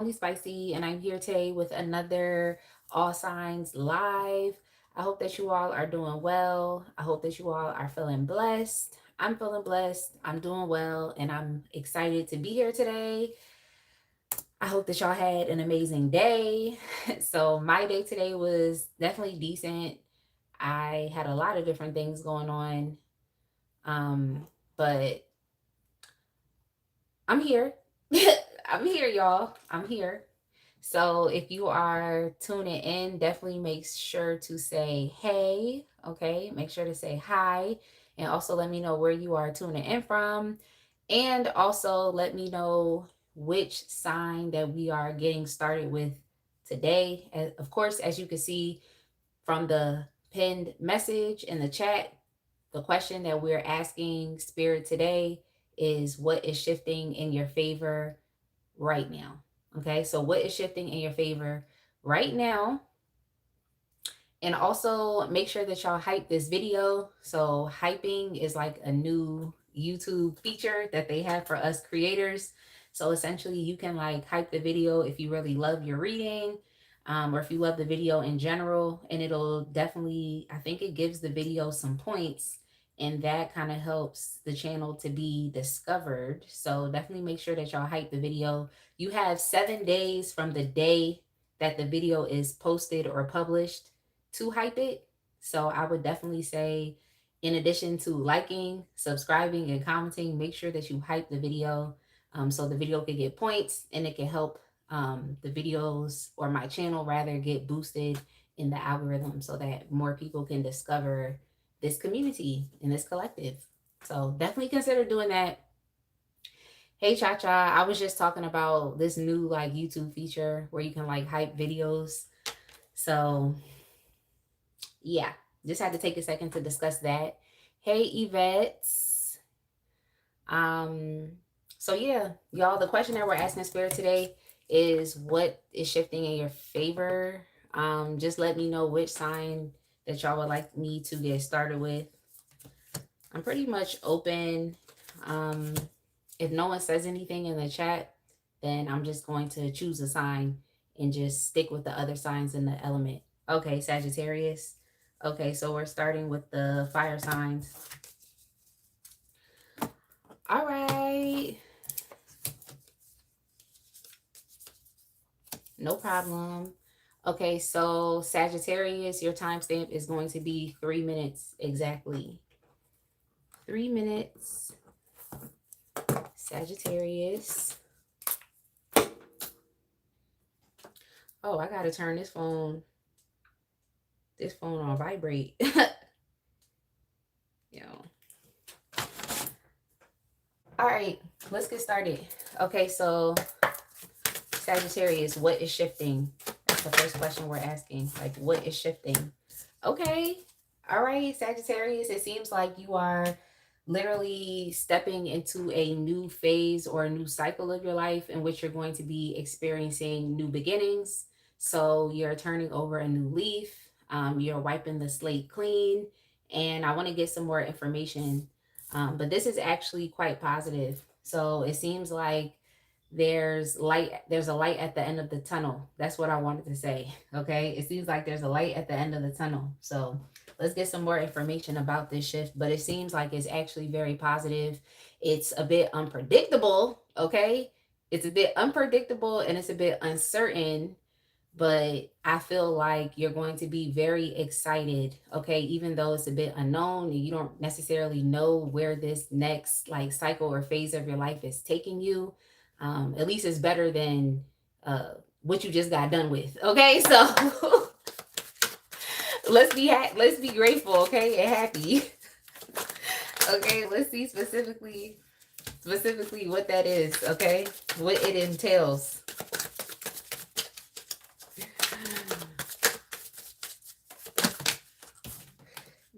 Spicy, and I'm here today with another All Signs Live. I hope that you all are doing well. I hope that you all are feeling blessed. I'm feeling blessed. I'm doing well, and I'm excited to be here today. I hope that y'all had an amazing day. So, my day today was definitely decent. I had a lot of different things going on, but I'm here. I'm here, y'all. I'm here. So if you are tuning in, definitely make sure to say hey, okay? Make sure to say hi, and also let me know where you are tuning in from. And also let me know which sign that we are getting started with today. Of course, as you can see from the pinned message in the chat, the question that we're asking Spirit today is, what is shifting in your favor right now? Okay, so what is shifting in your favor right now? And also make sure that y'all hype this video. So hyping is like a new YouTube feature that they have for us creators. So essentially you can like hype the video if you really love your reading, or if you love the video in general, and it'll definitely, I think it gives the video some points, and that kind of helps the channel to be discovered. So definitely make sure that y'all hype the video. You have 7 days from the day that the video is posted or published to hype it. So I would definitely say, in addition to liking, subscribing, and commenting, make sure that you hype the video, so the video can get points, and it can help the videos, or my channel rather, get boosted in the algorithm so that more people can discover this community and this collective. So definitely consider doing that. Hey Cha Cha, I was just talking about this new like YouTube feature where you can like hype videos. So yeah, just had to take a second to discuss that. Hey Yvette. Um, so yeah, y'all, the question that we're asking Spirit today is, what is shifting in your favor? Just let me know which sign that y'all would like me to get started with. I'm pretty much open. Um, if no one says anything in the chat, then I'm just going to choose a sign and just stick with the other signs in the element. Okay, Sagittarius. Okay, so we're starting with the fire signs. All right. No problem. Okay, so Sagittarius, your timestamp is going to be 3 minutes exactly. 3 minutes. Sagittarius. Oh, I gotta turn this phone on vibrate. Yo. All right, let's get started. Okay, so Sagittarius, what is shifting? That's the first question we're asking. Like, what is shifting? Okay. All right, Sagittarius, it seems like you are literally stepping into a new phase or a new cycle of your life in which you're going to be experiencing new beginnings. So you're turning over a new leaf. You're wiping the slate clean. And I want to get some more information. But this is actually quite positive. So it seems like there's a light at the end of the tunnel. That's what I wanted to say. Okay, it seems like there's a light at the end of the tunnel. So let's get some more information about this shift, but it seems like it's actually very positive. It's a bit unpredictable. Okay, it's a bit unpredictable and it's a bit uncertain, but I feel like you're going to be very excited. Okay, even though it's a bit unknown and you don't necessarily know where this next like cycle or phase of your life is taking you, at least it's better than what you just got done with. Okay, so let's be grateful, okay, and happy. Okay, let's see specifically what that is. Okay, what it entails.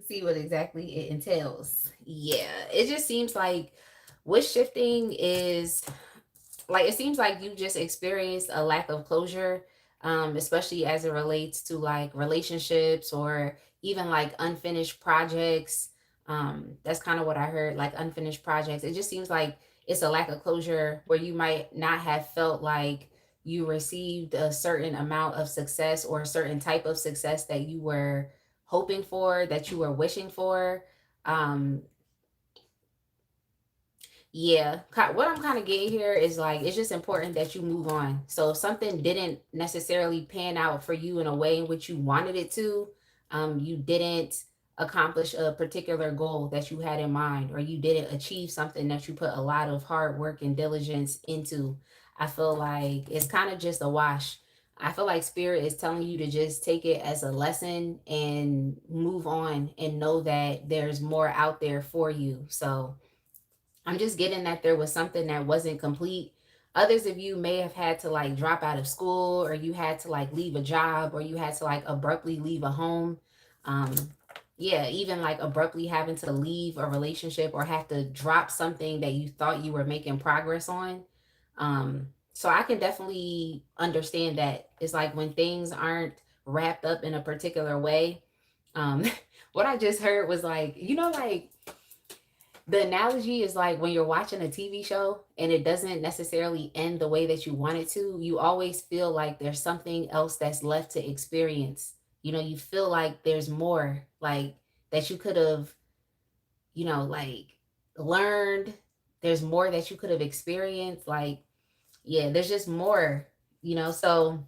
See what exactly it entails. Yeah, it just seems like what's shifting is, like, it seems like you just experienced a lack of closure, especially as it relates to like relationships or even like unfinished projects. That's kind of what I heard, like unfinished projects. It just seems like it's a lack of closure where you might not have felt like you received a certain amount of success or a certain type of success that you were hoping for, that you were wishing for. Um, yeah, what I'm kind of getting here is like it's just important that you move on. So if something didn't necessarily pan out for you in a way in which you wanted it to, you didn't accomplish a particular goal that you had in mind, or you didn't achieve something that you put a lot of hard work and diligence into, I feel like it's kind of just a wash. I feel like spirit is telling you to just take it as a lesson and move on and know that there's more out there for you. So I'm just getting that there was something that wasn't complete. Others of you may have had to like drop out of school, or you had to like leave a job, or you had to like abruptly leave a home. Um, yeah, even like abruptly having to leave a relationship or have to drop something that you thought you were making progress on. So I can definitely understand that. It's like when things aren't wrapped up in a particular way. Um, what I just heard was like, like the analogy is like when you're watching a TV show and it doesn't necessarily end the way that you want it to, you always feel like there's something else that's left to experience. You feel like there's more, like that you could have, like learned. There's more that you could have experienced. Like, yeah, there's just more. So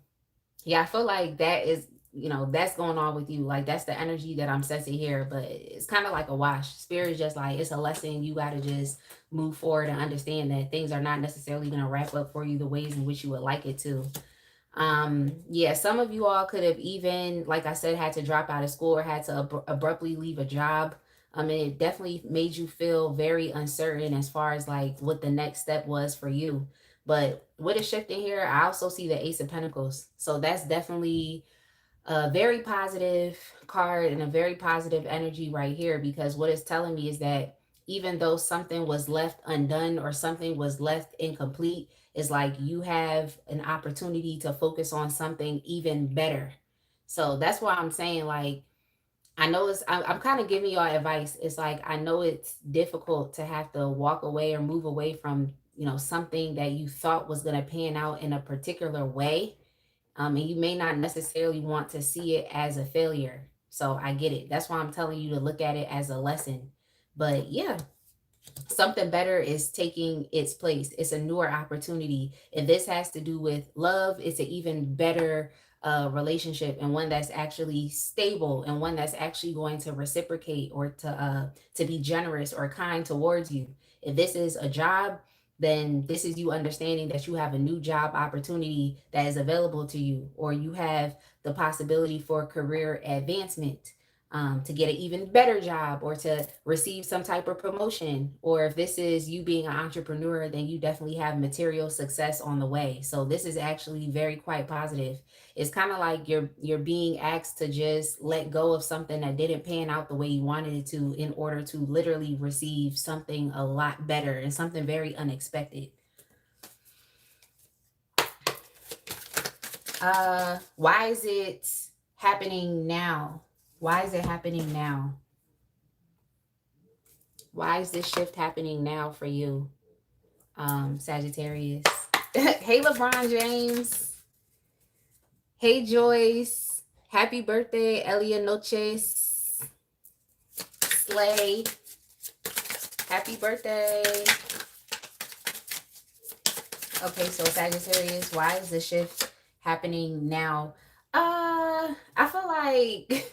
yeah, I feel like that is, that's going on with you. Like that's the energy that I'm sensing here, but it's kind of like a wash. Spirit is just like, it's a lesson. You got to just move forward and understand that things are not necessarily going to wrap up for you the ways in which you would like it to. Yeah, some of you all could have even, like I said, had to drop out of school or had to abruptly leave a job. And it definitely made you feel very uncertain as far as like what the next step was for you. But with a shift in here, I also see the Ace of Pentacles. So that's definitely a very positive card and a very positive energy right here, because what it's telling me is that even though something was left undone or something was left incomplete, it's like you have an opportunity to focus on something even better. So that's why I'm saying, like, I know I'm kind of giving y'all advice. It's like, I know it's difficult to have to walk away or move away from, something that you thought was going to pan out in a particular way. And you may not necessarily want to see it as a failure. So I get it. That's why I'm telling you to look at it as a lesson. But yeah, something better is taking its place. It's a newer opportunity. If this has to do with love, it's an even better relationship, and one that's actually stable, and one that's actually going to reciprocate or to be generous or kind towards you. If this is a job, then this is you understanding that you have a new job opportunity that is available to you, or you have the possibility for career advancement, to get an even better job, or to receive some type of promotion. Or if this is you being an entrepreneur, then you definitely have material success on the way. So this is actually very quite positive. It's kind of like you're being asked to just let go of something that didn't pan out the way you wanted it to, in order to literally receive something a lot better and something very unexpected. Why is it happening now? Why is it happening now? Why is this shift happening now for you, Sagittarius? Hey, LeBron James. Hey, Joyce. Happy birthday, Elia Noches. Slay. Happy birthday. Okay, so Sagittarius, why is the shift happening now? I feel like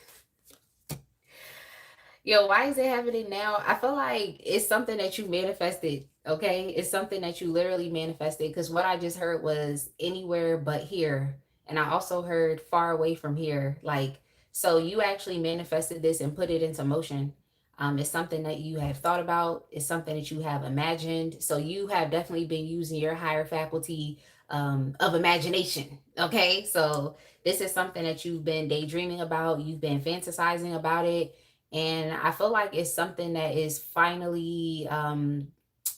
why is it happening now? I feel like it's something that you manifested. Okay, it's something that you literally manifested, because what I just heard was anywhere but here, and I also heard far away from here. Like, so you actually manifested this and put it into motion. It's something that you have thought about. It's something that you have imagined. So you have definitely been using your higher faculty of imagination. Okay, so this is something that you've been daydreaming about. You've been fantasizing about it, and I feel like it's something that is finally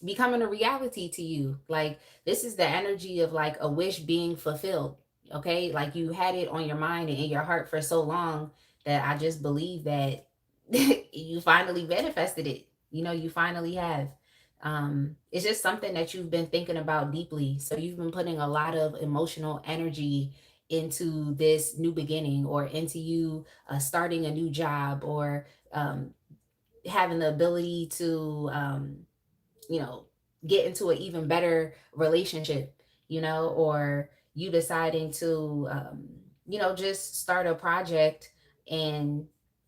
becoming a reality to you. Like, this is the energy of like a wish being fulfilled. Okay, like you had it on your mind and in your heart for so long that I just believe that you finally manifested it. You finally have. It's just something that you've been thinking about deeply. So you've been putting a lot of emotional energy into this new beginning, or into you starting a new job, or having the ability to, you know, get into an even better relationship, or you deciding to, just start a project, and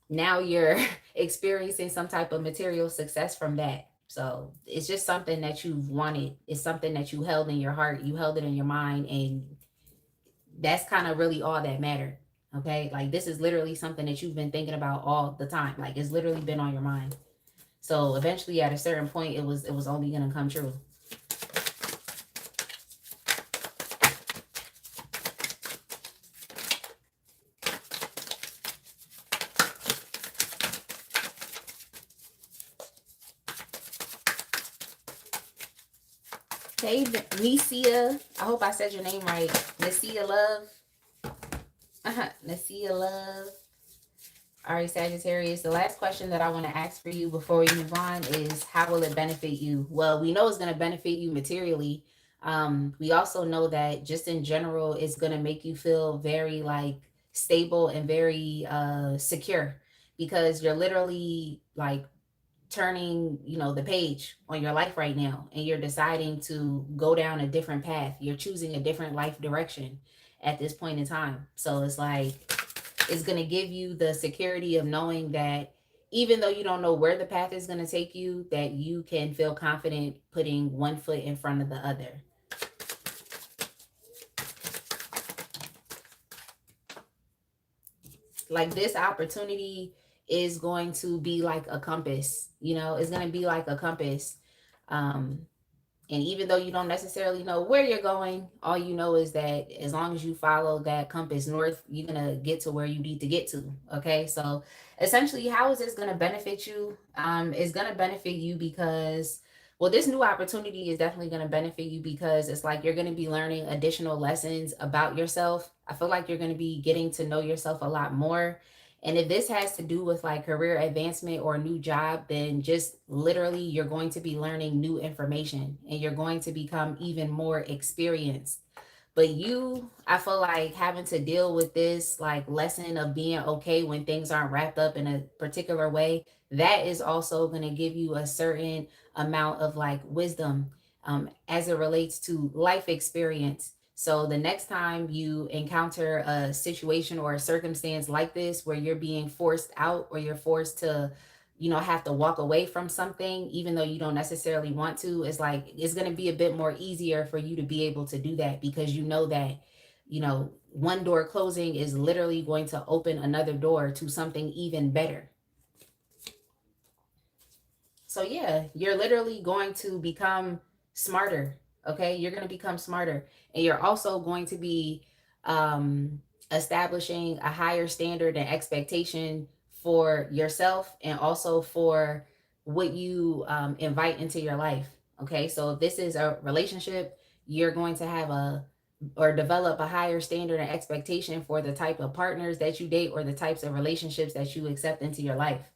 now you're experiencing some type of material success from that. So it's just something that you've wanted. It's something that you held in your heart, you held it in your mind, and that's kind of really all that mattered. Okay. Like, this is literally something that you've been thinking about all the time. Like, it's literally been on your mind. So eventually, at a certain point, it was only gonna come true. Hey, Nicia. I hope I said your name right. Nicia Love. Nicia Love. All right, Sagittarius. The last question that I want to ask for you before we move on is, how will it benefit you? Well, we know it's going to benefit you materially. We also know that just in general, it's going to make you feel very like stable and very secure, because you're literally like turning, the page on your life right now, and you're deciding to go down a different path. You're choosing a different life direction at this point in time. So it's like, it's going to give you the security of knowing that even though you don't know where the path is going to take you, that you can feel confident putting one foot in front of the other. Like, this opportunity is going to be like a compass, it's going to be like a compass. And even though you don't necessarily know where you're going, all you know is that as long as you follow that compass north, you're going to get to where you need to get to. Okay. So essentially, how is this going to benefit you? It's going to benefit you because, well, this new opportunity is definitely going to benefit you because it's like you're going to be learning additional lessons about yourself. I feel like you're going to be getting to know yourself a lot more. And if this has to do with like career advancement or a new job, then just literally you're going to be learning new information, and you're going to become even more experienced. But I feel like having to deal with this like lesson of being okay when things aren't wrapped up in a particular way, that is also going to give you a certain amount of like wisdom, as it relates to life experience. So the next time you encounter a situation or a circumstance like this, where you're being forced out, or you're forced to, have to walk away from something, even though you don't necessarily want to, it's like, it's going to be a bit more easier for you to be able to do that, because you know that, one door closing is literally going to open another door to something even better. So yeah, you're literally going to become smarter. Okay. You're going to become smarter, and you're also going to be establishing a higher standard and expectation for yourself, and also for what you invite into your life. Okay. So if this is a relationship, you're going to have or develop a higher standard and expectation for the type of partners that you date, or the types of relationships that you accept into your life.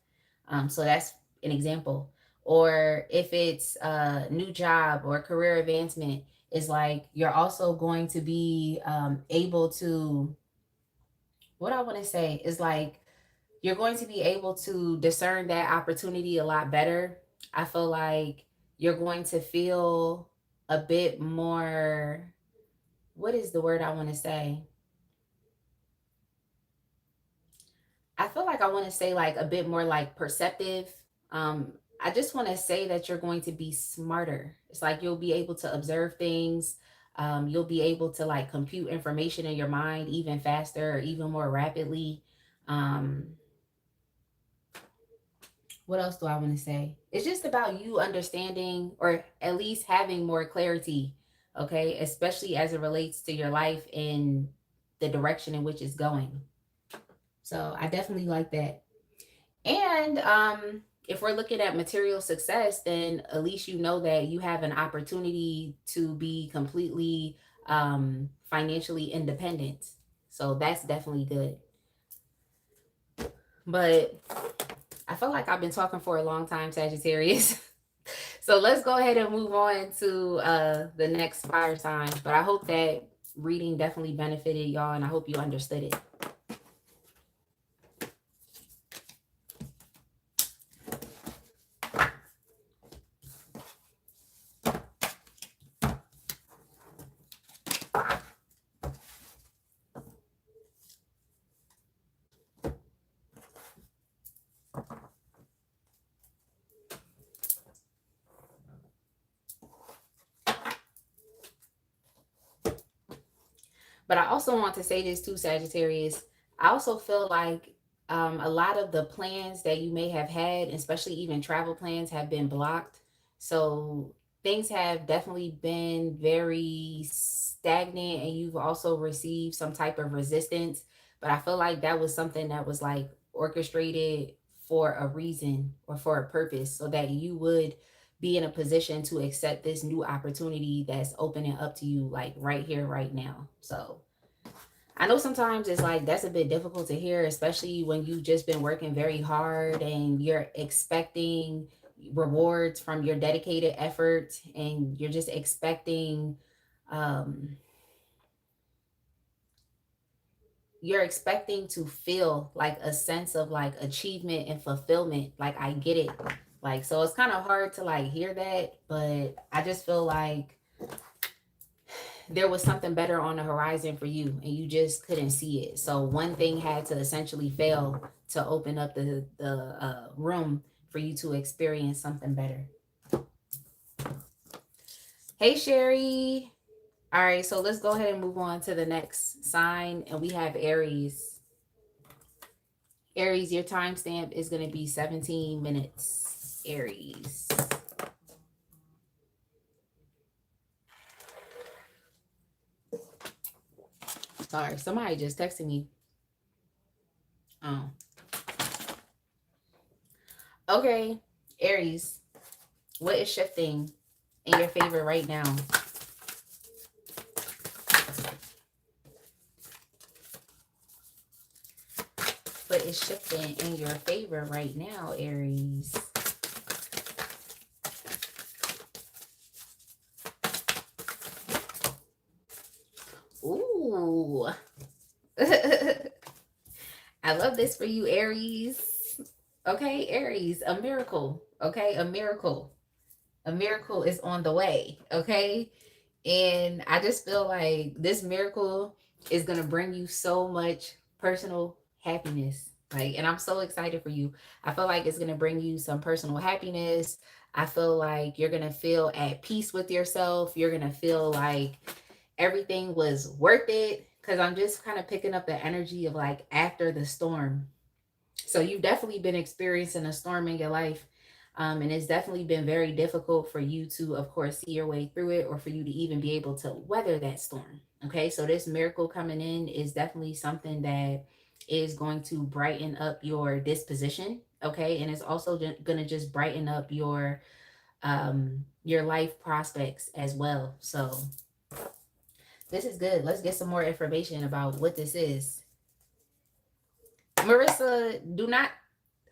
So that's an example. Or if it's a new job or career advancement, is like you're also going to be able to, what I want to say is like, you're going to be able to discern that opportunity a lot better. I feel like you're going to feel a bit more, what is the word I want to say? I feel like I want to say like a bit more like perceptive. I just want to say that you're going to be smarter. It's like you'll be able to observe things. You'll be able to like compute information in your mind even faster, or even more rapidly. Um, what else do I want to say? It's just about you understanding, or at least having more clarity, okay? Especially as it relates to your life and the direction in which it's going. So I definitely like that. And if we're looking at material success, then at least you know that you have an opportunity to be completely financially independent. So that's definitely good. But I feel like I've been talking for a long time, Sagittarius. So let's go ahead and move on to the next fire sign. But I hope that reading definitely benefited y'all, and I hope you understood it. But I also want to say this too, Sagittarius. I also feel like a lot of the plans that you may have had, especially even travel plans, have been blocked. So things have definitely been very stagnant, and you've also received some type of resistance. But I feel like that was something that was like orchestrated for a reason or for a purpose, so that you would be in a position to accept this new opportunity that's opening up to you, like right here, right now. So I know sometimes it's like that's a bit difficult to hear, especially when you've just been working very hard and you're expecting rewards from your dedicated effort, and you're just expecting um you're expecting to feel like a sense of like achievement and fulfillment. Like, I get it. Like, so it's kind of hard to like hear that, but I just feel like there was something better on the horizon for you and you just couldn't see it. So one thing had to essentially fail to open up the room for you to experience something better. Hey, Sherry. All right, so let's go ahead and move on to the next sign, and we have Aries. Aries, your timestamp is going to be 17 minutes. Aries. Sorry, somebody just texted me. Oh. Okay, Aries, what is shifting in your favor right now? What is shifting in your favor right now, Aries? Ooh. I love this for you, Aries. Okay, Aries, a miracle. Okay, a miracle. A miracle is on the way. Okay. And I just feel like this miracle is going to bring you so much personal happiness. Like, and I'm so excited for you. I feel like it's going to bring you some personal happiness. I feel like you're going to feel at peace with yourself. You're going to feel like everything was worth it, because I'm just kind of picking up the energy of like after the storm. So you've definitely been experiencing a storm in your life. And it's definitely been very difficult for you to, of course, see your way through it, or for you to even be able to weather that storm. Okay, so this miracle coming in is definitely something that is going to brighten up your disposition. Okay, and it's also going to just brighten up your life prospects as well. So this is good. Let's get some more information about what this is. Marissa, do not,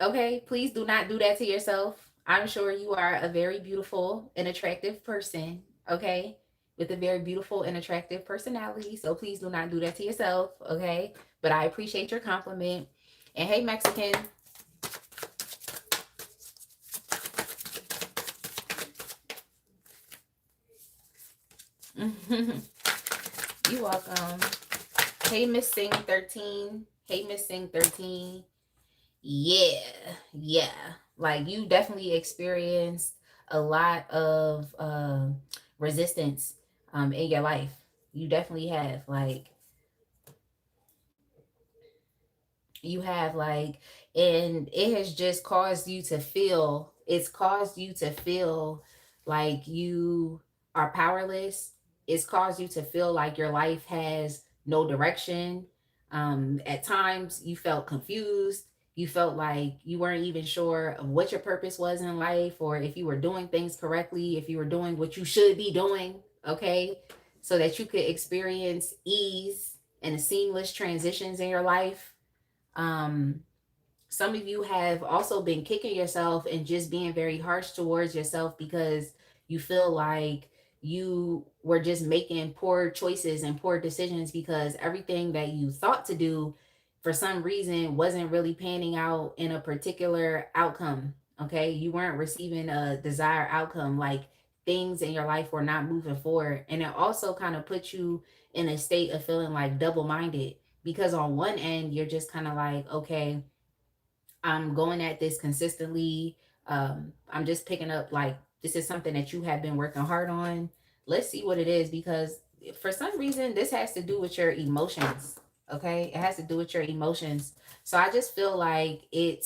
okay, please do not do that to yourself. I'm sure you are a very beautiful and attractive person, okay, with a very beautiful and attractive personality. So please do not do that to yourself, okay? But I appreciate your compliment. And hey, Mexican. You're welcome. Hey, Miss Sing 13. Hey, Miss Sing 13. Yeah, yeah. Like, you definitely experienced a lot of resistance in your life. You definitely have. Like, you have like, and it has just caused you to feel, it's caused you to feel like you are powerless. It's caused you to feel like your life has no direction. At times you felt confused. You felt like you weren't even sure of what your purpose was in life, or if you were doing things correctly, if you were doing what you should be doing. Okay, so that you could experience ease and seamless transitions in your life. um Some of you have also been kicking yourself and just being very harsh towards yourself because you feel like you were just making poor choices and poor decisions because everything that you thought to do for some reason wasn't really panning out in a particular outcome. Okay. You weren't receiving a desired outcome. Like things in your life were not moving forward. And it also kind of puts you in a state of feeling like double minded because on one end, you're just kind of like, okay, I'm going at this consistently. I'm just picking up like this is something that you have been working hard on. Let's see what it is because for some reason this has to do with your emotions. Okay, it has to do with your emotions. So I just feel like I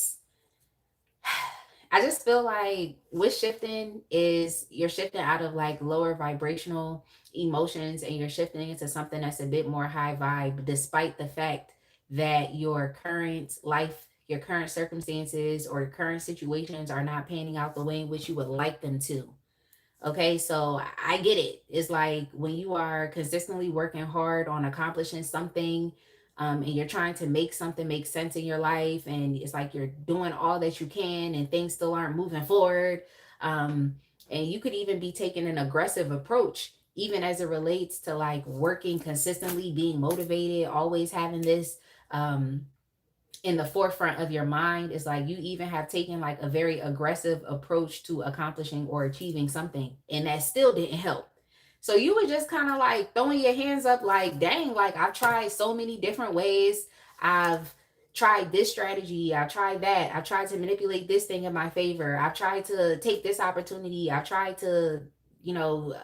just feel like what's shifting is you're shifting out of like lower vibrational emotions and you're shifting into something that's a bit more high vibe, despite the fact that your current life, your current circumstances, or your current situations are not panning out the way in which you would like them to. Okay, so I get it. It's like when you are consistently working hard on accomplishing something, and you're trying to make something make sense in your life, and it's like you're doing all that you can, and things still aren't moving forward. Um, and you could even be taking an aggressive approach, even as it relates to like working consistently, being motivated, always having this. In the forefront of your mind. Is like you even have taken like a very aggressive approach to accomplishing or achieving something and that still didn't help. So you were just kind of like throwing your hands up like, dang, like I've tried so many different ways. I've tried this strategy, I've tried that, I've tried to manipulate this thing in my favor, I've tried to take this opportunity, I've tried to, you know,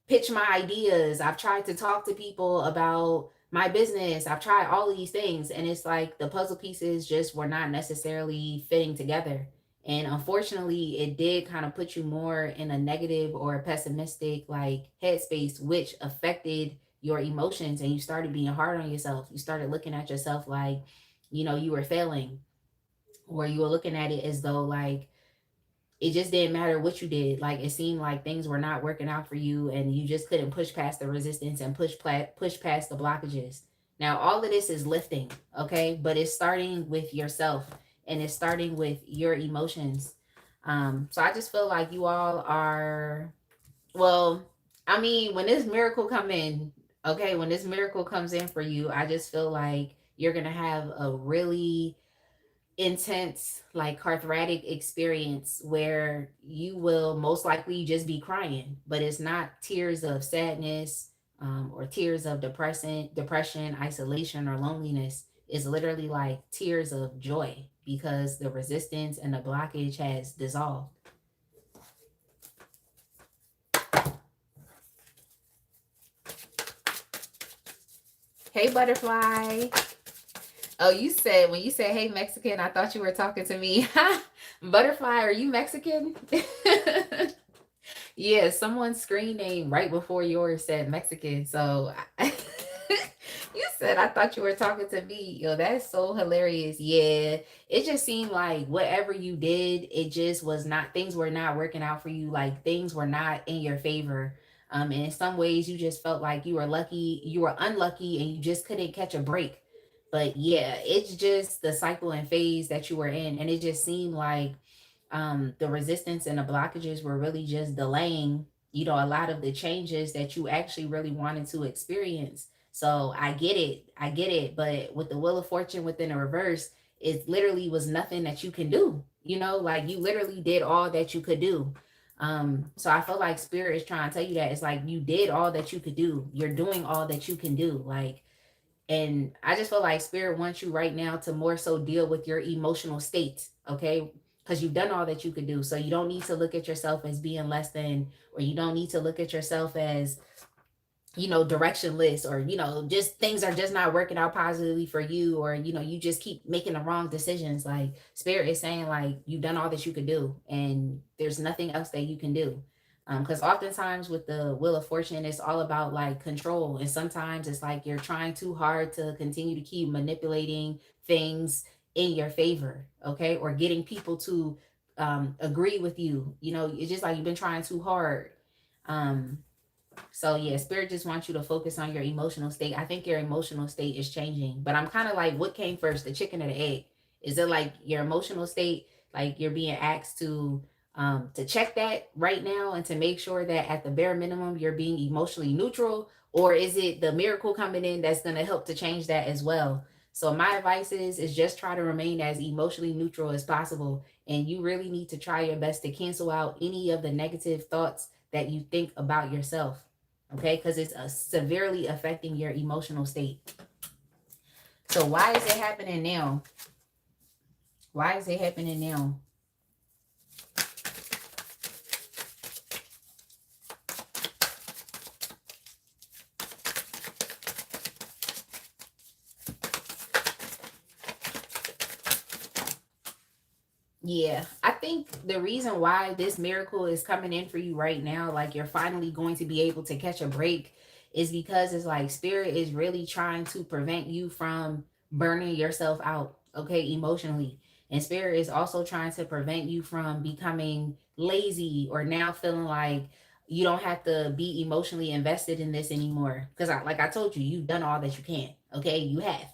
pitch my ideas. I've tried to talk to people about my business. I've tried all of these things. And it's like the puzzle pieces just were not necessarily fitting together. And unfortunately, it did kind of put you more in a negative or a pessimistic like headspace, which affected your emotions. And you started being hard on yourself. You started looking at yourself like, you know, you were failing, or you were looking at it as though like it just didn't matter what you did. Like it seemed like things were not working out for you, and you just couldn't push past the resistance and push past the blockages. Now, all of this is lifting, okay? But it's starting with yourself and it's starting with your emotions. So I just feel like you all are, well, I mean, when this miracle come in, okay, when this miracle comes in for you, I just feel like you're going to have a really intense like cathartic experience where you will most likely just be crying, but it's not tears of sadness, or tears of depression, isolation, or loneliness. It's literally like tears of joy because the resistance and the blockage has dissolved. Hey, butterfly. Oh, you said when you said hey Mexican, I thought you were talking to me. Butterfly, are you Mexican? Yeah, someone's screen name right before yours said Mexican. So you said I thought you were talking to me. Yo, that's so hilarious. Yeah, it just seemed like whatever you did, it just was not, things were not working out for you. Like things were not in your favor. And in some ways you just felt like you were lucky, you were unlucky, and you just couldn't catch a break. But yeah, it's just the cycle and phase that you were in. And it just seemed like the resistance and the blockages were really just delaying, you know, a lot of the changes that you actually really wanted to experience. So I get it. I get it. But with the Wheel of Fortune within the reverse, it literally was nothing that you can do. You know, like you literally did all that you could do. So I feel like spirit is trying to tell you that it's like you did all that you could do. You're doing all that you can do. Like, and I just feel like spirit wants you right now to more so deal with your emotional state, okay? Because you've done all that you could do. So you don't need to look at yourself as being less than, or you don't need to look at yourself as, you know, directionless, or, you know, just things are just not working out positively for you, or, you know, you just keep making the wrong decisions. Like spirit is saying like you've done all that you could do and there's nothing else that you can do. Because oftentimes with the Wheel of Fortune, it's all about like control, and sometimes it's like you're trying too hard to continue to keep manipulating things in your favor, okay, or getting people to agree with you. You know, it's just like you've been trying too hard. um so yeah, spirit just wants you to focus on your emotional state. I think your emotional state is changing, but I'm kind of like, what came first, the chicken or the egg? Is it like your emotional state, like you're being asked to check that right now and to make sure that at the bare minimum you're being emotionally neutral? Or is it the miracle coming in that's going to help to change that as well? So my advice is just try to remain as emotionally neutral as possible, and you really need to try your best to cancel out any of the negative thoughts that you think about yourself, okay? Because it's severely affecting your emotional state. So why is it happening now? Why is it happening now? Yeah, I think the reason why this miracle is coming in for you right now, like you're finally going to be able to catch a break, is because it's like spirit is really trying to prevent you from burning yourself out, okay, emotionally. And spirit is also trying to prevent you from becoming lazy or now feeling like you don't have to be emotionally invested in this anymore. Because like I told you, you've done all that you can, okay? You have.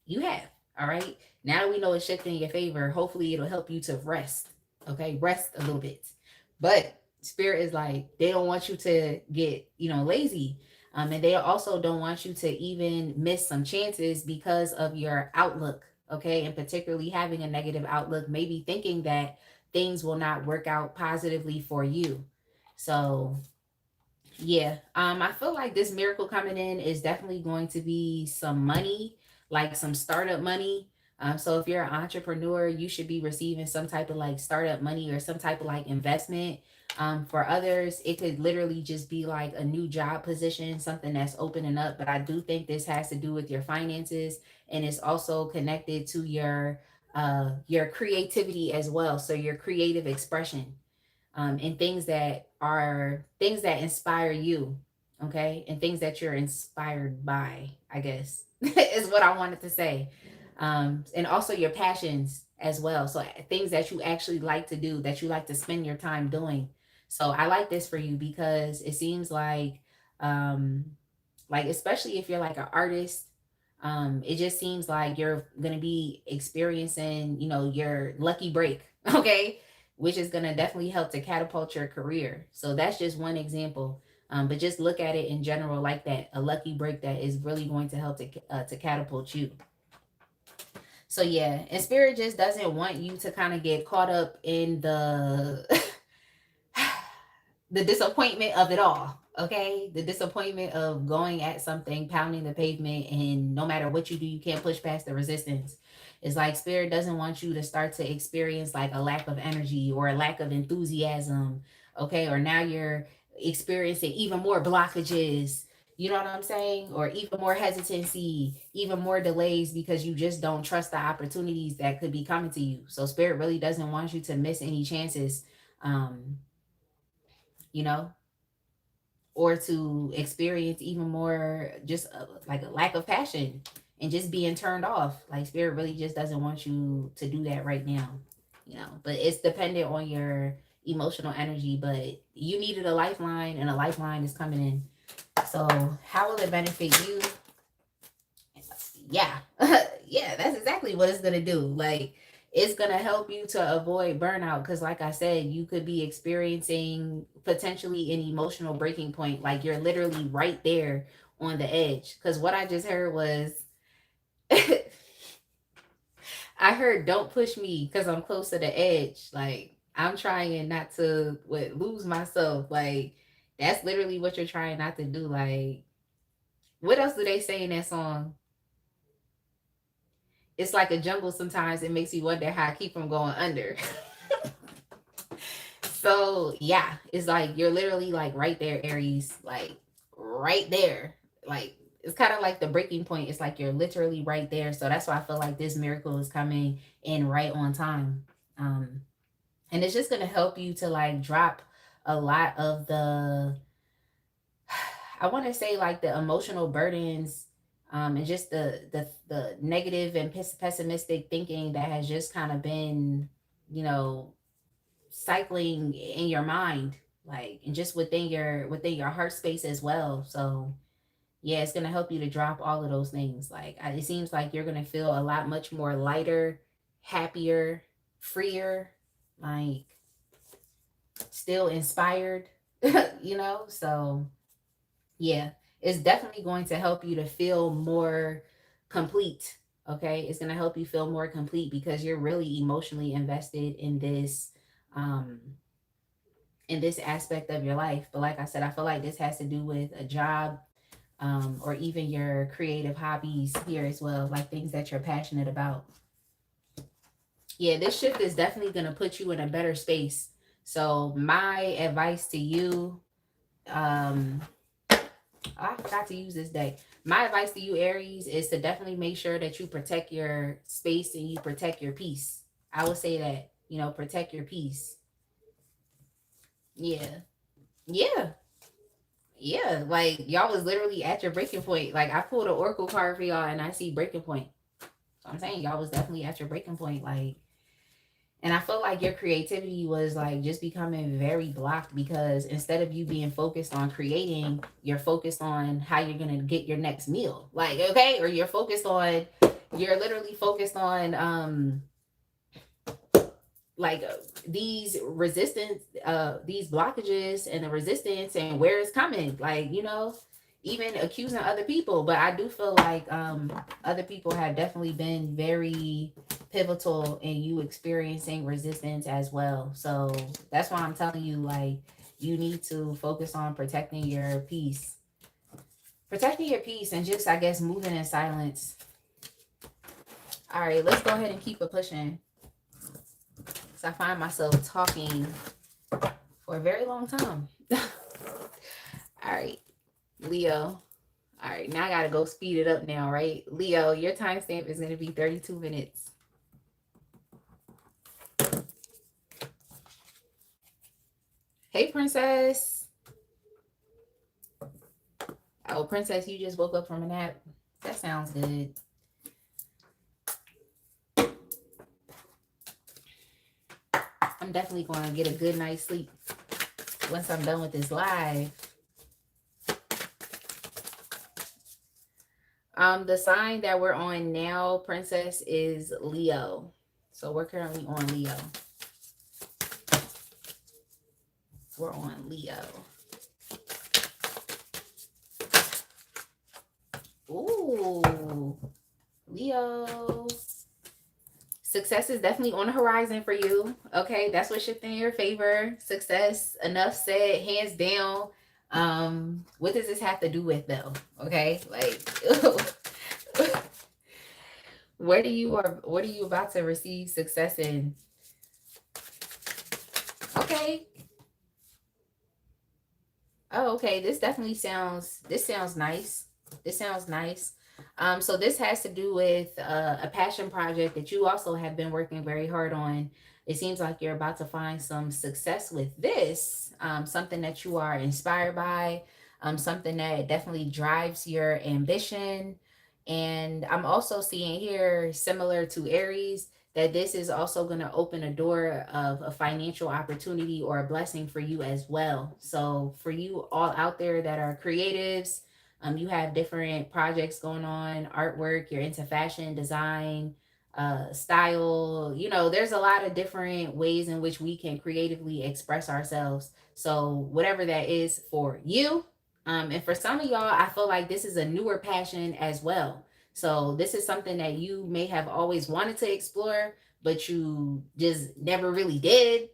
You have. All right. Now that we know it's shifting in your favor, hopefully it'll help you to rest. Okay. Rest a little bit. But spirit is like, they don't want you to get, lazy. And they also don't want you to even miss some chances because of your outlook. Okay. And particularly having a negative outlook, maybe thinking that things will not work out positively for you. So yeah, I feel like this miracle coming in is definitely going to be some money, like some startup money. So if you're an entrepreneur, you should be receiving some type of like startup money or some type of like investment. For others, it could literally just be like a new job position, something that's opening up. But I do think this has to do with your finances, and it's also connected to your creativity as well. So your creative expression, and things that inspire you, okay, and things that you're inspired by, I guess, is what I wanted to say. And also your passions as well. So things that you actually like to do, that you like to spend your time doing. So I like this for you because it seems like especially if you're like an artist, it just seems like you're gonna be experiencing, your lucky break, okay, which is gonna definitely help to catapult your career. So that's just one example. But just look at it in general like that, a lucky break that is really going to help to catapult you. So yeah, and spirit just doesn't want you to kind of get caught up in the the disappointment of it all. Okay, the disappointment of going at something, pounding the pavement, and no matter what you do, you can't push past the resistance. It's like spirit doesn't want you to start to experience like a lack of energy or a lack of enthusiasm. Okay, or now you're experiencing even more blockages. You know what I'm saying? Or even more hesitancy, even more delays because you just don't trust the opportunities that could be coming to you. So spirit really doesn't want you to miss any chances. Um, you know, or to experience even more just like a lack of passion and just being turned off. Like spirit really just doesn't want you to do that right now, but it's dependent on your emotional energy. But you needed a lifeline, and a lifeline is coming in. So how will it benefit you? Yeah. Yeah, that's exactly what it's gonna do. Like, it's gonna help you to avoid burnout because like I said, you could be experiencing potentially an emotional breaking point. Like you're literally right there on the edge. Because what I just heard was I heard don't push me because I'm close to the edge. Like I'm trying not to lose myself. Like that's literally what you're trying not to do. Like what else do they say in that song? It's like a jungle sometimes. It makes you wonder how I keep from going under. So yeah, it's like you're literally like right there, Aries, like right there. Like it's kind of like the breaking point. It's like you're literally right there. So that's why I feel like this miracle is coming in right on time. Um, and it's just gonna help you to like drop a lot of the I want to say like the emotional burdens, and just the negative and pessimistic thinking that has just kind of been, you know, cycling in your mind, like, and just within your heart space as well. So yeah, it's gonna help you to drop all of those things. Like it seems like you're gonna feel a lot much more lighter happier, freer, like still inspired, you know? So, yeah, it's definitely going to help you to feel more complete. Okay, it's going to help you feel more complete because you're really emotionally invested um in this aspect of your life. But like I said, I feel like this has to do with a job, or even your creative hobbies here as well, like things that you're passionate about. Yeah, this shift is definitely going to put you in a better space. So my advice to you, um I forgot to use this deck. My advice to you, Aries, is to definitely make sure that you protect your space and you protect your peace. I would say that, you know, protect your peace. Yeah. Yeah. Yeah. Like y'all was literally at your breaking point. Like I pulled an oracle card for y'all and I see breaking point. So I'm saying y'all was definitely at your breaking point. Like, and I feel like your creativity was like just becoming very blocked because instead of you being focused on creating, you're focused on how you're going to get your next meal. Like, okay, or you're literally focused on like these resistance, these blockages and the resistance and where it's coming. Like, you know, even accusing other people. But I do feel like other people have definitely been very pivotal in you experiencing resistance as well. So that's why I'm telling you, like, you need to focus on protecting your peace. Protecting your peace and just, I guess, moving in silence. All right, let's go ahead and keep it pushing. So I find myself talking for a very long time. All right, Leo. All right, now I gotta go speed it up now, right? Leo, your timestamp is gonna be 32 minutes. Hey, Princess. Oh, Princess, you just woke up from a nap. That sounds good. I'm definitely gonna get a good night's sleep once I'm done with this live. The sign that we're on now, Princess, is Leo. So we're currently on Leo. We're on Leo. Ooh, Leo. Success is definitely on the horizon for you. Okay, that's what's shifting in your favor. Success, enough said, hands down. What does this have to do with though? Okay, like what are you about to receive success in? Okay. Oh, okay. This sounds nice. This sounds nice. So this has to do with a passion project that you also have been working very hard on. It seems like you're about to find some success with this, something that you are inspired by, something that definitely drives your ambition. And I'm also seeing here, similar to Aries, that this is also going to open a door of a financial opportunity or a blessing for you as well. So for you all out there that are creatives, you have different projects going on, artwork, you're into fashion, design, style, you know, there's a lot of different ways in which we can creatively express ourselves. So whatever that is for you, and for some of y'all, I feel like this is a newer passion as well. So this is something that you may have always wanted to explore, but you just never really did.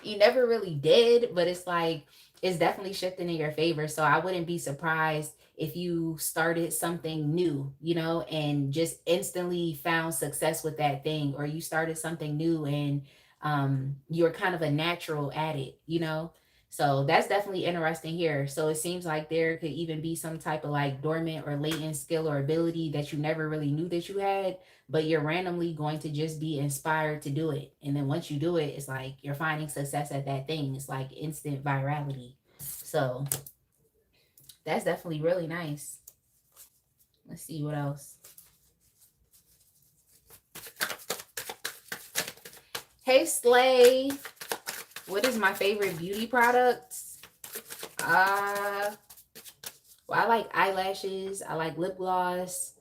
You never really did, but it's like it's definitely shifting in your favor. So I wouldn't be surprised if you started something new, you know, and just instantly found success with that thing, or you started something new and you're kind of a natural at it, you know. So that's definitely interesting here. So it seems like there could even be some type of like dormant or latent skill or ability that you never really knew that you had, but you're randomly going to just be inspired to do it. And then once you do it, it's like you're finding success at that thing. It's like instant virality. So that's definitely really nice. Let's see what else. Hey, Slay. What is my favorite beauty products? Well, I like eyelashes. I like lip gloss.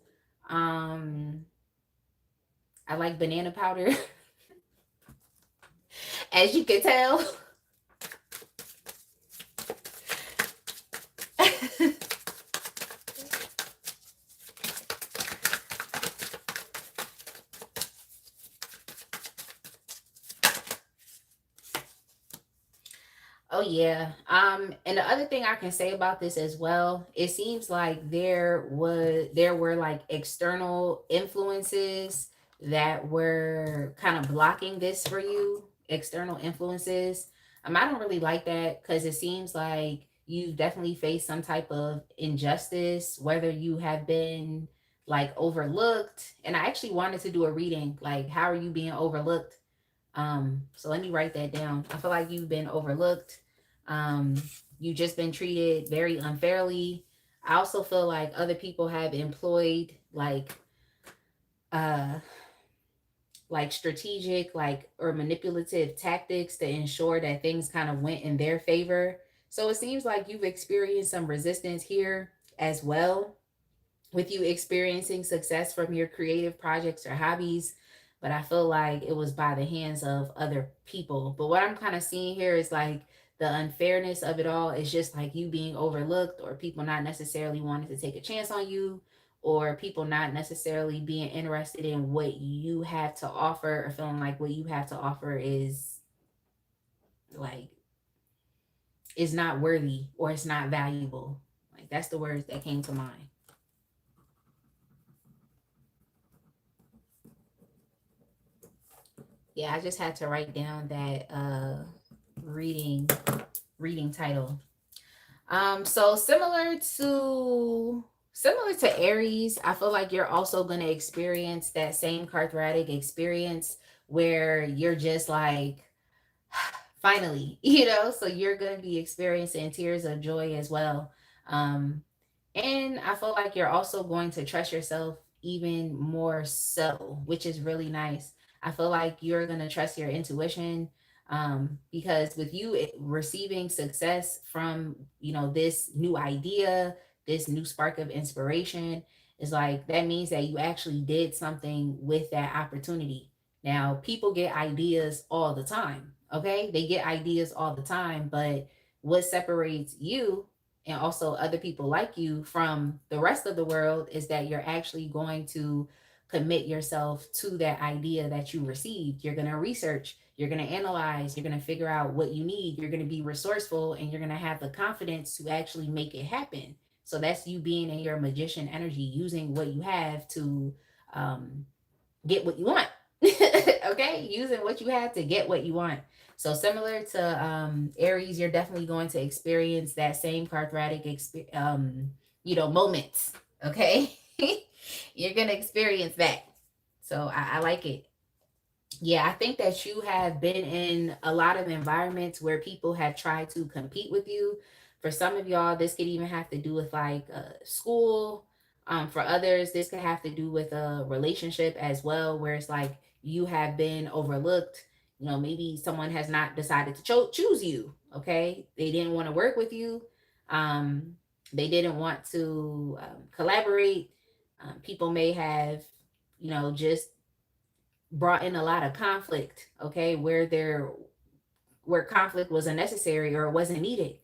I like banana powder, as you can tell. Oh yeah. And the other thing I can say about this as well, it seems like there were like external influences that were kind of blocking this for you. External influences. I don't really like that because it seems like you've definitely faced some type of injustice, whether you have been like overlooked. And I actually wanted to do a reading, like how are you being overlooked? So let me write that down. I feel like you've been overlooked. Um, you've just been treated very unfairly. I also feel like other people have employed uh like strategic or manipulative tactics to ensure that things kind of went in their favor. So it seems like you've experienced some resistance here as well, with you experiencing success from your creative projects or hobbies, but I feel like it was by the hands of other people. But what I'm kind of seeing here is like the unfairness of it all is just like you being overlooked, or people not necessarily wanting to take a chance on you, or people not necessarily being interested in what you have to offer, or feeling like what you have to offer like is not worthy or it's not valuable. Like that's the words that came to mind. Yeah, I just had to write down that reading reading title. So similar to Aries, I feel like you're also going to experience that same carteratic experience where you're just like finally, so you're going to be experiencing tears of joy as well. Um and I feel like you're also going to trust yourself even more so, which is really nice. I feel like you're going to trust your intuition, because with you receiving success from, this new idea, this new spark of inspiration, is like that means that you actually did something with that opportunity. Now, people get ideas all the time, okay? They get ideas all the time, but what separates you and also other people like you from the rest of the world is that you're actually going to commit yourself to that idea that you received. You're going to research, you're going to analyze, you're going to figure out what you need, you're going to be resourceful, and you're going to have the confidence to actually make it happen. So that's you being in your magician energy, using what you have to get what you want. Okay, using what you have to get what you want. So similar to Aries, you're definitely going to experience that same carteratic moments. Okay, you're gonna experience that. So I like it. Yeah, I think that you have been in a lot of environments where people have tried to compete with you. For some of y'all, this could even have to do with like school. For others, this could have to do with a relationship as well, where it's like you have been overlooked. Maybe someone has not decided to choose you. Okay, they didn't want to work with you. Um, they didn't want to collaborate. People may have, just brought in a lot of conflict, okay, where conflict was unnecessary or it wasn't needed.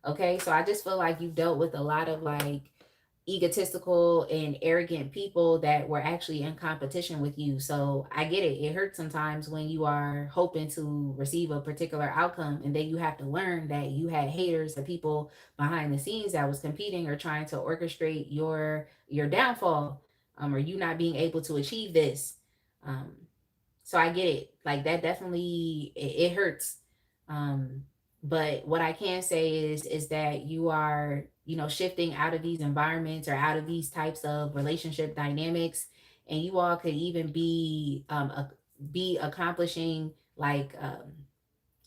Okay, so I just feel like you dealt with a lot of like egotistical and arrogant people that were actually in competition with you. So I get it. It hurts sometimes when you are hoping to receive a particular outcome and then you have to learn that you had haters, the people behind the scenes that was competing or trying to orchestrate your downfall, or you not being able to achieve this. Um, so I get it. Like that definitely it hurts. Um, but what I can say is that you are, shifting out of these environments or out of these types of relationship dynamics, and you all could even be accomplishing like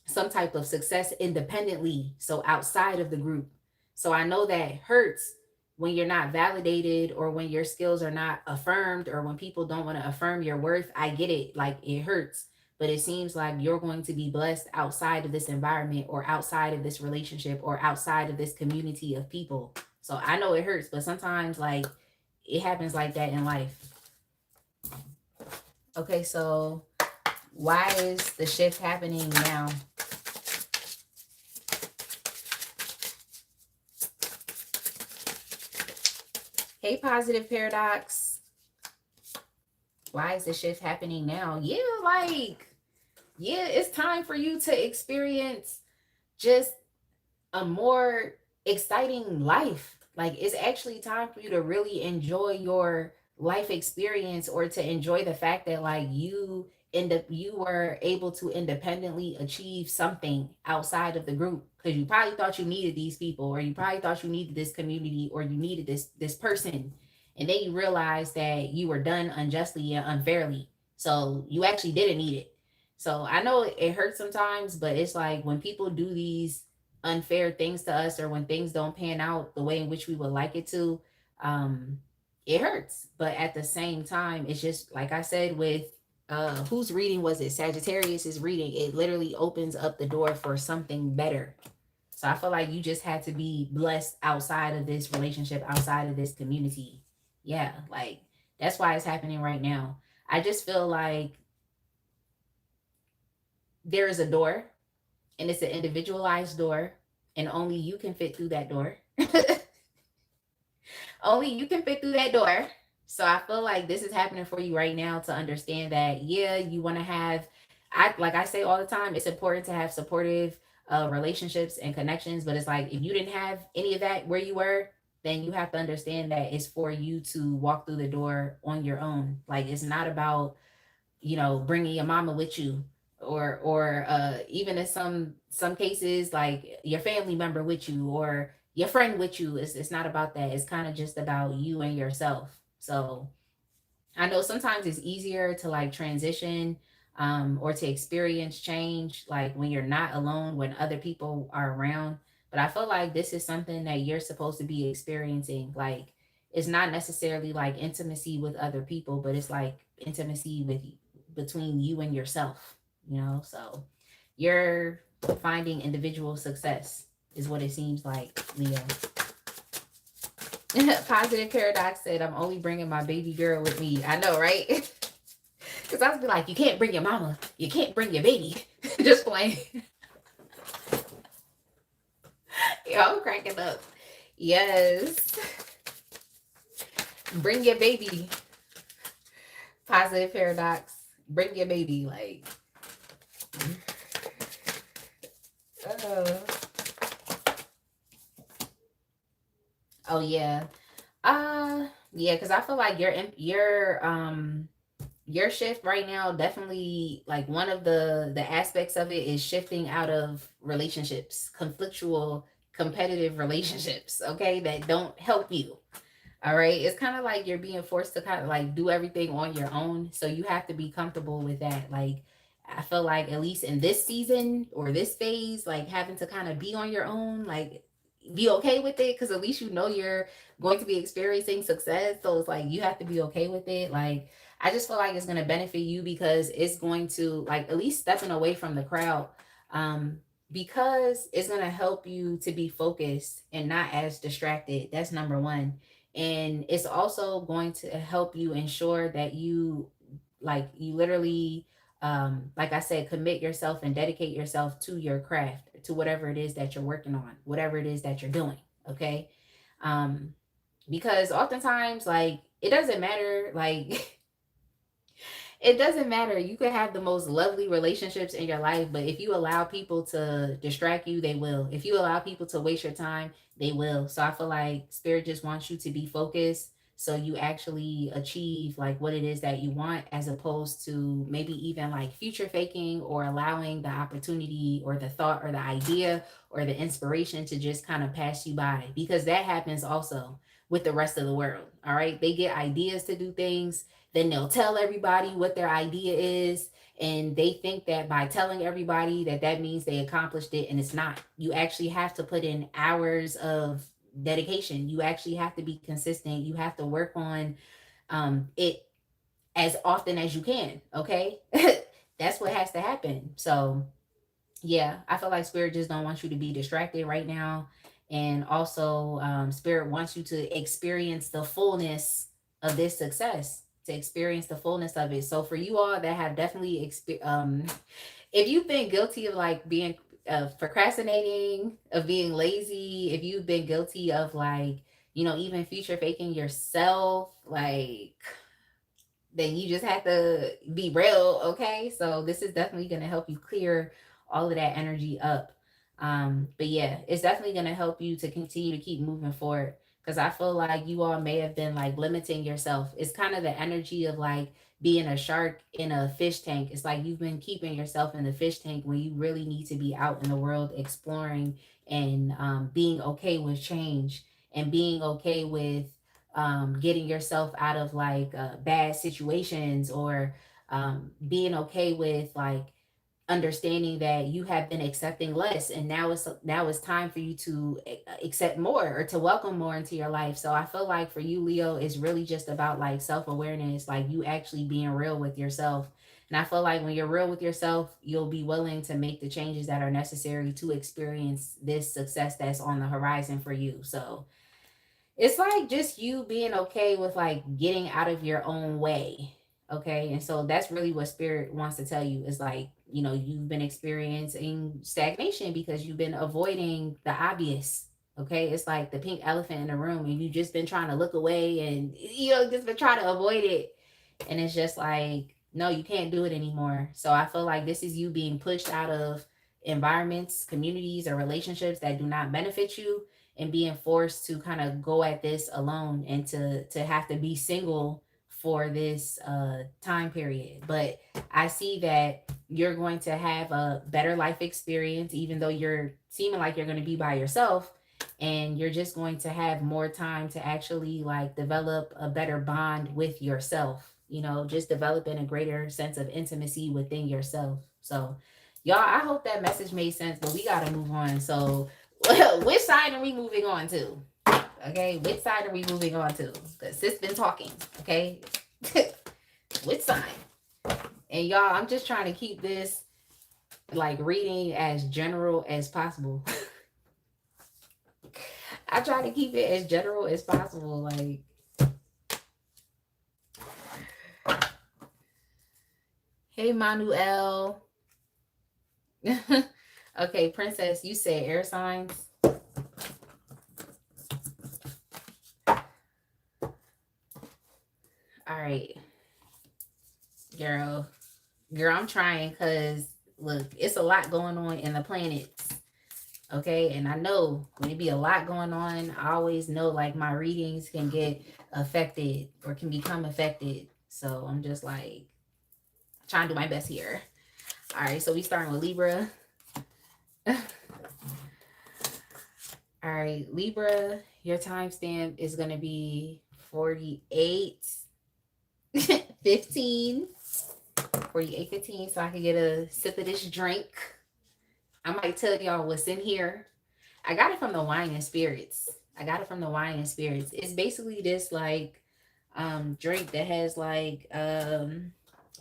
some type of success independently, so outside of the group. So I know that hurts when you're not validated or when your skills are not affirmed or when people don't want to affirm your worth. I get it, like it hurts, but it seems like you're going to be blessed outside of this environment or outside of this relationship or outside of this community of people. So I know it hurts, but sometimes like it happens like that in life. Okay, so why is the shift happening now? Hey, positive paradox. Why is the shift happening now? Yeah, yeah, it's time for you to experience just a more exciting life. Like, it's actually time for you to really enjoy your life experience, or to enjoy the fact that like you were able to independently achieve something outside of the group, because you probably thought you needed these people, or you probably thought you needed this community, or you needed this person, and then you realized that you were done unjustly and unfairly, so you actually didn't need it. So I know it hurts sometimes, but it's like when people do these unfair things to us, or when things don't pan out the way in which we would like it to, um it hurts. But at the same time, it's just like I said with whose reading was it, Sagittarius is reading, it literally opens up the door for something better. So I feel like you just had to be blessed outside of this relationship, outside of this community. Yeah, like that's why it's happening right now. I just feel like there is a door, and it's an individualized door, and only you can fit through that door. Only you can fit through that door. So I feel like this is happening for you right now, to understand that yeah, you want to have, I like I say all the time, it's important to have supportive relationships and connections, but it's like if you didn't have any of that where you were, then you have to understand that it's for you to walk through the door on your own. Like, it's not about, bringing your mama with you, or even in some cases, like your family member with you, or your friend with you. It's not about that. It's kind of just about you and yourself. So I know sometimes it's easier to like transition, or to experience change, like when you're not alone, when other people are around. But I feel like this is something that you're supposed to be experiencing. Like, it's not necessarily like intimacy with other people, but it's like intimacy with between you and yourself, So you're finding individual success is what it seems like, Leo. Positive paradox said, I'm only bringing my baby girl with me. I know, right? Because I was be like, you can't bring your mama, you can't bring your baby. Just playing. Yeah, I'm cracking up. Yes. Bring your baby. Positive paradox. Bring your baby. Like, uh, oh yeah. Yeah, because I feel like your shift right now, definitely like one of the aspects of it is shifting out of relationships, conflictual, competitive relationships, okay, that don't help you. All right, it's kind of like you're being forced to kind of like do everything on your own, so you have to be comfortable with that. Like, I feel like at least in this season or this phase, like having to kind of be on your own, like be okay with it, because at least you're going to be experiencing success. So it's like you have to be okay with it. Like, I just feel like it's going to benefit you, because it's going to like at least stepping away from the crowd, um because it's going to help you to be focused and not as distracted. That's number one. And it's also going to help you ensure that you literally, like I said, commit yourself and dedicate yourself to your craft, to whatever it is that you're working on, whatever it is that you're doing. Okay. um because oftentimes, like, it doesn't matter, like it doesn't matter. You could have the most lovely relationships in your life, but if you allow people to distract you, they will. If you allow people to waste your time, they will. So I feel like spirit just wants you to be focused, so you actually achieve like what it is that you want, as opposed to maybe even like future faking, or allowing the opportunity or the thought or the idea or the inspiration to just kind of pass you by, because that happens also with the rest of the world. All right, they get ideas to do things, then they'll tell everybody what their idea is, and they think that by telling everybody that that means they accomplished it, and it's not. You actually have to put in hours of dedication. You actually have to be consistent. You have to work on it as often as you can. Okay. That's what has to happen. So yeah, I feel like spirit just don't want you to be distracted right now. And also, spirit wants you to experience the fullness of this success. to experience the fullness of it. So for you all that have definitely if you've been guilty of like being procrastinating, of being lazy, if you've been guilty of like, you know, even future faking yourself, like, then you just have to be real, okay? So this is definitely going to help you clear all of that energy up. But yeah, it's definitely going to help you to continue to keep moving forward, because I feel like you all may have been like limiting yourself. It's kind of the energy of like being a shark in a fish tank. It's like you've been keeping yourself in the fish tank when you really need to be out in the world exploring and being okay with change and being okay with getting yourself out of like bad situations, or being okay with like understanding that you have been accepting less, and now it's time for you to accept more, or to welcome more into your life. So I feel like for you, Leo, it's really just about like self-awareness, like you actually being real with yourself. And I feel like when you're real with yourself, you'll be willing to make the changes that are necessary to experience this success that's on the horizon for you. So it's like just you being okay with like getting out of your own way. Okay. And so that's really what spirit wants to tell you, is like, you know, you've been experiencing stagnation because you've been avoiding the obvious. Okay. It's like the pink elephant in the room, and you've just been trying to look away and, you know, just been trying to avoid it. And it's just like, no, you can't do it anymore. So I feel like this is you being pushed out of environments, communities, or relationships that do not benefit you, and being forced to kind of go at this alone, and to have to be single for this time period. But I see that you're going to have a better life experience, even though you're seeming like you're going to be by yourself, and you're just going to have more time to actually like develop a better bond with yourself, you know, just developing a greater sense of intimacy within yourself. So y'all, I hope that message made sense, but we got to move on. So which side are we moving on to? Okay, which side are we moving on to? Because sis been talking. Okay, which side? And y'all, I'm just trying to keep this like reading as general as possible. I try to keep it as general as possible. Like, hey, Manuel. Okay, Princess, you said air signs. All right, girl. Girl, I'm trying, because look, it's a lot going on in the planets. Okay, and I know when it be a lot going on, I always know like my readings can get affected or can become affected. So I'm just like trying to do my best here. All right, so we starting with Libra. All right, Libra, your timestamp is going to be 48 15. 48:15, so I can get a sip of this drink. I might tell y'all what's in here. I got it from the Wine and Spirits. It's basically this like drink that has like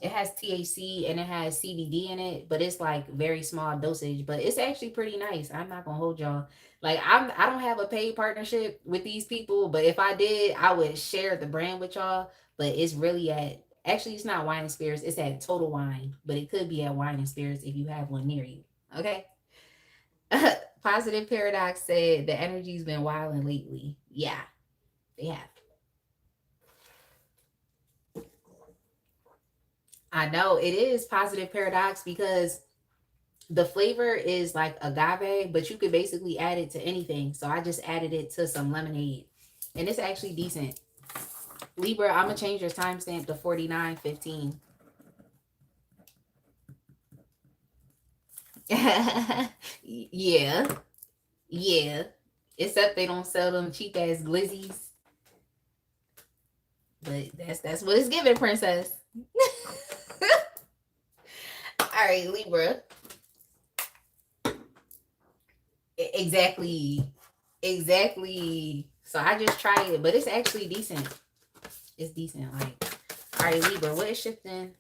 it has THC and it has CBD in it, but it's like very small dosage, but it's actually pretty nice. I'm not gonna hold y'all. Like I don't have a paid partnership with these people, but if I did, I would share the brand with y'all. But it's really at, actually it's not Wine and Spirits, it's at Total Wine, but it could be at Wine and Spirits if you have one near you. Okay. Positive Paradox said the energy's been wilding lately. Yeah, they have. I know it is Positive Paradox, because the flavor is like agave, but you could basically add it to anything. So I just added it to some lemonade, and it's actually decent. Libra, I'm gonna change your timestamp to 49:15. Yeah, yeah. Except they don't sell them cheap ass glizzies. But that's what it's giving, princess. All right, Libra. Exactly. Exactly. So I just tried it, but it's actually decent. It's decent. Like, all right, Libra, what is shifting?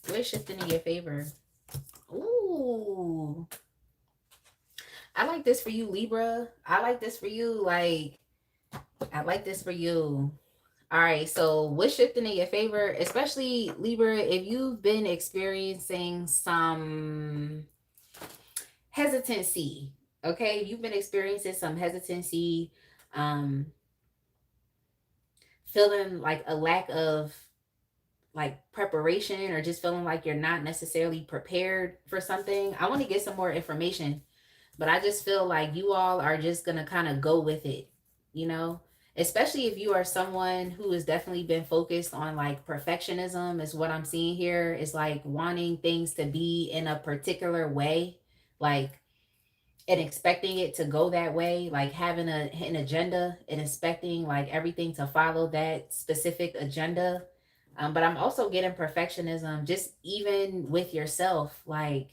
What is shifting in your favor? Ooh. I like this for you, Libra. I like this for you. Like, I like this for you. All right, so what's shifting in your favor, especially Libra, if you've been experiencing some hesitancy, okay? You've been experiencing some hesitancy, um, feeling like a lack of like preparation, or just feeling like you're not necessarily prepared for something. I want to get some more information, but I just feel like you all are just going to kind of go with it, you know? Especially if you are someone who has definitely been focused on like perfectionism, is what I'm seeing here, is like wanting things to be in a particular way, like, and expecting it to go that way, like having an agenda and expecting like everything to follow that specific agenda. But I'm also getting perfectionism just even with yourself. Like,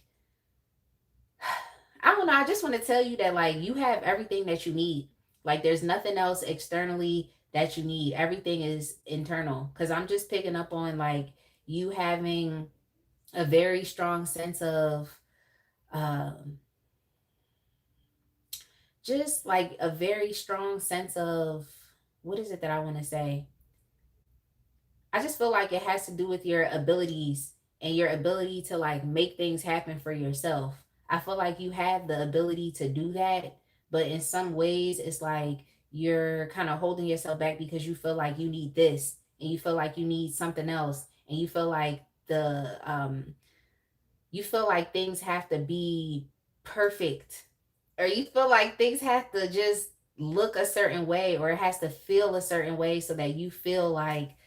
I don't know. I just want to tell you that like you have everything that you need. Like, there's nothing else externally that you need. Everything is internal. Because I'm just picking up on like you having a very strong sense of um, just like a very strong sense of, what is it that I want to say? I just feel like it has to do with your abilities and your ability to like make things happen for yourself. I feel like you have the ability to do that, but in some ways it's like you're kind of holding yourself back because you feel like you need this, and you feel like you need something else, and you feel like things have to be perfect, or you feel like things have to just look a certain way, or it has to feel a certain way so that you feel like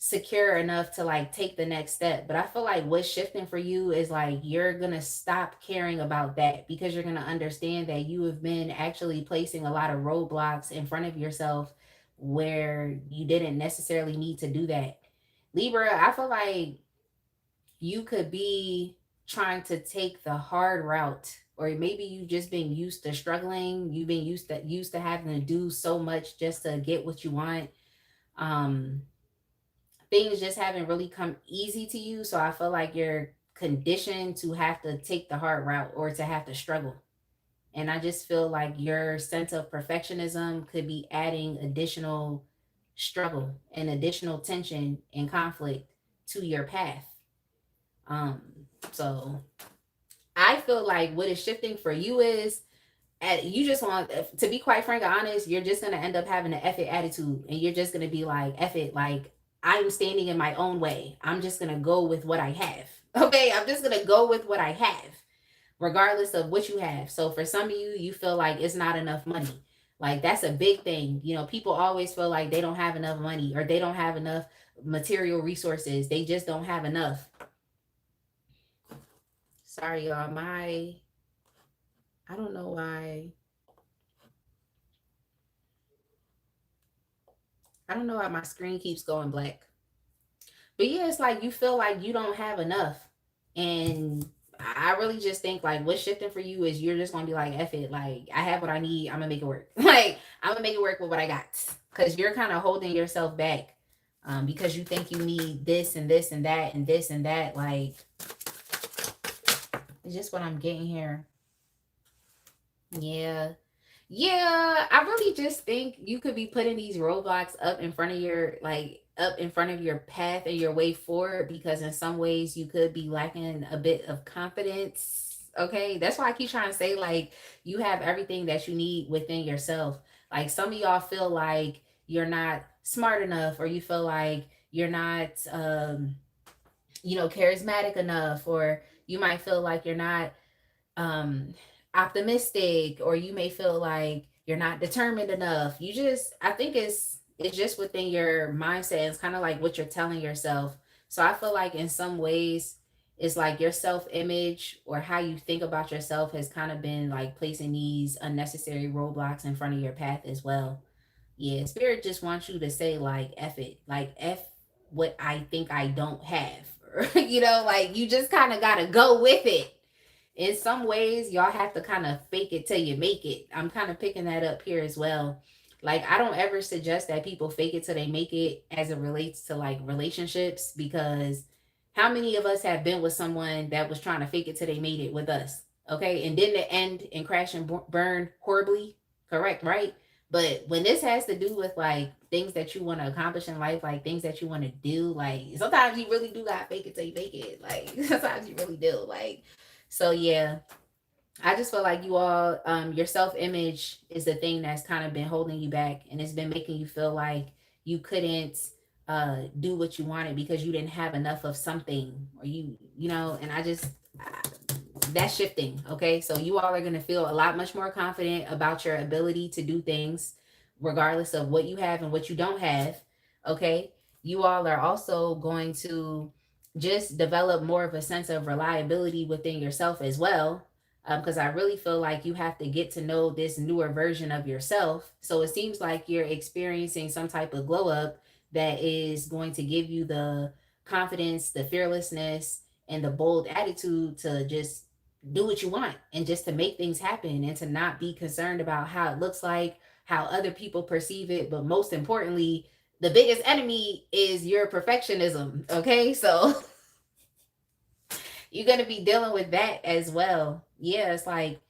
secure enough to like take the next step. But I feel like what's shifting for you is like you're gonna stop caring about that, because you're gonna understand that you have been actually placing a lot of roadblocks in front of yourself where you didn't necessarily need to do that. Libra, I feel like you could be trying to take the hard route, or maybe you've just been used to struggling. You've been used to having to do so much just to get what you want. um Things just haven't really come easy to you, so I feel like you're conditioned to have to take the hard route or to have to struggle. And I just feel like your sense of perfectionism could be adding additional struggle and additional tension and conflict to your path. um so I feel like what is shifting for you is, you just want, to be quite frank and honest, you're just going to end up having an F it attitude, and you're just going to be like, F it, like, I'm standing in my own way. I'm just going to go with what I have. Okay, I'm just going to go with what I have, regardless of what you have. So for some of you, you feel like it's not enough money. Like, that's a big thing. You know, people always feel like they don't have enough money, or they don't have enough material resources. They just don't have enough. Sorry, y'all. I don't know why. I don't know why my screen keeps going black. But yeah, it's like you feel like you don't have enough. And I really just think like what's shifting for you is you're just gonna be like, F it, like I have what I need, I'm gonna make it work. Like, I'm gonna make it work with what I got. Cause you're kind of holding yourself back. Because you think you need this and this and that and this and that. Like, it's just what I'm getting here. Yeah. Yeah, I really just think you could be putting these roadblocks up in front of your, like, up in front of your path and your way forward, because in some ways you could be lacking a bit of confidence. Okay, that's why I keep trying to say like you have everything that you need within yourself. Like, some of y'all feel like you're not smart enough, or you feel like you're not charismatic enough, or you might feel like you're not um optimistic, or you may feel like you're not determined enough. I think it's just within your mindset. It's kind of like what you're telling yourself. So I feel like in some ways it's like your self-image, or how you think about yourself, has kind of been like placing these unnecessary roadblocks in front of your path as well. Yeah, spirit just wants you to say like F it, like F what I think I don't have. Like, you just kind of got to go with it. In some ways, y'all have to kind of fake it till you make it. I'm kind of picking that up here as well. Like, I don't ever suggest that people fake it till they make it as it relates to like relationships, because how many of us have been with someone that was trying to fake it till they made it with us? Okay. And didn't it end and crash and burn horribly? Correct, right? But when this has to do with like things that you want to accomplish in life, like things that you want to do, like sometimes you really do got fake it till you make it. Like sometimes you really do. Like, so yeah, I just feel like you all, your self image is the thing that's kind of been holding you back, and it's been making you feel like you couldn't do what you wanted because you didn't have enough of something, or you know. And that's shifting. Okay, so you all are gonna feel a lot much more confident about your ability to do things, regardless of what you have and what you don't have. Okay, you all are also going to just develop more of a sense of reliability within yourself as well, because I really feel like you have to get to know this newer version of yourself. So it seems like you're experiencing some type of glow up that is going to give you the confidence, the fearlessness, and the bold attitude to just do what you want and just to make things happen and to not be concerned about how it looks like, how other people perceive it. But most importantly, the biggest enemy is your perfectionism. Okay. So you're going to be dealing with that as well. Yeah. It's like,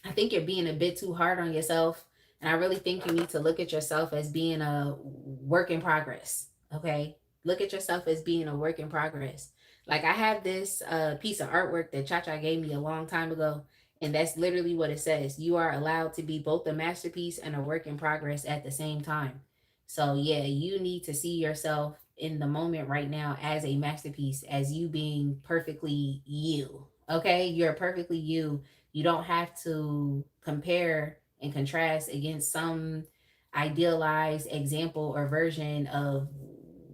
I think you're being a bit too hard on yourself. And I really think you need to look at yourself as being a work in progress. Okay. Look at yourself as being a work in progress. Like I have this piece of artwork that Cha Cha gave me a long time ago. And that's literally what it says. You are allowed to be both a masterpiece and a work in progress at the same time. So, yeah, you need to see yourself in the moment right now as a masterpiece, as you being perfectly you. Okay. You're perfectly you. You don't have to compare and contrast against some idealized example or version of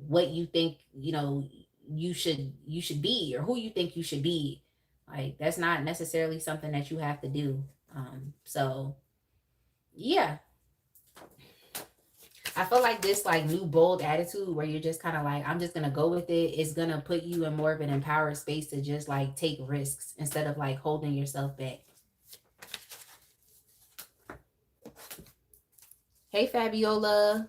what you think, you should be, or who you think you should be. Like that's not necessarily something that you have to do. So yeah, I feel like this like new bold attitude where you're just kind of like, I'm just gonna go with it, is gonna put you in more of an empowered space to just like take risks instead of like holding yourself back. Hey, Fabiola.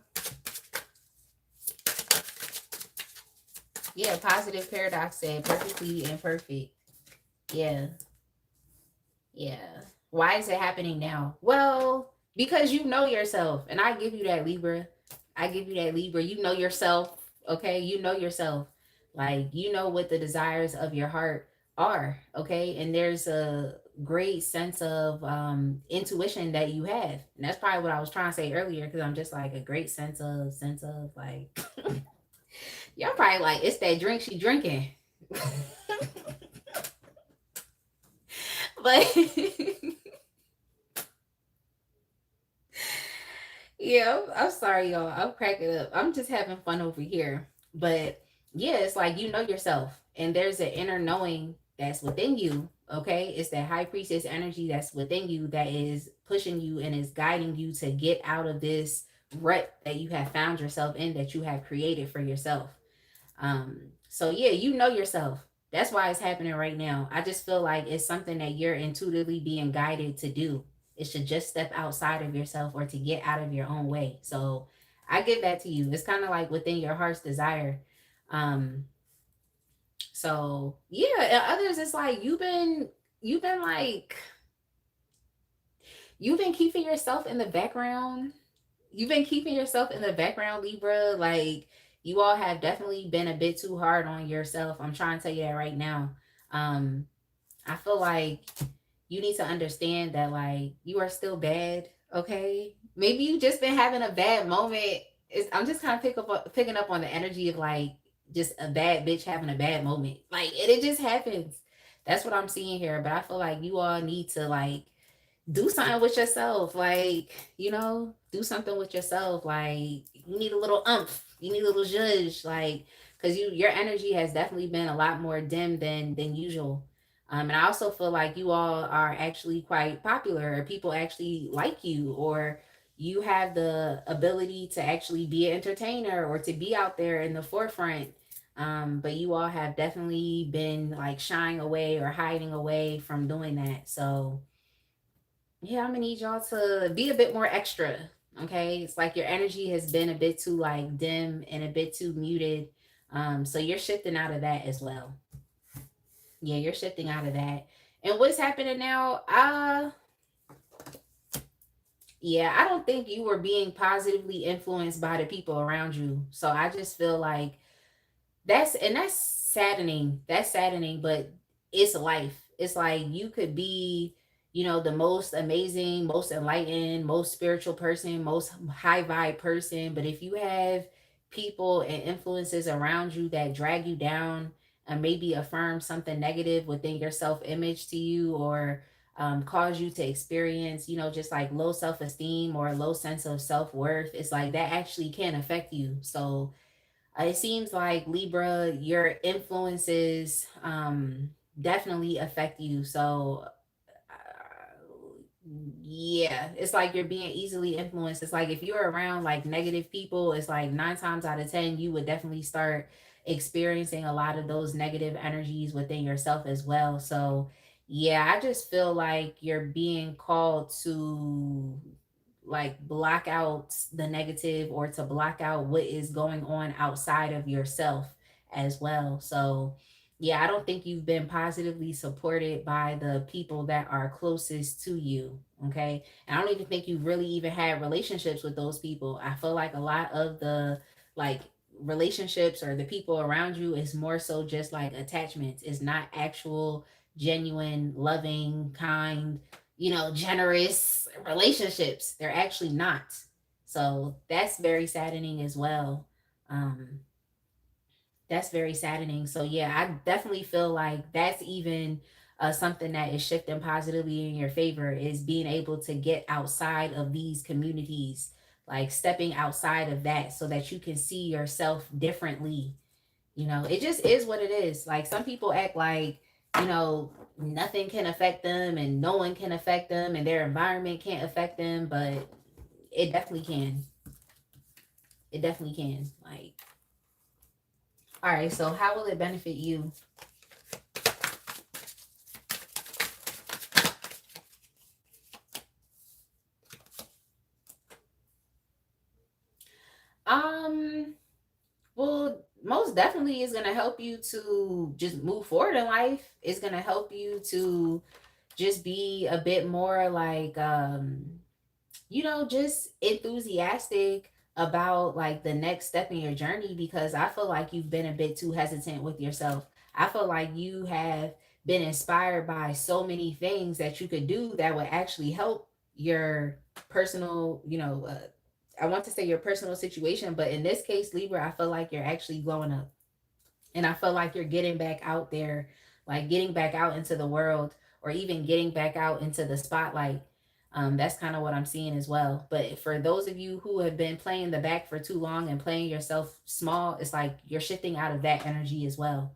Yeah, positive paradox said perfectly imperfect. Yeah, yeah. Why is it happening now? Well, because you know yourself. And I give you that, Libra. I give you that, Libra. You know yourself. Okay. You know yourself. Like, you know what the desires of your heart are. Okay. And there's a great sense of intuition that you have. And that's probably what I was trying to say earlier, because I'm just like a great sense of like, y'all probably like, it's that drink she drinking. But yeah, I'm sorry, y'all. I'm cracking up. I'm just having fun over here. But yeah, it's like you know yourself, and there's an inner knowing that's within you. Okay, it's that high priestess energy that's within you that is pushing you and is guiding you to get out of this rut that you have found yourself in, that you have created for yourself. So yeah, you know yourself. That's why it's happening right now. I just feel like it's something that you're intuitively being guided to do. It should just step outside of yourself or to get out of your own way. So I give that to you. It's kind of like within your heart's desire. Um, so yeah, and others, it's like you've been like you've been keeping yourself in the background. You've been keeping yourself in the background, Libra. Like you all have definitely been a bit too hard on yourself. I'm trying to tell you that right now. Um, I feel like you need to understand that like you are still bad. Okay, maybe you just been having a bad moment. I'm just kind of picking up on the energy of like just a bad bitch having a bad moment. Like it just happens. That's what I'm seeing here. But I feel like you all need to like do something with yourself. Like, do something with yourself. Like, you need a little umph. You need a little judge. Like, because your energy has definitely been a lot more dim than usual. And I also feel like you all are actually quite popular, or people actually like you, or you have the ability to actually be an entertainer or to be out there in the forefront. But you all have definitely been like shying away or hiding away from doing that. So yeah, I'm gonna need y'all to be a bit more extra. Okay. It's like your energy has been a bit too like dim and a bit too muted. So you're shifting out of that as well. Yeah, you're shifting out of that. And what's happening now? Yeah, I don't think you were being positively influenced by the people around you. So I just feel like that's saddening. That's saddening, but it's life. It's like you could be, the most amazing, most enlightened, most spiritual person, most high vibe person, but if you have people and influences around you that drag you down and maybe affirm something negative within your self image to you, or cause you to experience, just like low self esteem or a low sense of self worth, it's like that actually can affect you. So it seems like Libra, your influences definitely affect you. So yeah, it's like you're being easily influenced. It's like if you're around like negative people, it's like 9 times out of 10 you would definitely start experiencing a lot of those negative energies within yourself as well. So yeah, I just feel like you're being called to like block out the negative, or to block out what is going on outside of yourself as well. So yeah, I don't think you've been positively supported by the people that are closest to you. Okay. And I don't even think you really even had relationships with those people. I feel like a lot of the like relationships or the people around you is more so just like attachments. It's not actual, genuine, loving, kind, generous relationships. They're actually not. So that's very saddening as well. Um, that's very saddening. So yeah, I definitely feel like that's even something that is shifting positively in your favor, is being able to get outside of these communities, like stepping outside of that so that you can see yourself differently. It just is what it is. Like some people act like, nothing can affect them and no one can affect them and their environment can't affect them, but it definitely can. It definitely can. Like, all right, so how will it benefit you? Um, well, most definitely is gonna help you to just move forward in life. It's gonna help you to just be a bit more like just enthusiastic about like the next step in your journey, because I feel like you've been a bit too hesitant with yourself. I feel like you have been inspired by so many things that you could do that would actually help your personal, I want to say your personal situation, but in this case, Libra, I feel like you're actually glowing up. And I feel like you're getting back out there, like getting back out into the world, or even getting back out into the spotlight. That's kind of what I'm seeing as well. But for those of you who have been playing the back for too long and playing yourself small, it's like you're shifting out of that energy as well.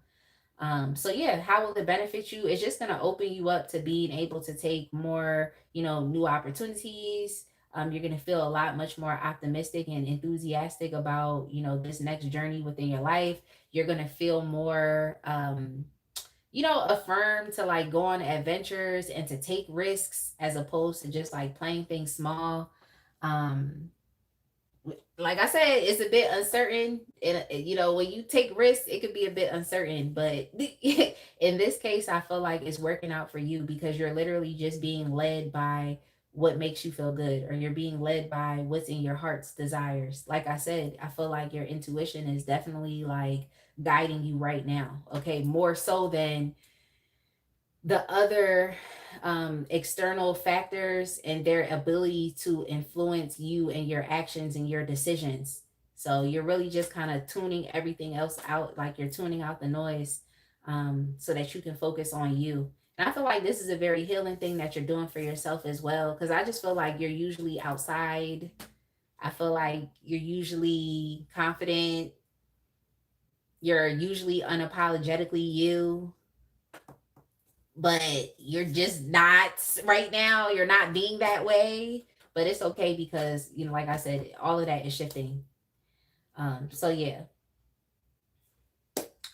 So yeah, how will it benefit you? It's just gonna open you up to being able to take more, new opportunities. You're gonna feel a lot much more optimistic and enthusiastic about, this next journey within your life. You're gonna feel more affirmed to like go on adventures and to take risks as opposed to just like playing things small. Um, like I said, it's a bit uncertain. And, when you take risks, it could be a bit uncertain. But in this case, I feel like it's working out for you because you're literally just being led by what makes you feel good, or you're being led by what's in your heart's desires. Like I said, I feel like your intuition is definitely like guiding you right now. Okay. More so than the other external factors and their ability to influence you and your actions and your decisions. So you're really just kind of tuning everything else out, like you're tuning out the noise, so that you can focus on you. And I feel like this is a very healing thing that you're doing for yourself as well, because I just feel like you're usually outside. I feel like you're usually confident. You're usually unapologetically you, but you're just not right now. You're not being that way, but it's okay because like I said, all of that is shifting. So yeah,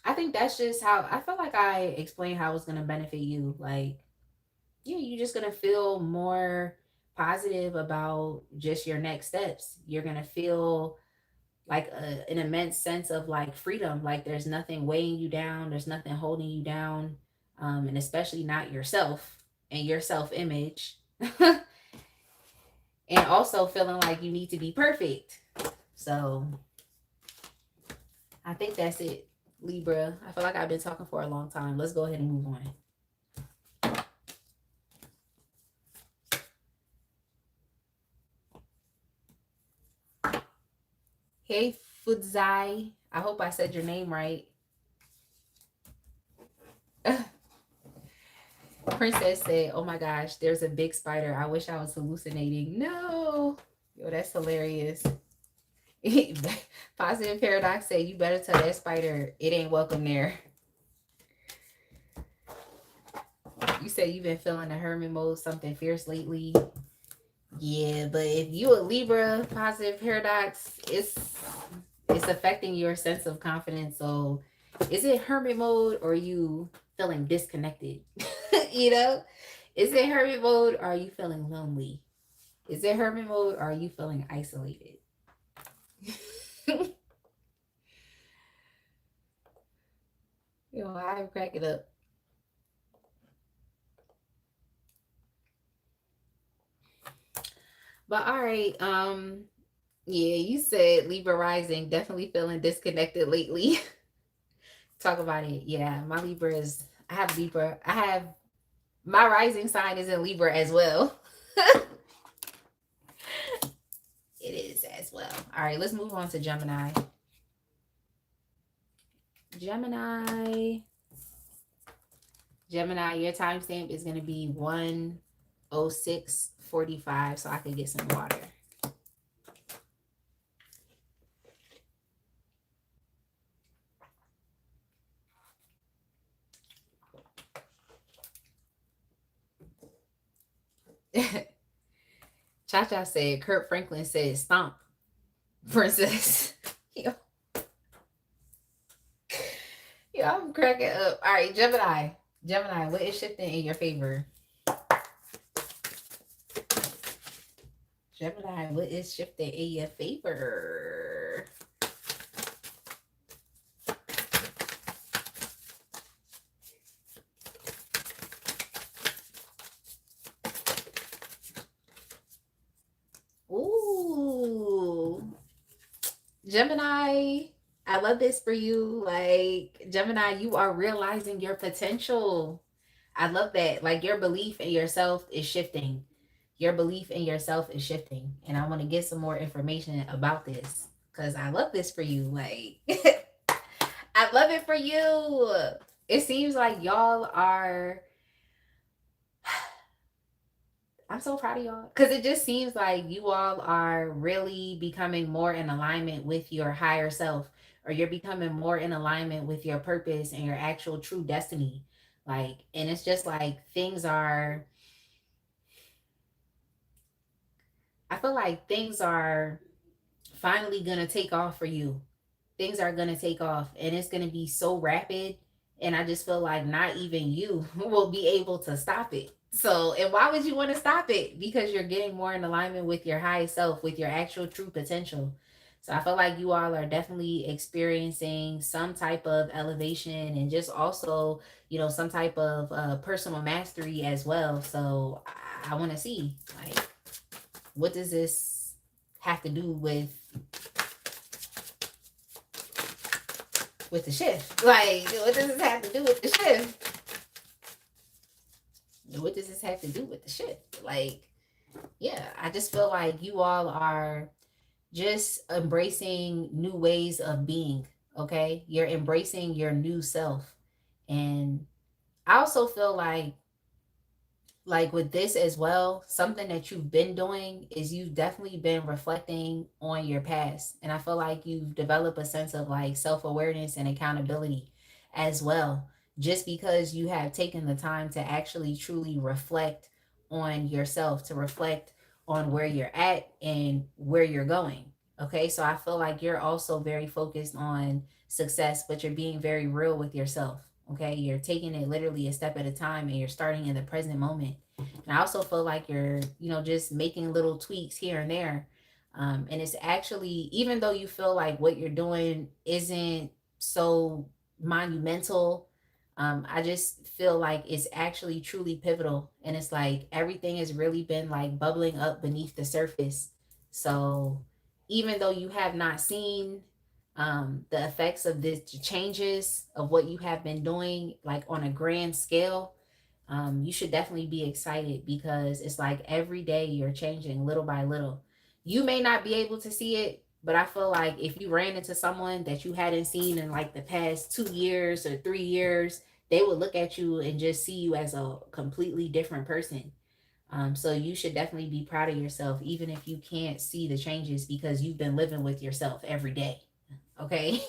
I think that's just how I feel like I explained how it's gonna benefit you. Like, yeah, you're just gonna feel more positive about just your next steps. You're gonna feel like an immense sense of like freedom. Like there's nothing weighing you down. There's nothing holding you down, and especially not yourself and your self image. and also feeling like you need to be perfect. So I think that's it, Libra. I feel like I've been talking for a long time. Let's go ahead and move on. Hey, Fudzai. I hope I said your name right. Princess said, oh my gosh, there's a big spider. I wish I was hallucinating. No. Yo, that's hilarious. Positive Paradox said, you better tell that spider it ain't welcome there. You said you've been feeling the hermit mode, something fierce lately. Yeah, but if you a Libra, Positive Paradox, it's affecting your sense of confidence. So is it hermit mode or are you feeling disconnected? You know? Is it hermit mode or are you feeling lonely? Is it hermit mode or are you feeling isolated? You know, I'm cracking up. But all right, yeah, you said Libra rising, definitely feeling disconnected lately. Talk about it. Yeah, my Libra is, I have Libra. I have, my rising sign is in Libra as well. It is as well. All right, let's move on to Gemini. Gemini, your timestamp is going to be 1:06:45, so I can get some water. Cha-Cha said, Kurt Franklin said, stomp, princess. Yo, I'm cracking up. All right, Gemini. Gemini, what is shifting in your favor? Gemini, what is shifting in your favor? Ooh. Gemini, I love this for you. Like, Gemini, you are realizing your potential. I love that. Like, your belief in yourself is shifting. Your belief in yourself is shifting. And I want to get some more information about this because I love this for you. Like, I love it for you. It seems like y'all are, I'm so proud of y'all because it just seems like you all are really becoming more in alignment with your higher self, or you're becoming more in alignment with your purpose and your actual true destiny. Like, and it's just like things are, I feel like things are finally gonna take off for you. Things are gonna take off and it's gonna be so rapid. And I just feel like not even you will be able to stop it. So, and why would you want to stop it? Because you're getting more in alignment with your highest self, with your actual true potential. So I feel like you all are definitely experiencing some type of elevation and just also, you know, some type of personal mastery as well. So I want to see, like, what does this have to do with the shift? Like, what does this have to do with the shift? What does this have to do with the shift? Like, yeah, I just feel like you all are just embracing new ways of being, okay? You're embracing your new self. And I also feel like with this as well, something that you've been doing is you've definitely been reflecting on your past. And I feel like you've developed a sense of like self-awareness and accountability as well, just because you have taken the time to actually truly reflect on yourself, to reflect on where you're at and where you're going. Okay, so I feel like you're also very focused on success, but you're being very real with yourself. Okay, you're taking it literally a step at a time and you're starting in the present moment. And I also feel like you're, you know, just making little tweaks here and there. And it's actually, even though you feel like what you're doing isn't so monumental, I just feel like it's actually truly pivotal. And it's like everything has really been like bubbling up beneath the surface. So even though you have not seen the effects of this changes of what you have been doing, like on a grand scale, you should definitely be excited because it's like every day you're changing little by little. You may not be able to see it, but I feel like if you ran into someone that you hadn't seen in like the past 2 years or 3 years, they would look at you and just see you as a completely different person. So you should definitely be proud of yourself, even if you can't see the changes because you've been living with yourself every day. Okay.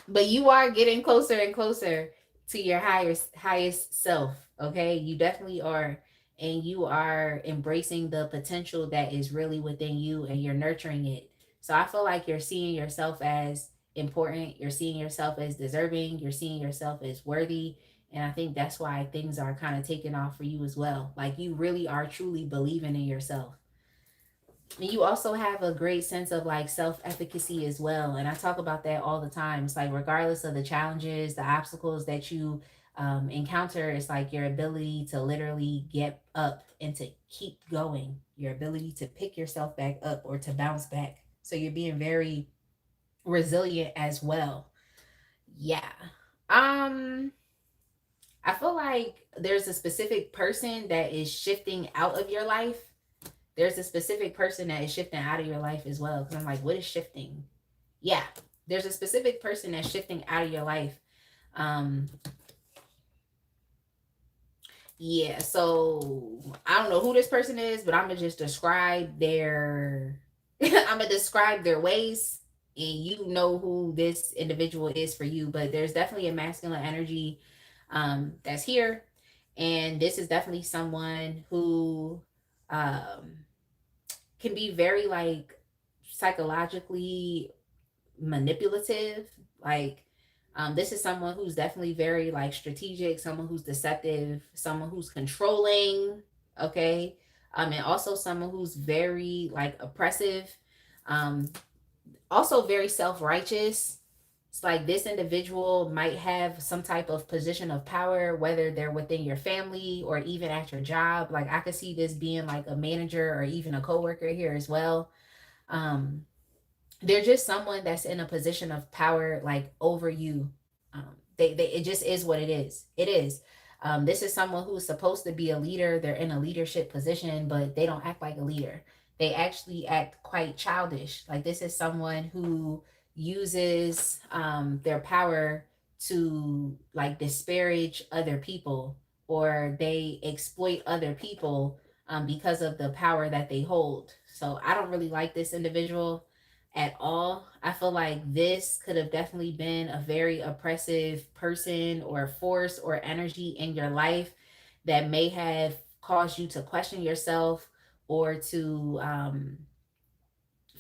But you are getting closer and closer to your highest self. Okay. You definitely are. And you are embracing the potential that is really within you and you're nurturing it. So I feel like you're seeing yourself as important. You're seeing yourself as deserving. You're seeing yourself as worthy. And I think that's why things are kind of taking off for you as well. Like you really are truly believing in yourself. And you also have a great sense of like self-efficacy as well. And I talk about that all the time. It's like regardless of the challenges, the obstacles that you encounter, it's like your ability to literally get up and to keep going, your ability to pick yourself back up or to bounce back. So you're being very resilient as well. Yeah. Um I feel like there's a specific person that is shifting out of your life. There's a specific person that is shifting out of your life as well. Because I'm like, what is shifting? Yeah, there's a specific person that's shifting out of your life. Um, yeah, so I don't know who this person is, but I'm gonna just describe their I'm gonna describe their ways and you know who this individual is for you. But there's definitely a masculine energy that's here. And this is definitely someone who um can be very like psychologically manipulative. Like, this is someone who's definitely very like strategic, someone who's deceptive, someone who's controlling. Okay. And also someone who's very like oppressive, um, also very self-righteous. It's like this individual might have some type of position of power, whether they're within your family or even at your job. Like I could see this being like a manager or even a coworker here as well. Um, they're just someone that's in a position of power, like over you. They it just is what it is. It is. This is someone who's supposed to be a leader. They're in a leadership position, but they don't act like a leader. They actually act quite childish. Like this is someone who uses their power to like disparage other people, or they exploit other people because of the power that they hold. So I don't really like this individual at all. I feel like this could have definitely been a very oppressive person or force or energy in your life that may have caused you to question yourself or to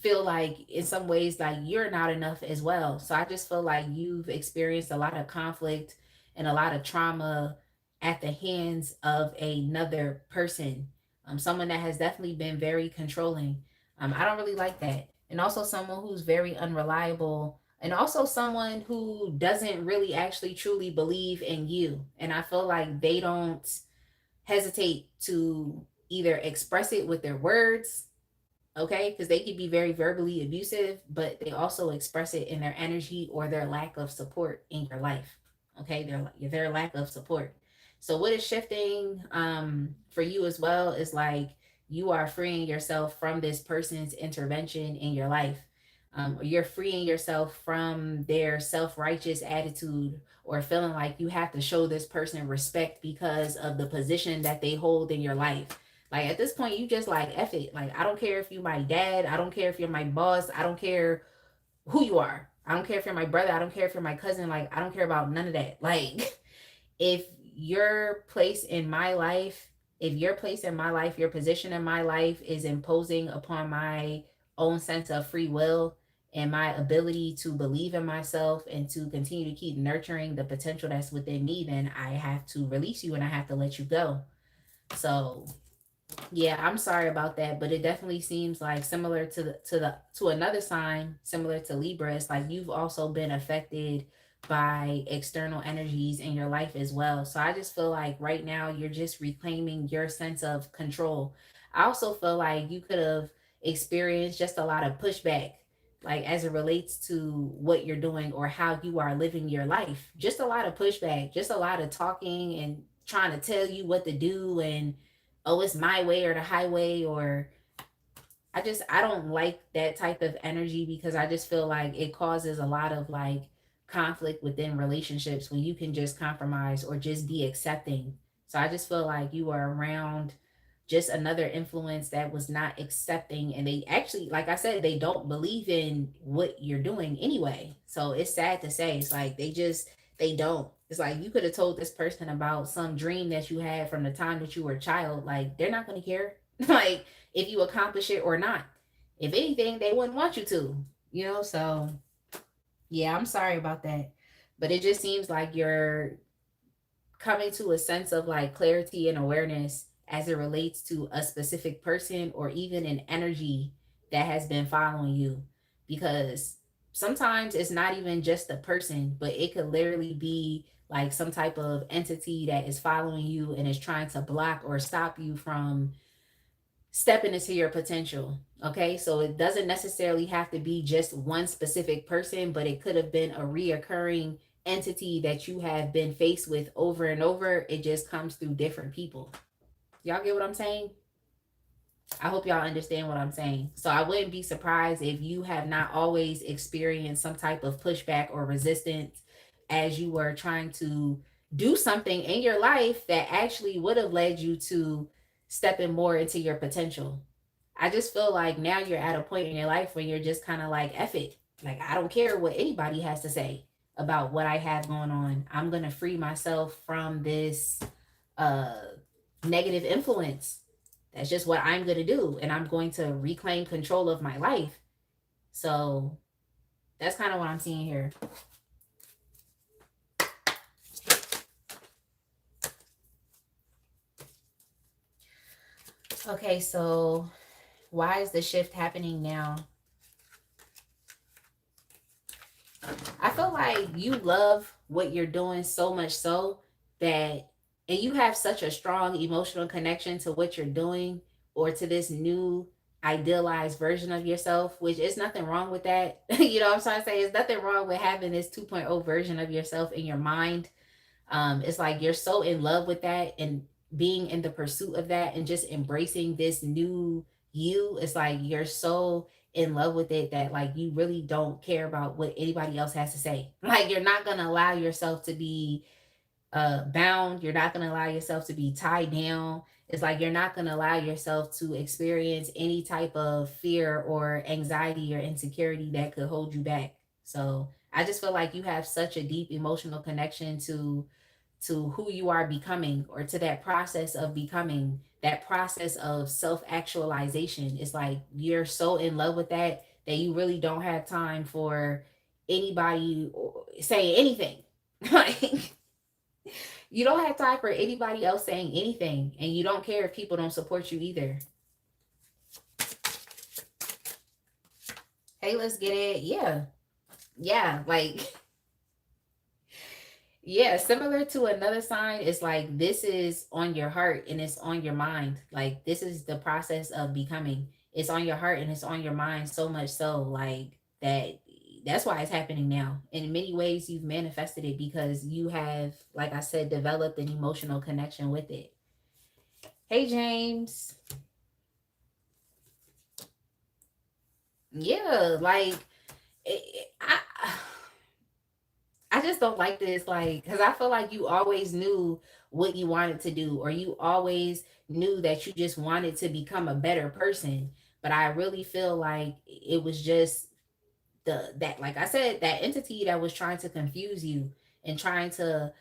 feel like in some ways like you're not enough as well. So I just feel like you've experienced a lot of conflict and a lot of trauma at the hands of another person. Someone that has definitely been very controlling. I don't really like that. And also someone who's very unreliable, and also someone who doesn't really actually truly believe in you. And I feel like they don't hesitate to either express it with their words, okay, because they could be very verbally abusive, but they also express it in their energy or their lack of support in your life. Okay, their lack of support. So what is shifting for you as well is like you are freeing yourself from this person's intervention in your life. Or you're freeing yourself from their self-righteous attitude, or feeling like you have to show this person respect because of the position that they hold in your life. Like at this point, you just like F it. Like I don't care if you're my dad. I don't care if you're my boss. I don't care who you are. I don't care if you're my brother. I don't care if you're my cousin. Like I don't care about none of that. Like if your place in my life, if your place in my life, your position in my life is imposing upon my own sense of free will and my ability to believe in myself and to continue to keep nurturing the potential that's within me, then I have to release you and I have to let you go. So yeah, I'm sorry about that, but it definitely seems like similar to another sign similar to Libra. It's like you've also been affected by external energies in your life as well. So I just feel like right now you're just reclaiming your sense of control. I also feel like you could have experienced just a lot of pushback, like as it relates to what you're doing or how you are living your life. Just a lot of pushback, just a lot of talking and trying to tell you what to do, and oh, it's my way or the highway, or I don't like that type of energy, because I just feel like it causes a lot of like conflict within relationships when you can just compromise or just be accepting. So I just feel like you are around just another influence that was not accepting, and they actually, like I said, they don't believe in what you're doing anyway. So it's sad to say, it's like they don't. It's like you could have told this person about some dream that you had from the time that you were a child, like they're not going to care. Like if you accomplish it or not. If anything, they wouldn't want you to, you know? So, yeah, I'm sorry about that. But it just seems like you're coming to a sense of like clarity and awareness as it relates to a specific person or even an energy that has been following you. Because sometimes it's not even just a person, but it could literally be like some type of entity that is following you and is trying to block or stop you from stepping into your potential. Okay, so it doesn't necessarily have to be just one specific person, but it could have been a reoccurring entity that you have been faced with over and over. It just comes through different people. Y'all get what I'm saying? I hope y'all understand what I'm saying. So I wouldn't be surprised if you have not always experienced some type of pushback or resistance as you were trying to do something in your life that actually would have led you to stepping more into your potential. I just feel like now you're at a point in your life where you're just kind of like, F it. Like, I don't care what anybody has to say about what I have going on. I'm going to free myself from this uh, negative influence. That's just what I'm going to do. And I'm going to reclaim control of my life. So that's kind of what I'm seeing here. Okay, so why is the shift happening now? I feel like you love what you're doing so much so that, and you have such a strong emotional connection to what you're doing or to this new idealized version of yourself, which is nothing wrong with that. You know what I'm trying to say? There's nothing wrong with having this 2.0 version of yourself in your mind. It's like you're so in love with that and being in the pursuit of that and just embracing this new you. It's like you're so in love with it that like you really don't care about what anybody else has to say. Like you're not gonna allow yourself to be bound. You're not gonna allow yourself to be tied down. It's like you're not gonna allow yourself to experience any type of fear or anxiety or insecurity that could hold you back. So I just feel like you have such a deep emotional connection to who you are becoming, or to that process of becoming, that process of self-actualization. It's like you're so in love with that that you really don't have time for anybody saying anything. Like you don't have time for anybody else saying anything, and you don't care if people don't support you either. Hey, let's get it. Yeah. Yeah, like yeah, similar to another sign, it's like this is on your heart and it's on your mind. Like this is the process of becoming. It's on your heart and it's on your mind so much so like that, that's why it's happening now. In many ways you've manifested it because you have, like I said, developed an emotional connection with it. Hey James. Yeah, like I just don't like this, like, because I feel like you always knew what you wanted to do, or you always knew that you just wanted to become a better person. But I really feel like it was just that, like I said, that entity that was trying to confuse you and trying to,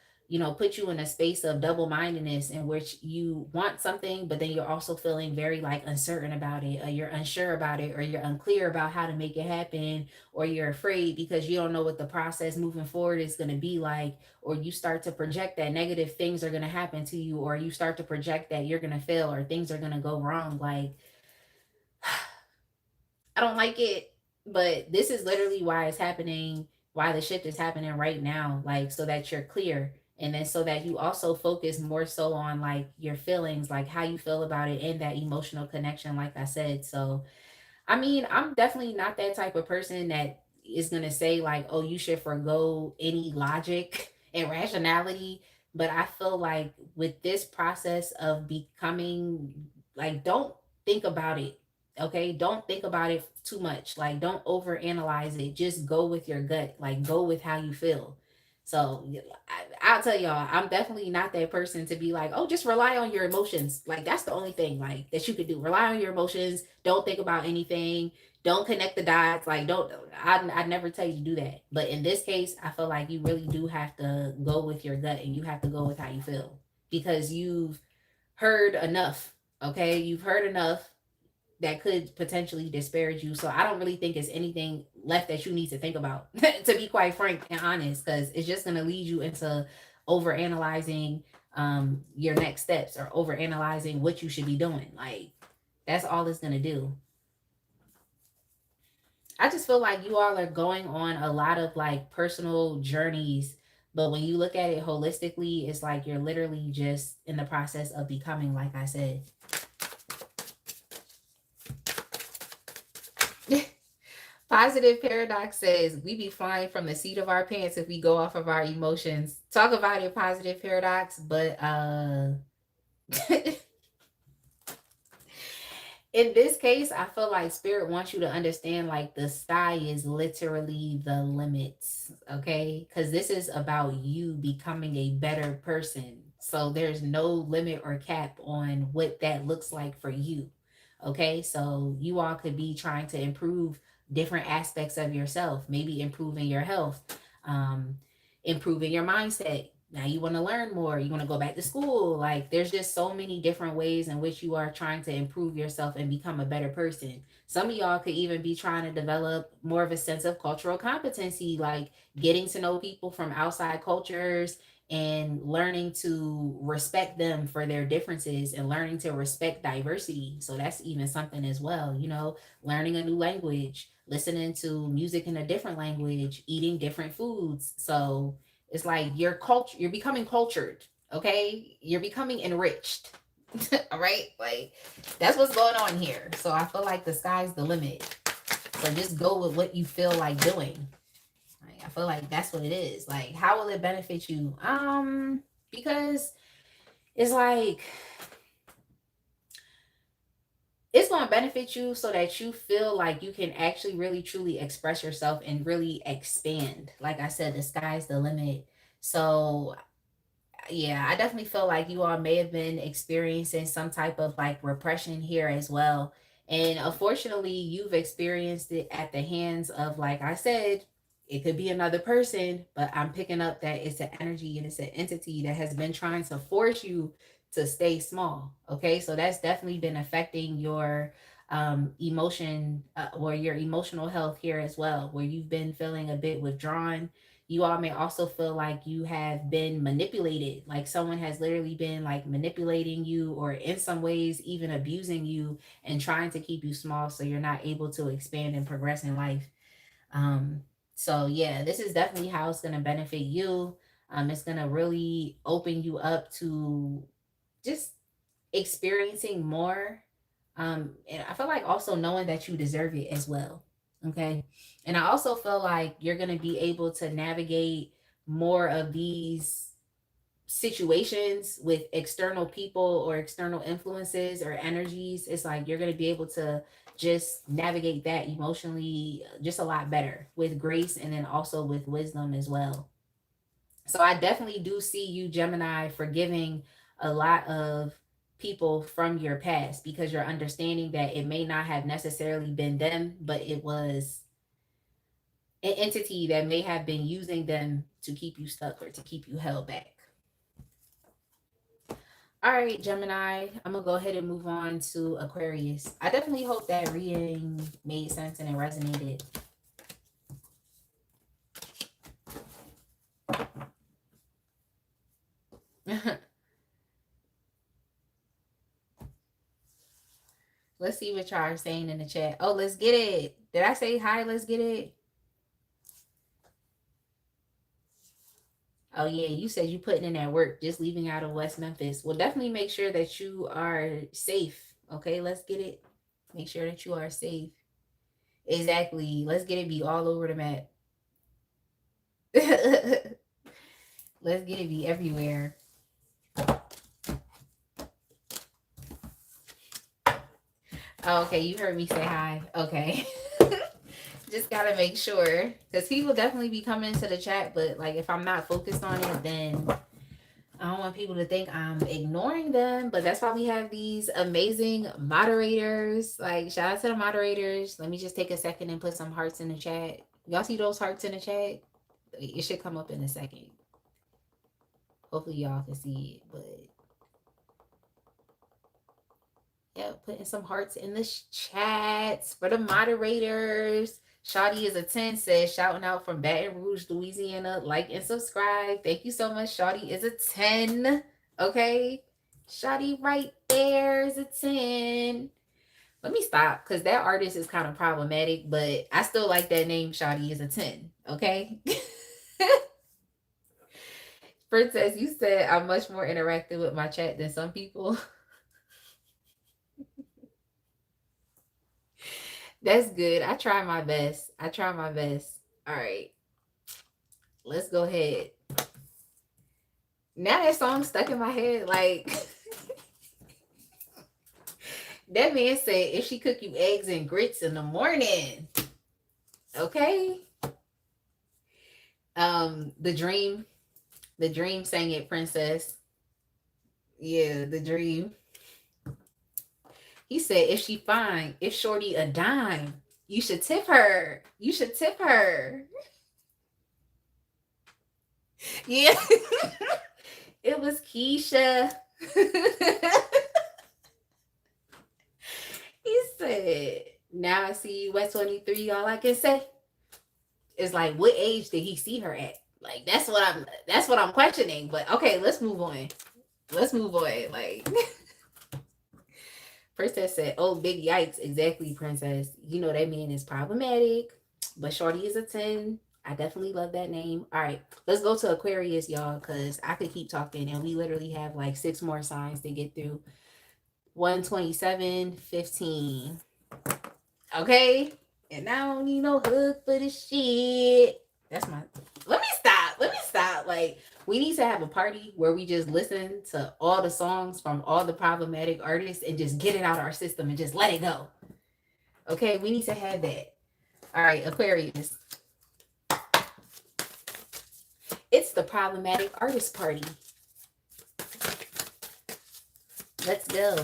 put you in a space of double-mindedness in which you want something but then you're also feeling very like uncertain about it, or you're unsure about it, or you're unclear about how to make it happen, or you're afraid because you don't know what the process moving forward is going to be like, or you start to project that negative things are going to happen to you, or you start to project that you're going to fail or things are going to go wrong. Like I don't like it, but this is literally why it's happening why the shift is happening right now, like so that you're clear. And then so that you also focus more so on like your feelings, like how you feel about it and that emotional connection, like I said. So I mean, I'm definitely not that type of person that is going to say, like, oh, you should forgo any logic and rationality. But I feel like with this process of becoming, like, don't think about it. Okay. Don't think about it too much. Like, don't overanalyze it. Just go with your gut. Like, go with how you feel. So I'll tell y'all, I'm definitely not that person to be like, oh, just rely on your emotions. Like that's the only thing like that you could do. Rely on your emotions. Don't think about anything. Don't connect the dots. Like don't. I never tell you to do that. But in this case, I feel like you really do have to go with your gut and you have to go with how you feel because you've heard enough. Okay, you've heard enough that could potentially disparage you. So I don't really think it's anything left that you need to think about, to be quite frank and honest, because it's just going to lead you into over analyzing your next steps or over analyzing what you should be doing. Like that's all it's going to do. I just feel like you all are going on a lot of like personal journeys, but when you look at it holistically, it's like you're literally just in the process of becoming, like I said. Positive Paradox says we be flying from the seat of our pants if we go off of our emotions. Talk about it, Positive Paradox, but in this case, I feel like spirit wants you to understand like the sky is literally the limits, okay? Cuz this is about you becoming a better person. So there's no limit or cap on what that looks like for you. Okay? So you all could be trying to improve different aspects of yourself, maybe improving your health, improving your mindset. Now you want to learn more, you want to go back to school. Like there's just so many different ways in which you are trying to improve yourself and become a better person. Some of y'all could even be trying to develop more of a sense of cultural competency, like getting to know people from outside cultures and learning to respect them for their differences and learning to respect diversity. So that's even something as well, you know, learning a new language, listening to music in a different language, eating different foods. So it's like you're becoming cultured, okay? You're becoming enriched. All right? Like that's what's going on here. So I feel like the sky's the limit. So just go with what you feel like doing. Like, I feel like that's what it is. Like how will it benefit you? Because it's like it's going to benefit you so that you feel like you can actually really truly express yourself and really expand. Like I said, the sky's the limit. So yeah, I definitely feel like you all may have been experiencing some type of like repression here as well. And unfortunately, you've experienced it at the hands of, like I said, it could be another person, but I'm picking up that it's an energy and it's an entity that has been trying to force you to stay small. Okay. So that's definitely been affecting your emotion or your emotional health here as well, where you've been feeling a bit withdrawn. You all may also feel like you have been manipulated, like someone has literally been like manipulating you or in some ways even abusing you and trying to keep you small so you're not able to expand and progress in life. um so yeah, this is definitely how it's going to benefit you. It's going to really open you up to just experiencing more. And I feel like also knowing that you deserve it as well. Okay. And I also feel like you're going to be able to navigate more of these situations with external people or external influences or energies. It's like you're going to be able to just navigate that emotionally just a lot better with grace and then also with wisdom as well. So I definitely do see you, Gemini, forgiving a lot of people from your past because you're understanding that it may not have necessarily been them, but it was an entity that may have been using them to keep you stuck or to keep you held back. All right, Gemini, I'm gonna go ahead and move on to Aquarius. I definitely hope that reading made sense and it resonated. Let's see what y'all are saying in the chat. Oh, let's get it. Did I say hi? Let's get it. Oh yeah, you said you putting in that work, just leaving out of West Memphis. Well, definitely make sure that you are safe. Okay, let's get it. Make sure that you are safe. Exactly. Let's get it be all over the map. Let's get it be everywhere. Oh, okay, you heard me say hi. Okay. Just gotta make sure. Because people definitely be coming to the chat, but like if I'm not focused on it, then I don't want people to think I'm ignoring them, but that's why we have these amazing moderators. Like, shout out to the moderators. Let me just take a second and put some hearts in the chat. Y'all see those hearts in the chat? It should come up in a second. Hopefully, y'all can see it. But yeah, putting some hearts in the chats for the moderators. Shawty is a 10, says shouting out from Baton Rouge, Louisiana. Like and subscribe. Thank you so much. Shawty is a 10. Okay. Shawty right there is a 10. Let me stop because that artist is kind of problematic, but I still like that name. Shawty is a 10. Okay. Princess, you said I'm much more interactive with my chat than some people. That's good. I try my best. I try my best. All right. Let's go ahead. Now that song stuck in my head. Like, that man said, if she cook you eggs and grits in the morning. Okay. The Dream. The Dream sang it, Princess. Yeah, The Dream. He said, if she fine, if shorty a dime, you should tip her. You should tip her. Yeah. It was Keisha. He said, now I see you at 23. All I can say is like, what age did he see her at? Like, that's what I'm questioning. But okay, let's move on. Let's move on. Like, Princess said, oh, big yikes. Exactly, Princess. You know that man is problematic. But Shorty is a 10. I definitely love that name. All right, let's go to Aquarius, y'all, because I could keep talking and we literally have like 6 more signs to get through. 127, 15. Okay? And I don't need no hug for the shit. That's my. Let me stop. Let me stop. Like, we need to have a party where we just listen to all the songs from all the problematic artists and just get it out of our system and just let it go. Okay? We need to have that. All right, Aquarius. It's the problematic artist party. Let's go.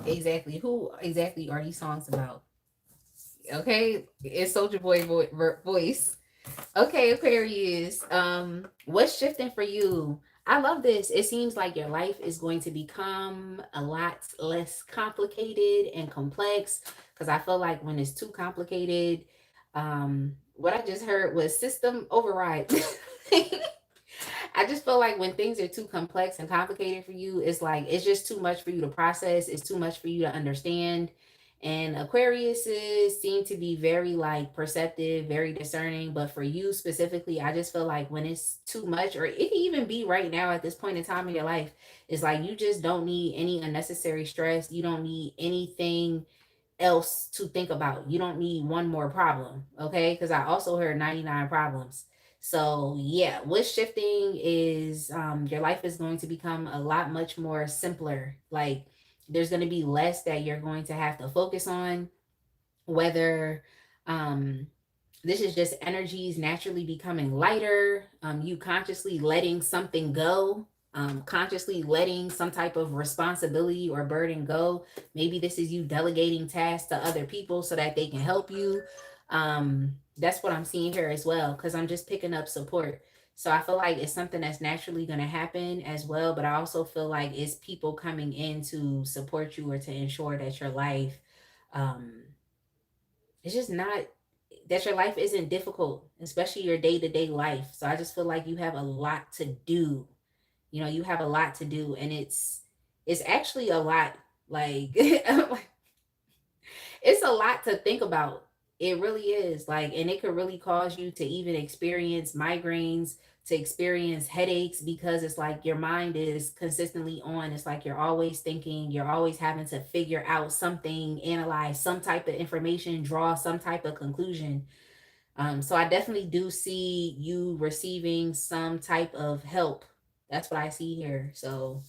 Exactly. Who exactly are these songs about? Okay, it's Soldier Boy voice. Okay, Aquarius. What's shifting for you? I love this. It seems like your life is going to become a lot less complicated and complex. Because I feel like when it's too complicated, what I just heard was system override. I just feel like when things are too complex and complicated for you, it's like it's just too much for you to process. It's too much for you to understand. And Aquariuses seem to be very like perceptive, very discerning. But for you specifically, I just feel like when it's too much, or it can even be right now at this point in time in your life, it's like you just don't need any unnecessary stress. You don't need anything else to think about. You don't need one more problem. Okay. Because I also heard 99 problems. So yeah, what's shifting is your life is going to become a lot much more simpler. Like there's going to be less that you're going to have to focus on, whether um this is just energies naturally becoming lighter, you consciously letting something go, consciously letting some type of responsibility or burden go. Maybe this is you delegating tasks to other people so that they can help you. That's what I'm seeing here as well, because I'm just picking up support. So I feel like it's something that's naturally going to happen as well, but I also feel like it's people coming in to support you or to ensure that your life, um, it's just not that your life isn't difficult, especially your day-to-day life. So I just feel like you have a lot to do. You know, you have a lot to do, and it's actually a lot. Like it's a lot to think about. It really is. Like, and it could really cause you to even experience migraines, to experience headaches, because it's like your mind is consistently on. It's like you're always thinking, you're always having to figure out something, analyze some type of information, draw some type of conclusion. So I definitely do see you receiving some type of help. That's what I see here. So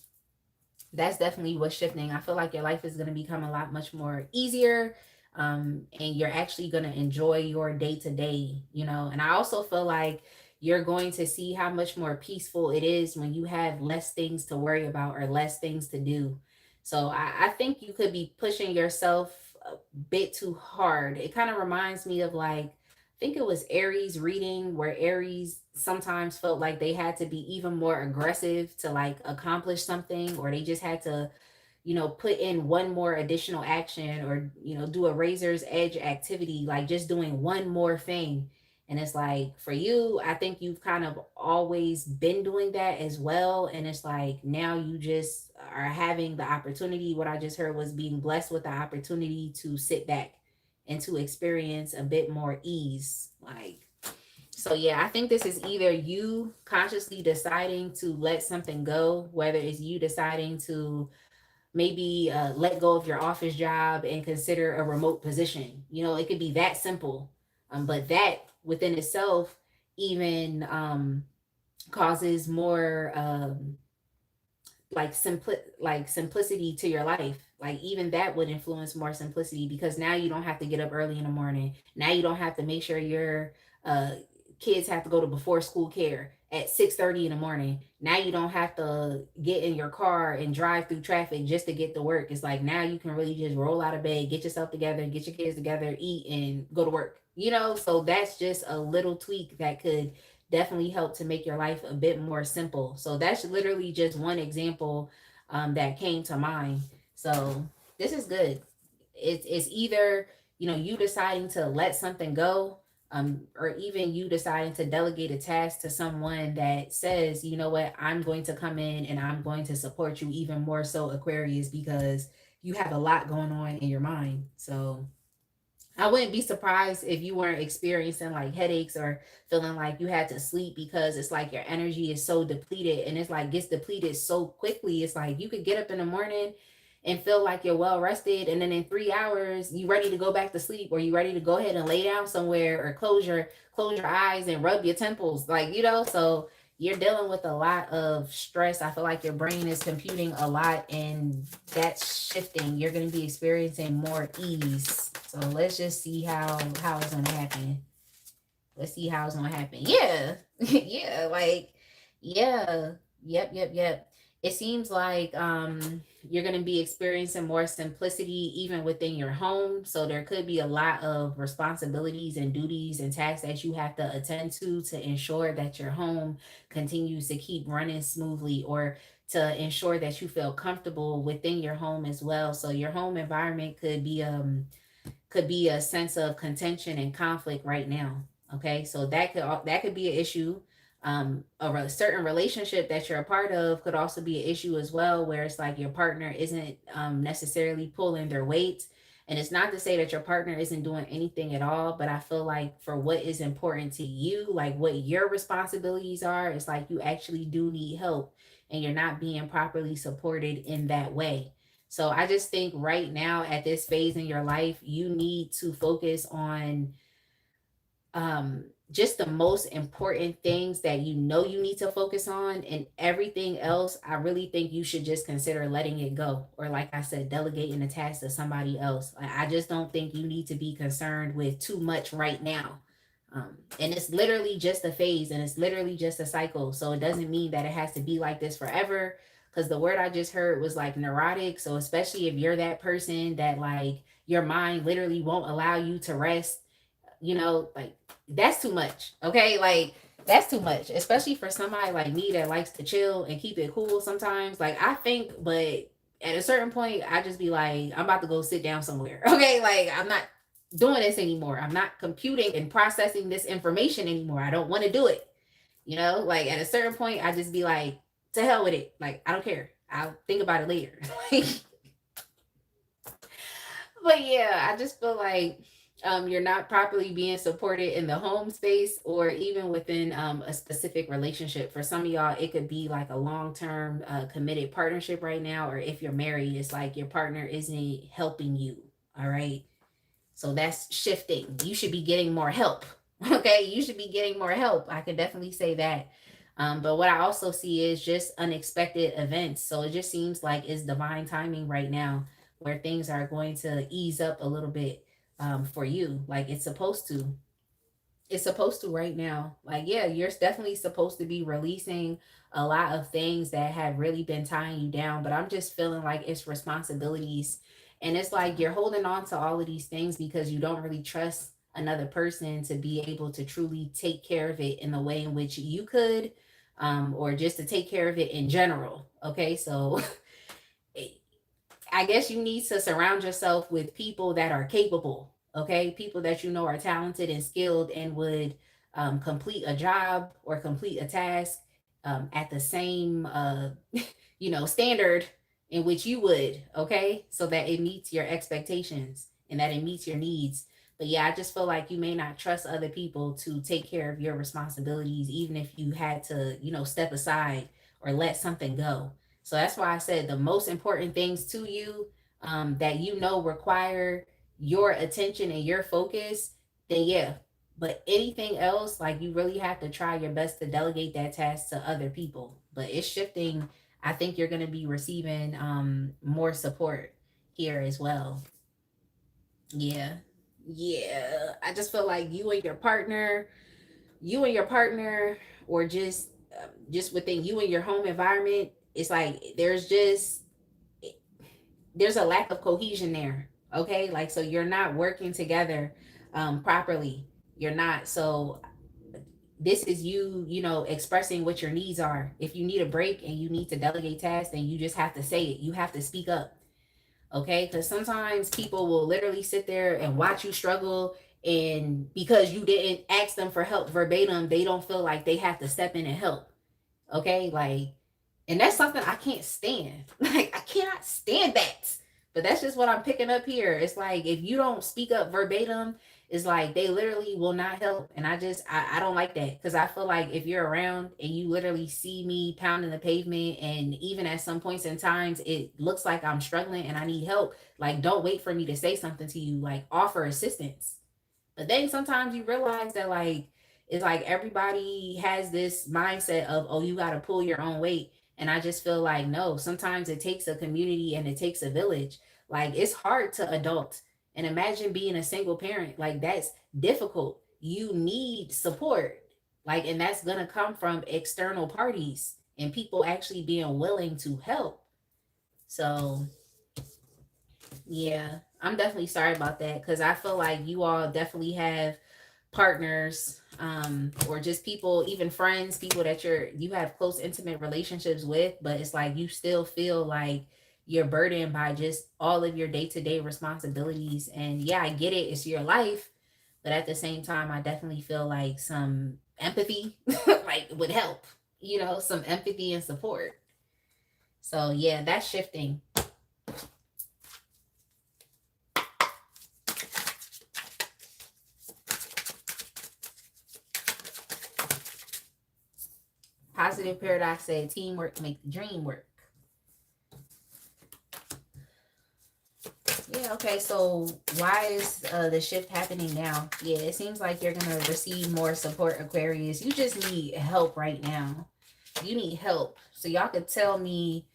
that's definitely what's shifting. I feel like your life is going to become a lot much more easier. And you're actually going to enjoy your day to day, you know. And I also feel like you're going to see how much more peaceful it is when you have less things to worry about or less things to do. So I think you could be pushing yourself a bit too hard. It kind of reminds me of like, I think it was Aries reading, where Aries sometimes felt like they had to be even more aggressive to like accomplish something, or they just had to, you know, put in one more additional action, or, you know, do a razor's edge activity, like just doing one more thing. And it's like for you, I think you've kind of always been doing that as well. And it's like now you just are having the opportunity. What I just heard was being blessed with the opportunity to sit back and to experience a bit more ease. Like, so yeah, I think this is either you consciously deciding to let something go, whether it's you deciding to maybe let go of your office job and consider a remote position. You know, it could be that simple. But that within itself even causes more like simplicity to your life. Like even that would influence more simplicity, because now you don't have to get up early in the morning. Now you don't have to make sure your uh kids have to go to before school care at 6:30 in the morning. Now you don't have to get in your car and drive through traffic just to get to work. It's like now you can really just roll out of bed, get yourself together, get your kids together, eat, and go to work. You know, so that's just a little tweak that could definitely help to make your life a bit more simple. So that's literally just one example that came to mind. So this is good. It's either, you know, you deciding to let something go, or even you deciding to delegate a task to someone that says, you know what, I'm going to come in and I'm going to support you even more so, Aquarius, because you have a lot going on in your mind. So I wouldn't be surprised if you weren't experiencing like headaches or feeling like you had to sleep, because it's like your energy is so depleted, and it's like gets depleted so quickly. It's like you could get up in the morning and feel like you're well rested, and then in 3 hours you ready to go back to sleep, or you ready to go ahead and lay down somewhere, or close your eyes and rub your temples, like, you know. So you're dealing with a lot of stress. I feel like your brain is computing a lot, and that's shifting. You're going to be experiencing more ease. So let's just see how it's going to happen. Let's see how it's going to happen. Yeah. Yeah, like yeah. Yep. It seems like you're going to be experiencing more simplicity even within your home. So there could be a lot of responsibilities and duties and tasks that you have to attend to ensure that your home continues to keep running smoothly, or to ensure that you feel comfortable within your home as well. So your home environment could be a sense of contention and conflict right now. Okay, so that could be an issue. A certain relationship that you're a part of could also be an issue as well, where it's like your partner isn't necessarily pulling their weight. And it's not to say that your partner isn't doing anything at all, but I feel like for what is important to you, like what your responsibilities are, it's like you actually do need help, and you're not being properly supported in that way. So I just think right now at this phase in your life, you need to focus on just the most important things that you know you need to focus on, and everything else I really think you should just consider letting it go, or like I said, delegating the task to somebody else. I just don't think you need to be concerned with too much right now. And it's literally just a phase, and it's literally just a cycle, so it doesn't mean that it has to be like this forever, because the word I just heard was like neurotic. So especially if you're that person that like your mind literally won't allow you to rest, you know, like that's too much. Okay, like that's too much, especially for somebody like me that likes to chill and keep it cool sometimes. Like I think, but at a certain point I just be like, I'm about to go sit down somewhere. Okay, like I'm not doing this anymore. I'm not computing and processing this information anymore. I don't want to do it. You know, like at a certain point I just be like, to hell with it. Like I don't care. I'll think about it later. But yeah, I just feel like you're not properly being supported in the home space or even within a specific relationship. For some of y'all, it could be like a long-term committed partnership right now, or if you're married, it's like your partner isn't helping you. All right. So that's shifting. You should be getting more help. Okay. You should be getting more help. I can definitely say that. But what I also see is just unexpected events. So it just seems like it's divine timing right now where things are going to ease up a little bit for you. Like it's supposed to. It's supposed to right now. Like, yeah, you're definitely supposed to be releasing a lot of things that have really been tying you down. But I'm just feeling like it's responsibilities. And it's like you're holding on to all of these things because you don't really trust another person to be able to truly take care of it in the way in which you could, or just to take care of it in general. Okay. So I guess you need to surround yourself with people that are capable, okay? People that you know are talented and skilled and would complete a job or complete a task at the same, standard in which you would, okay? So that it meets your expectations and that it meets your needs. But yeah, I just feel like you may not trust other people to take care of your responsibilities, even if you had to, step aside or let something go. So that's why I said the most important things to you that require your attention and your focus, then yeah. But anything else, like you really have to try your best to delegate that task to other people. But it's shifting. I think you're going to be receiving more support here as well. Yeah. Yeah. I just feel like you and your partner, or just within you and your home environment, it's like there's a lack of cohesion there. Okay, like so you're not working together properly. You're not. So this is you expressing what your needs are. If you need a break and you need to delegate tasks, then you just have to say it. You have to speak up. Okay, because sometimes people will literally sit there and watch you struggle, and because you didn't ask them for help verbatim, they don't feel like they have to step in and help. Okay, like, and that's something I can't stand. Like, I cannot stand that. But that's just what I'm picking up here. It's like if you don't speak up verbatim, it's like they literally will not help. And I don't like that, because I feel like if you're around and you literally see me pounding the pavement, and even at some points in times it looks like I'm struggling and I need help, like don't wait for me to say something to you, like offer assistance. But then sometimes you realize that like it's like everybody has this mindset of, oh, you got to pull your own weight. And I just feel like no, sometimes it takes a community and it takes a village. Like it's hard to adult. And imagine being a single parent. Like that's difficult. You need support. Like, and that's going to come from external parties and people actually being willing to help. So yeah, I'm definitely sorry about that, because I feel like you all definitely have partners, or just people, even friends, people that you have close intimate relationships with, but it's like you still feel like you're burdened by just all of your day-to-day responsibilities. And yeah, I get it, it's your life, but at the same time I definitely feel like some empathy like would help, some empathy and support. So yeah, that's shifting. Positive Paradox said teamwork make the dream work. Yeah, okay, so why is the shift happening now? Yeah, it seems like you're going to receive more support, Aquarius. You just need help right now. You need help. So y'all could tell me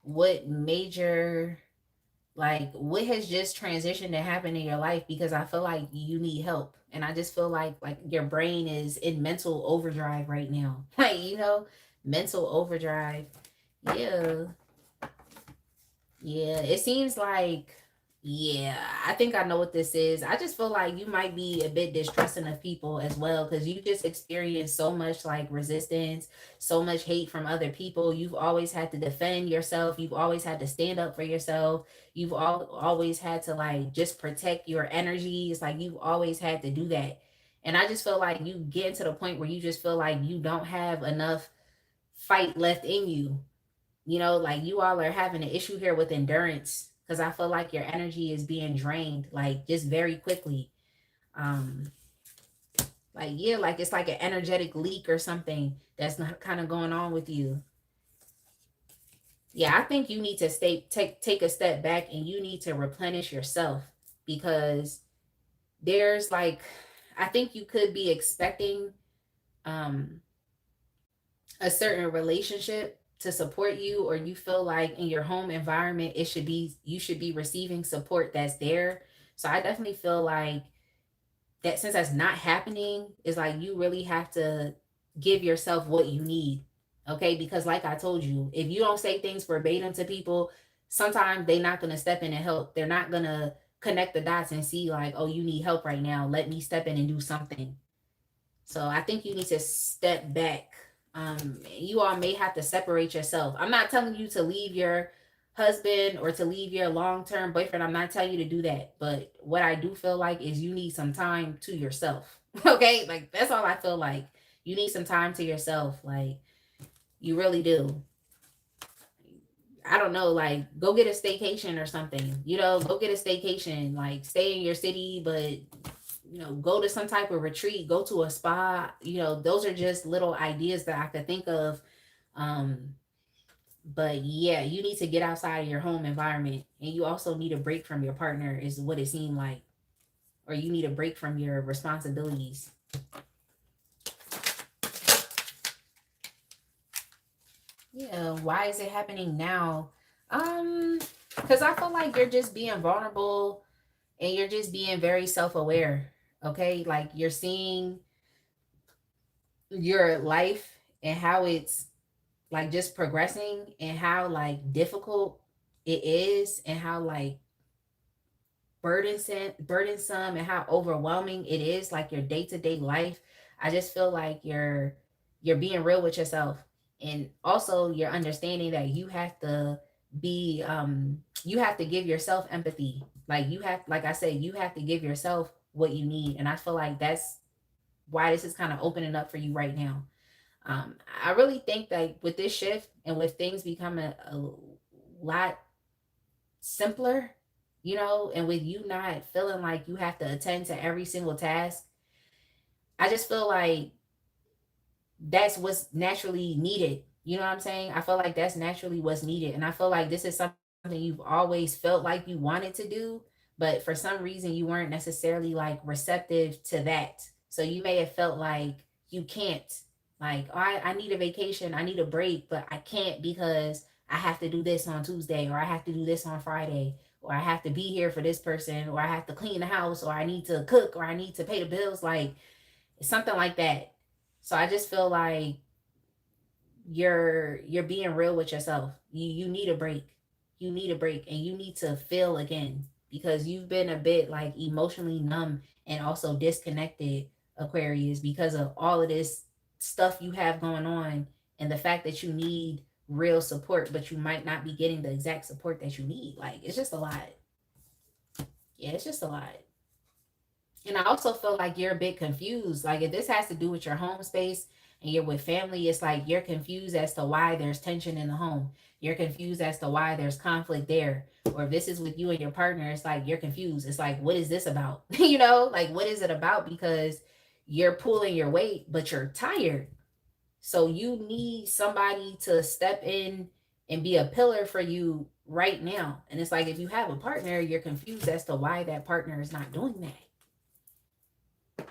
what major, like, what has just transitioned to happen in your life, because I feel like you need help. And I just feel like your brain is in mental overdrive right now. Like, mental overdrive. Yeah. Yeah, it seems like, yeah, I think I know what this is. I just feel like you might be a bit distrusting of people as well, because you just experienced so much like resistance, so much hate from other people. You've always had to defend yourself. You've always had to stand up for yourself. You've always had to like just protect your energy. It's like you've always had to do that. And I just feel like you get to the point where you just feel like you don't have enough fight left in you. You know, like you all are having an issue here with endurance because I feel like your energy is being drained, like just very quickly. Um, like yeah, like it's like an energetic leak or something that's not kind of going on with you. Yeah, I think you need to take a step back and you need to replenish yourself because there's like I think you could be expecting um a certain relationship to support you, or you feel like in your home environment it should be you should be receiving support that's there. So I definitely feel like that since that's not happening, is like you really have to give yourself what you need. Okay? Because like I told you, if you don't say things verbatim to people, sometimes they're not going to step in and help. They're not going to connect the dots and see like, oh, you need help right now, let me step in and do something. So I think you need to step back. You all may have to separate yourself. I'm not telling you to leave your husband or to leave your long-term boyfriend. I'm not telling you to do that. But what I do feel like is you need some time to yourself. Okay? Like that's all I feel like. You need some time to yourself. Like you really do. I don't know, like go get a staycation or something. You know, go get a staycation. Like stay in your city, but go to some type of retreat, go to a spa. Those are just little ideas that I could think of. Um, but yeah, you need to get outside of your home environment, and you also need a break from your partner, is what it seemed like, or you need a break from your responsibilities. Yeah, why is it happening now? Because I feel like you're just being vulnerable and you're just being very self-aware. Okay, like you're seeing your life and how it's like just progressing and how like difficult it is and how like burdensome and how overwhelming it is, like your day-to-day life. I just feel like you're being real with yourself, and also you're understanding that you have to give yourself empathy. Like like I said, you have to give yourself what you need, and I feel like that's why this is kind of opening up for you right now. I really think that with this shift and with things becoming a lot simpler, and with you not feeling like you have to attend to every single task, I just feel like that's what's naturally needed. You know what I'm saying? I feel like that's naturally what's needed. And I feel like this is something you've always felt like you wanted to do, but for some reason you weren't necessarily like receptive to that. So you may have felt like you can't, like, oh, I need a vacation, I need a break, but I can't because I have to do this on Tuesday, or I have to do this on Friday, or I have to be here for this person, or I have to clean the house, or I need to cook, or I need to pay the bills. Like, it's something like that. So I just feel like you're being real with yourself. You need a break. You need a break, and you need to feel again, because you've been a bit like emotionally numb and also disconnected, Aquarius, because of all of this stuff you have going on, and the fact that you need real support, but you might not be getting the exact support that you need. Like it's just a lot. Yeah, it's just a lot. And I also feel like you're a bit confused. Like if this has to do with your home space and you're with family, it's like you're confused as to why there's tension in the home. You're confused as to why there's conflict there. Or if this is with you and your partner, it's like you're confused. It's like, what is this about? Like what is it about? Because you're pulling your weight, but you're tired. So you need somebody to step in and be a pillar for you right now. And it's like if you have a partner, you're confused as to why that partner is not doing that.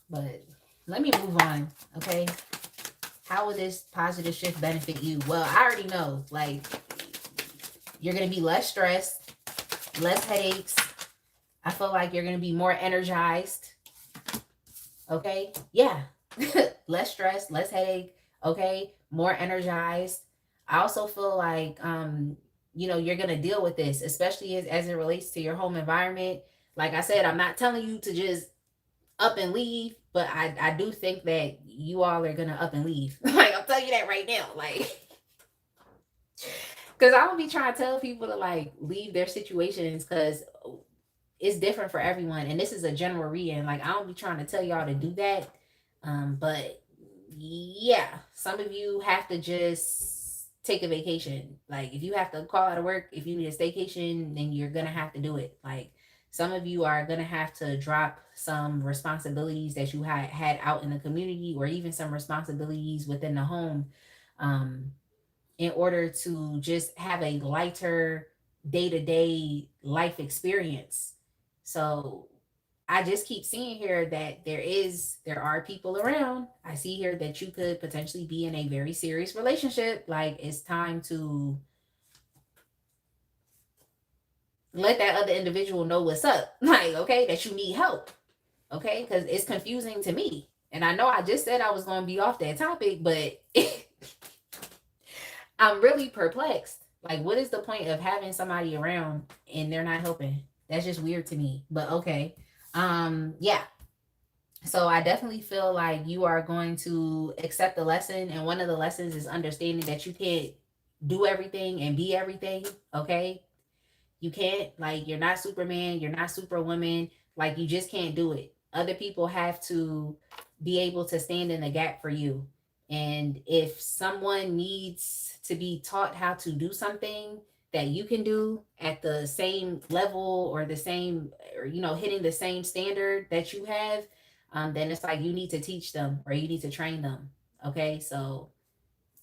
But let me move on, okay? How will this positive shift benefit you? Well, I already know. Like, you're going to be less stressed, less headaches. I feel like you're going to be more energized, okay? Yeah. Less stress, less headache, okay? More energized. I also feel like, you're going to deal with this, especially as it relates to your home environment. Like I said, I'm not telling you to just up and leave, but I do think that you all are gonna up and leave. Like I'll tell you that right now. Like because I don't be trying to tell people to like leave their situations because it's different for everyone. And this is a general reading. Like I don't be trying to tell y'all to do that. But yeah, some of you have to just take a vacation. Like if you have to call out of work, if you need a staycation, then you're gonna have to do it. Like some of you are gonna have to drop some responsibilities that you had out in the community, or even some responsibilities within the home, um, in order to just have a lighter day-to-day life experience. So I just keep seeing here that there are people around. I see here that you could potentially be in a very serious relationship. Like it's time to let that other individual know what's up. Like, okay, that you need help. Okay, because it's confusing to me. And I know I just said I was going to be off that topic, but I'm really perplexed. Like, what is the point of having somebody around and they're not helping? That's just weird to me. But okay. Yeah. So I definitely feel like you are going to accept the lesson. And one of the lessons is understanding that you can't do everything and be everything. Okay. You can't, like, you're not Superman, you're not Superwoman. Like, you just can't do it. Other people have to be able to stand in the gap for you. And if someone needs to be taught how to do something that you can do at the same level, or the same, or, hitting the same standard that you have, then it's like you need to teach them, or you need to train them. Okay. So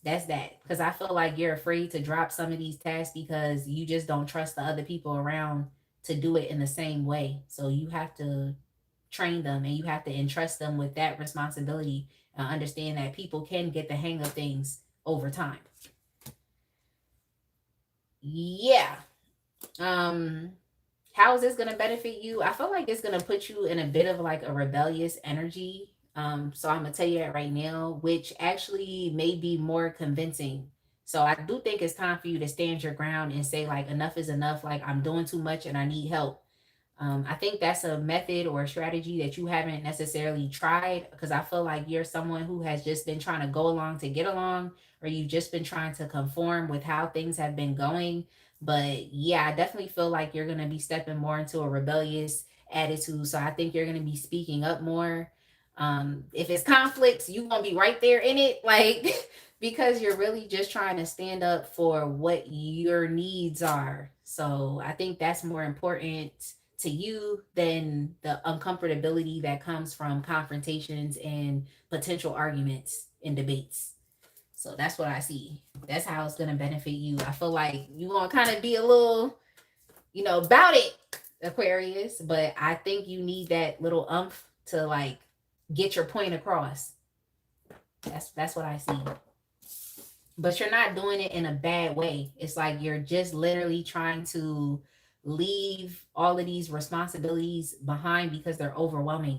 that's that. Because I feel like you're afraid to drop some of these tasks because you just don't trust the other people around to do it in the same way. So you have to train them, and you have to entrust them with that responsibility, and understand that people can get the hang of things over time. Yeah. How is this going to benefit you? I feel like it's going to put you in a bit of like a rebellious energy. So I'm going to tell you that right now, which actually may be more convincing. So I do think it's time for you to stand your ground and say, like, enough is enough. Like, I'm doing too much and I need help. I think that's a method or a strategy that you haven't necessarily tried, because I feel like you're someone who has just been trying to go along to get along, or you've just been trying to conform with how things have been going. But yeah, I definitely feel like you're going to be stepping more into a rebellious attitude. So I think you're going to be speaking up more. If it's conflicts, you're going to be right there in it, like, because you're really just trying to stand up for what your needs are. So I think that's more important to you than the uncomfortability that comes from confrontations and potential arguments and debates. So that's what I see. That's how it's going to benefit you. I feel like you're going to kind of be a little, about it, Aquarius, but I think you need that little umph to, like, get your point across. That's what I see. But you're not doing it in a bad way. It's like you're just literally trying to leave all of these responsibilities behind because they're overwhelming.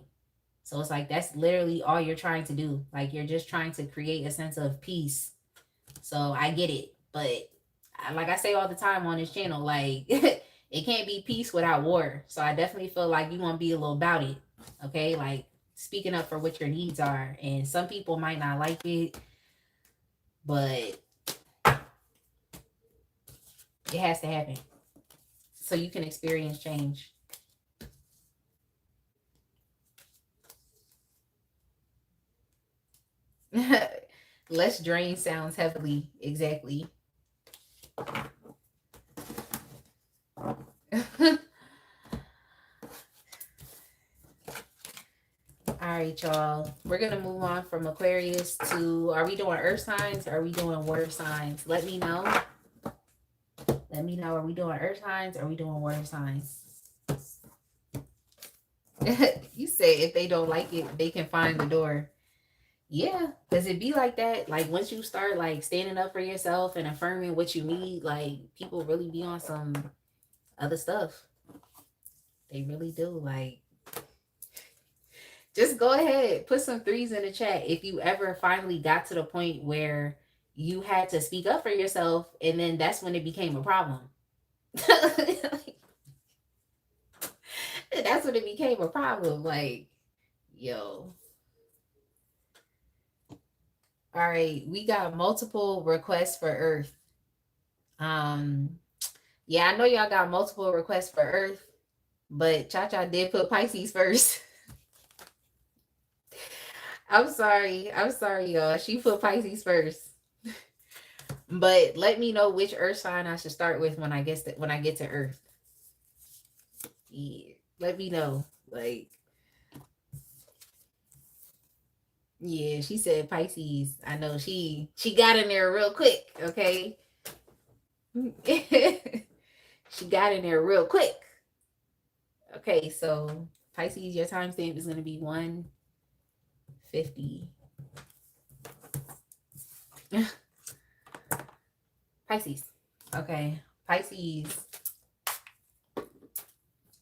So it's like that's literally all you're trying to do. Like you're just trying to create a sense of peace. So I get it. But like I say all the time on this channel, like it can't be peace without war. So I definitely feel like you want to be a little about it. Okay? Like speaking up for what your needs are. And some people might not like it, but it has to happen so you can experience change. Less drain sounds heavily. Exactly. All right, y'all. We're going to move on from Aquarius to, are we doing earth signs? Or are we doing water signs? Let me know. Let me know. Are we doing earth signs? Or are we doing water signs? You say if they don't like it, they can find the door. Yeah, because it be like that. Like once you start like standing up for yourself and affirming what you need, like people really be on some other stuff. They really do. Like, just go ahead, put some threes in the chat if you ever finally got to the point where you had to speak up for yourself, and then that's when it became a problem. That's when it became a problem. Like, yo. All right, we got multiple requests for Earth. Yeah, I know y'all got multiple requests for Earth, but Cha-Cha did put Pisces first. I'm sorry, y'all. She put Pisces first. But let me know which earth sign I should start with when I get to earth. Yeah. Let me know. Like, yeah, she said Pisces. I know she got in there real quick, okay? She got in there real quick. Okay, so Pisces, your timestamp is going to be 150. Pisces. Okay, Pisces.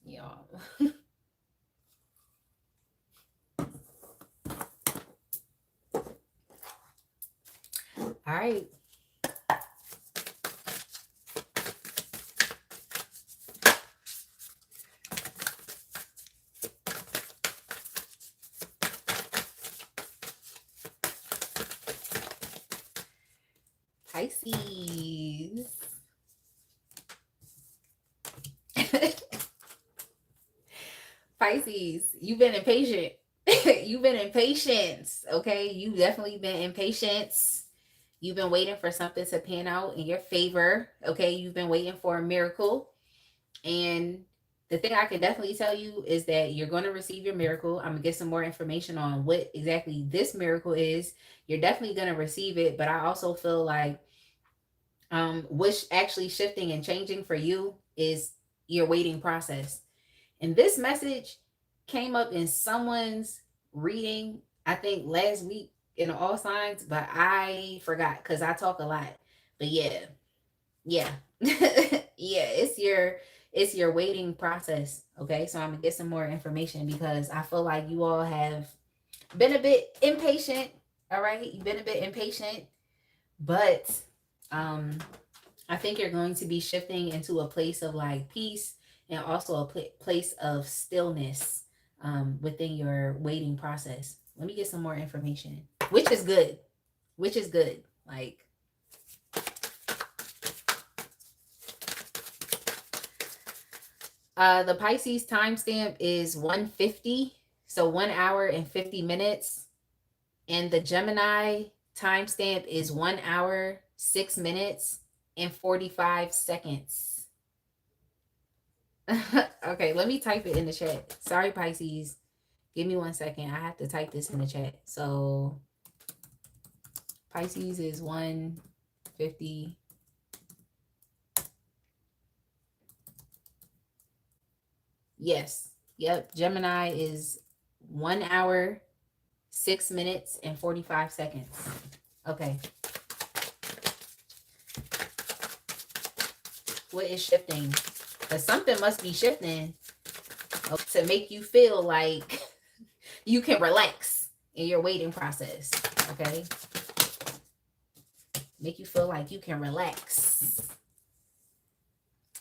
Y'all. All right. Pisces. Pisces, you've been impatient. You've been impatient. Okay, you've definitely been impatient. You've been waiting for something to pan out in your favor. Okay, you've been waiting for a miracle. And the thing I can definitely tell you is that you're going to receive your miracle. I'm going to get some more information on what exactly this miracle is. You're definitely going to receive it. But I also feel like what's actually shifting and changing for you is your waiting process. And this message came up in someone's reading, I think last week in All Signs, but I forgot because I talk a lot. But yeah, yeah, yeah, it's your waiting process. Okay, so I'm gonna get some more information because I feel like you all have been a bit impatient. All right, you've been a bit impatient, but um I think you're going to be shifting into a place of like peace and also a place of stillness within your waiting process. Let me get some more information, which is good. Which is good. Like, the Pisces timestamp is 150, so 1 hour and 50 minutes. And the Gemini timestamp is 1 hour, 6 minutes, and 45 seconds. Okay, let me type it in the chat. Sorry, Pisces. Give me 1 second. I have to type this in the chat. So Pisces is 150. Yes. Yep. Gemini is 1 hour, 6 minutes, and 45 seconds. Okay. What is shifting? Because something must be shifting to make you feel like you can relax in your waiting process. Okay. Make you feel like you can relax.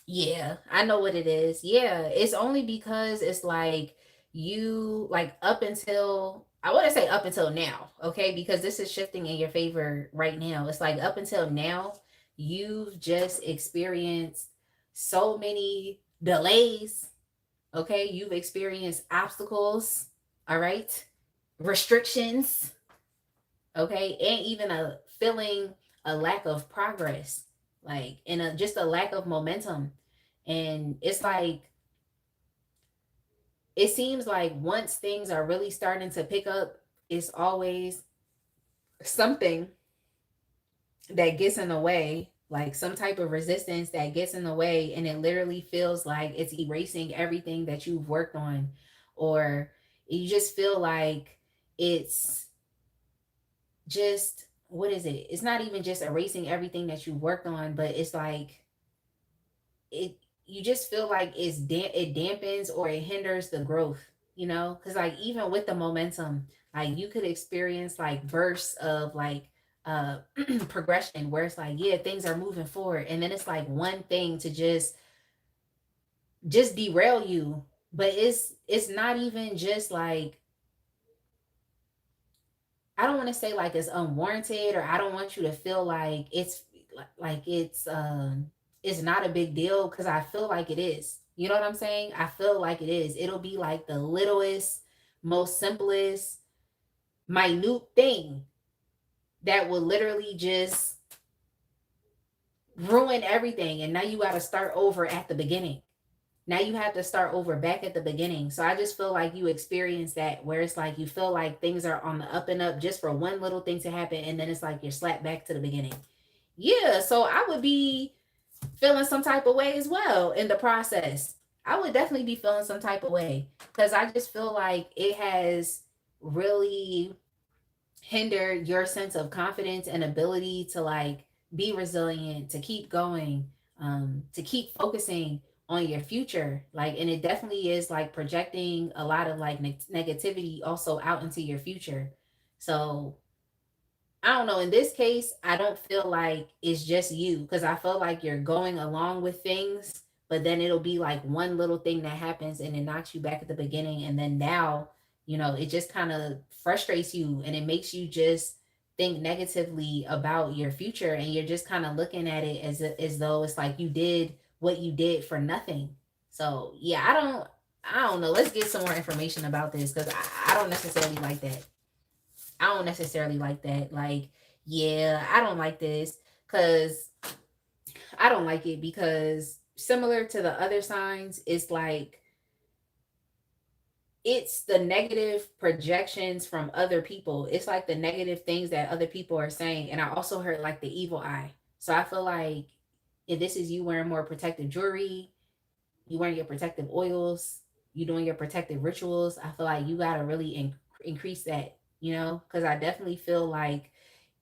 Yeah, I know what it is. Yeah, it's only because it's like you like up until I want to say up until now, okay? Because this is shifting in your favor right now. It's like up until now, you've just experienced so many delays, okay? You've experienced obstacles, all right? Restrictions, okay? And even a feeling a lack of progress, like and just a lack of momentum. And it's like it seems like once things are really starting to pick up, it's always something that gets in the way, like some type of resistance that gets in the way, and it literally feels like it's erasing everything that you've worked on, or you just feel like it's just what is it? It's not even just erasing everything that you worked on, but it's like it you just feel like it dampens or it hinders the growth, you know? Because like even with the momentum, like you could experience like bursts of like uh progression where it's like, yeah, things are moving forward, and then it's like one thing to just derail you. But it's not even just like, I don't want to say like it's unwarranted, or I don't want you to feel like like it's not a big deal, because I feel like it is. You know what I'm saying? I feel like it is. It'll be like the littlest, most simplest, minute thing that will literally just ruin everything, and now you got to start over at the beginning. Now you have to start over back at the beginning. So I just feel like you experience that, where it's like you feel like things are on the up and up just for one little thing to happen, and then it's like you're slapped back to the beginning. Yeah, so I would be feeling some type of way as well in the process. I would definitely be feeling some type of way, because I just feel like it has really hindered your sense of confidence and ability to like be resilient, to keep going, to keep focusing on your future. Like, and it definitely is like projecting a lot of like negativity also out into your future. So I don't know. In this case, I don't feel like it's just you, because I feel like you're going along with things, but then it'll be like one little thing that happens and it knocks you back at the beginning. And then now, it just kind of frustrates you and it makes you just think negatively about your future. And you're just kind of looking at it as though it's like you did what you did for nothing. So, yeah, I don't know. Let's get some more information about this, because I don't necessarily like that. I don't necessarily like that. Like, yeah, I don't like this, because I don't like it because similar to the other signs, it's like it's the negative projections from other people. It's like the negative things that other people are saying. And I also heard like the evil eye. So I feel like if this is you wearing more protective jewelry, you wearing your protective oils, you doing your protective rituals, I feel like you got to really increase that, because I definitely feel like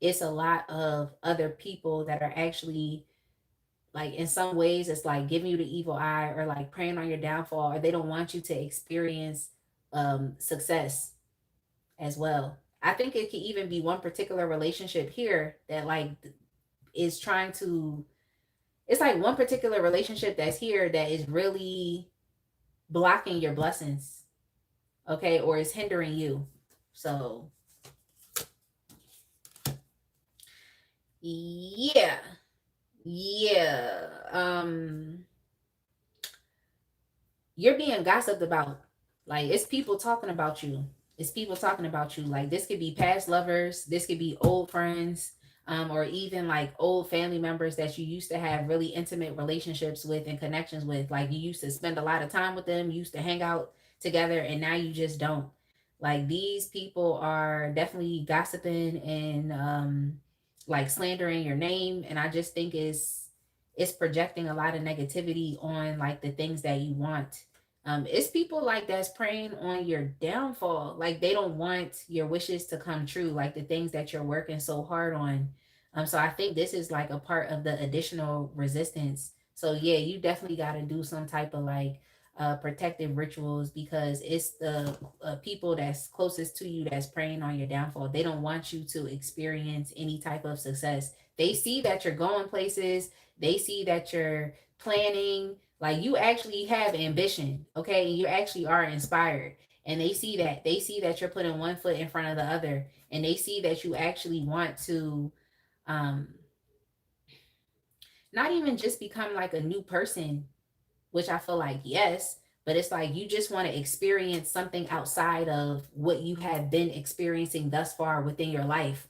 it's a lot of other people that are actually like in some ways it's like giving you the evil eye or like preying on your downfall, or they don't want you to experience success as well. I think it could even be one particular relationship here that like is trying to, it's like one particular relationship that's here that is really blocking your blessings, okay, or is hindering you. So yeah, yeah. You're being gossiped about. Like, it's people talking about you. It's people talking about you. Like, this could be past lovers, this could be old friends, or even like old family members that you used to have really intimate relationships with and connections with. Like, you used to spend a lot of time with them, you used to hang out together, and now you just don't. Like, these people are definitely gossiping and like slandering your name, and I just think it's projecting a lot of negativity on like the things that you want. It's people like that's preying on your downfall. Like, they don't want your wishes to come true, like the things that you're working so hard on. So I think this is like a part of the additional resistance. So yeah, you definitely got to do some type of like protective rituals, because it's the people that's closest to you that's preying on your downfall. They don't want you to experience any type of success. They see that you're going places. They see that you're planning, like you actually have ambition, okay? You actually are inspired. And they see that you're putting one foot in front of the other, and they see that you actually want to um not even just become like a new person, which I feel like yes, but it's like you just want to experience something outside of what you have been experiencing thus far within your life.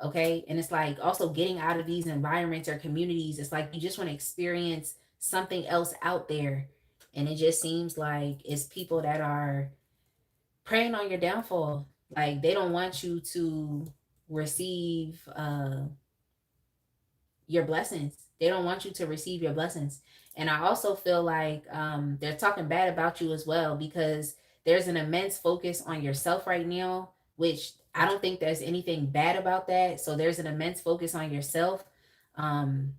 Okay. And it's like also getting out of these environments or communities. It's like you just want to experience something else out there. And it just seems like it's people that are preying on your downfall. Like, they don't want you to receive your blessings. They don't want you to receive your blessings. And I also feel like they're talking bad about you as well, because there's an immense focus on yourself right now, which I don't think there's anything bad about that. So there's an immense focus on yourself. Um,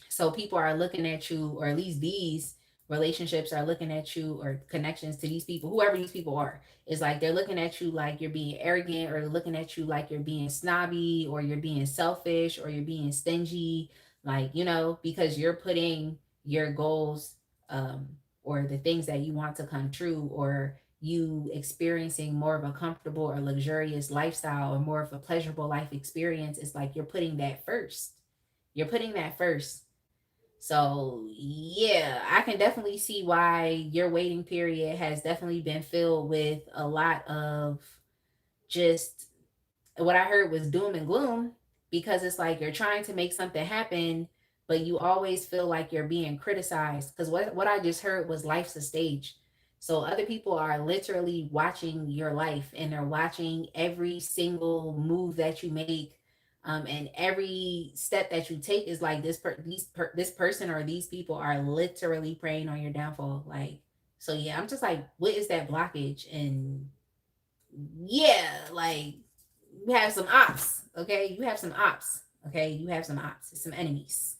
so people are looking at you, or at least these relationships are looking at you, or connections to these people, whoever these people are, is like they're looking at you like you're being arrogant, or looking at you like you're being snobby, or you're being selfish, or you're being stingy, like, because you're putting your goals or the things that you want to come true, or you experiencing more of a comfortable or luxurious lifestyle, or more of a pleasurable life experience. It's like you're putting that first. You're putting that first. So, yeah, I can definitely see why your waiting period has definitely been filled with a lot of just what I heard was doom and gloom, because it's like you're trying to make something happen, but you always feel like you're being criticized. Because what I just heard was life's a stage. So other people are literally watching your life, and they're watching every single move that you make. And every step that you take is like this person or these people are literally preying on your downfall. Like, so yeah, I'm just like, what is that blockage? And yeah, like, you have some ops, okay? You have some ops, okay? You have some ops, some enemies.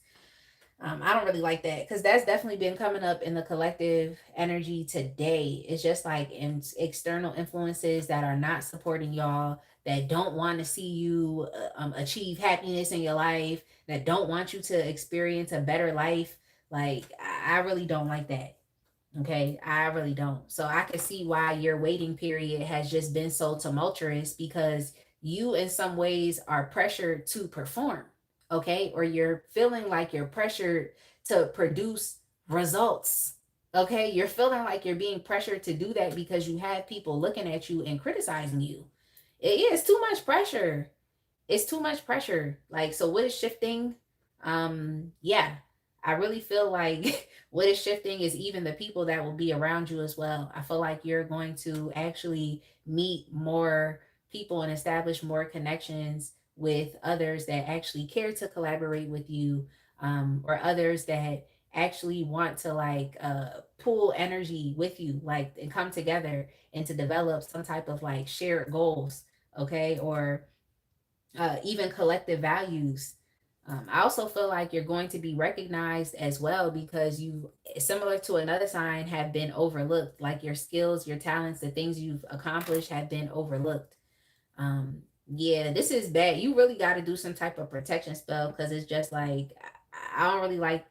I don't really like that because that's definitely been coming up in the collective energy today. It's just like in external influences that are not supporting y'all, that don't want to see you achieve happiness in your life, that don't want you to experience a better life. Like, I really don't like that. Okay, I really don't. So I can see why your waiting period has just been so tumultuous, because you, in some ways, are pressured to perform. Okay, or you're feeling like you're pressured to produce results. Okay, you're feeling like you're being pressured to do that because you have people looking at you and criticizing you. It is too much pressure. It's too much pressure. Like, so what is shifting? Yeah, I really feel like what is shifting is even the people that will be around you as well. I feel like you're going to actually meet more people and establish more connections with others that actually care to collaborate with you, or others that actually want to like pull energy with you, like, and come together and to develop some type of like shared goals. Okay, or even collective values. I also feel like you're going to be recognized as well because you, similar to another sign, have been overlooked. Like, your skills, your talents, the things you've accomplished have been overlooked. Yeah, this is bad. You really got to do some type of protection spell, because it's just like, I don't really like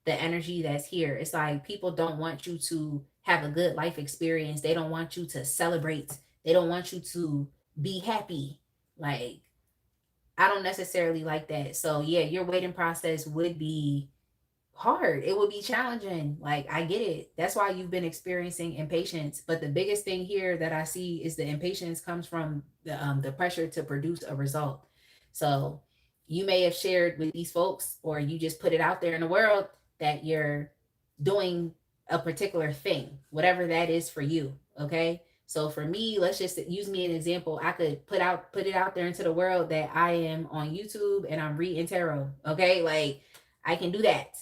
the energy that's here. It's like people don't want you to have a good life experience. They don't want you to celebrate. They don't want you to be happy. Like, I don't necessarily like that. So yeah, your waiting process would be hard. It would be challenging. Like, I get it. That's why you've been experiencing impatience. But the biggest thing here that I see is the impatience comes from the pressure to produce a result. So you may have shared with these folks, or you just put it out there in the world, that you're doing a particular thing, whatever that is for you. Okay. So for me, let's just use me an example. I could put it out there into the world that I am on YouTube and I'm reading tarot. Okay. Like, I can do that.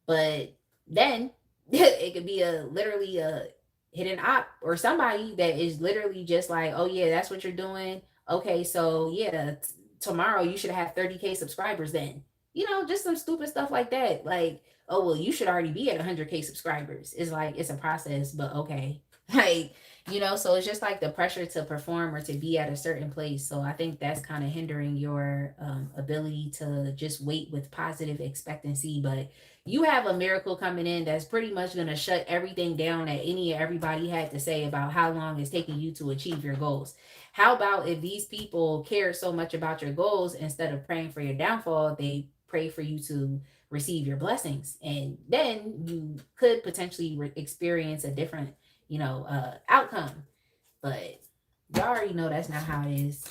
But then it could be a literally a hidden op or somebody that is literally just like, oh yeah, that's what you're doing. Okay, so yeah, tomorrow you should have 30K subscribers then. Just some stupid stuff like that. Like, oh well, you should already be at 100K subscribers. It's like, it's a process, but okay. Like, so it's just like the pressure to perform or to be at a certain place. So I think that's kind of hindering your ability to just wait with positive expectancy. But you have a miracle coming in that's pretty much going to shut everything down that any and everybody had to say about how long it's taking you to achieve your goals. How about if these people care so much about your goals, instead of praying for your downfall, they pray for you to receive your blessings, and then you could potentially experience a different outcome. But y'all already know that's not how it is.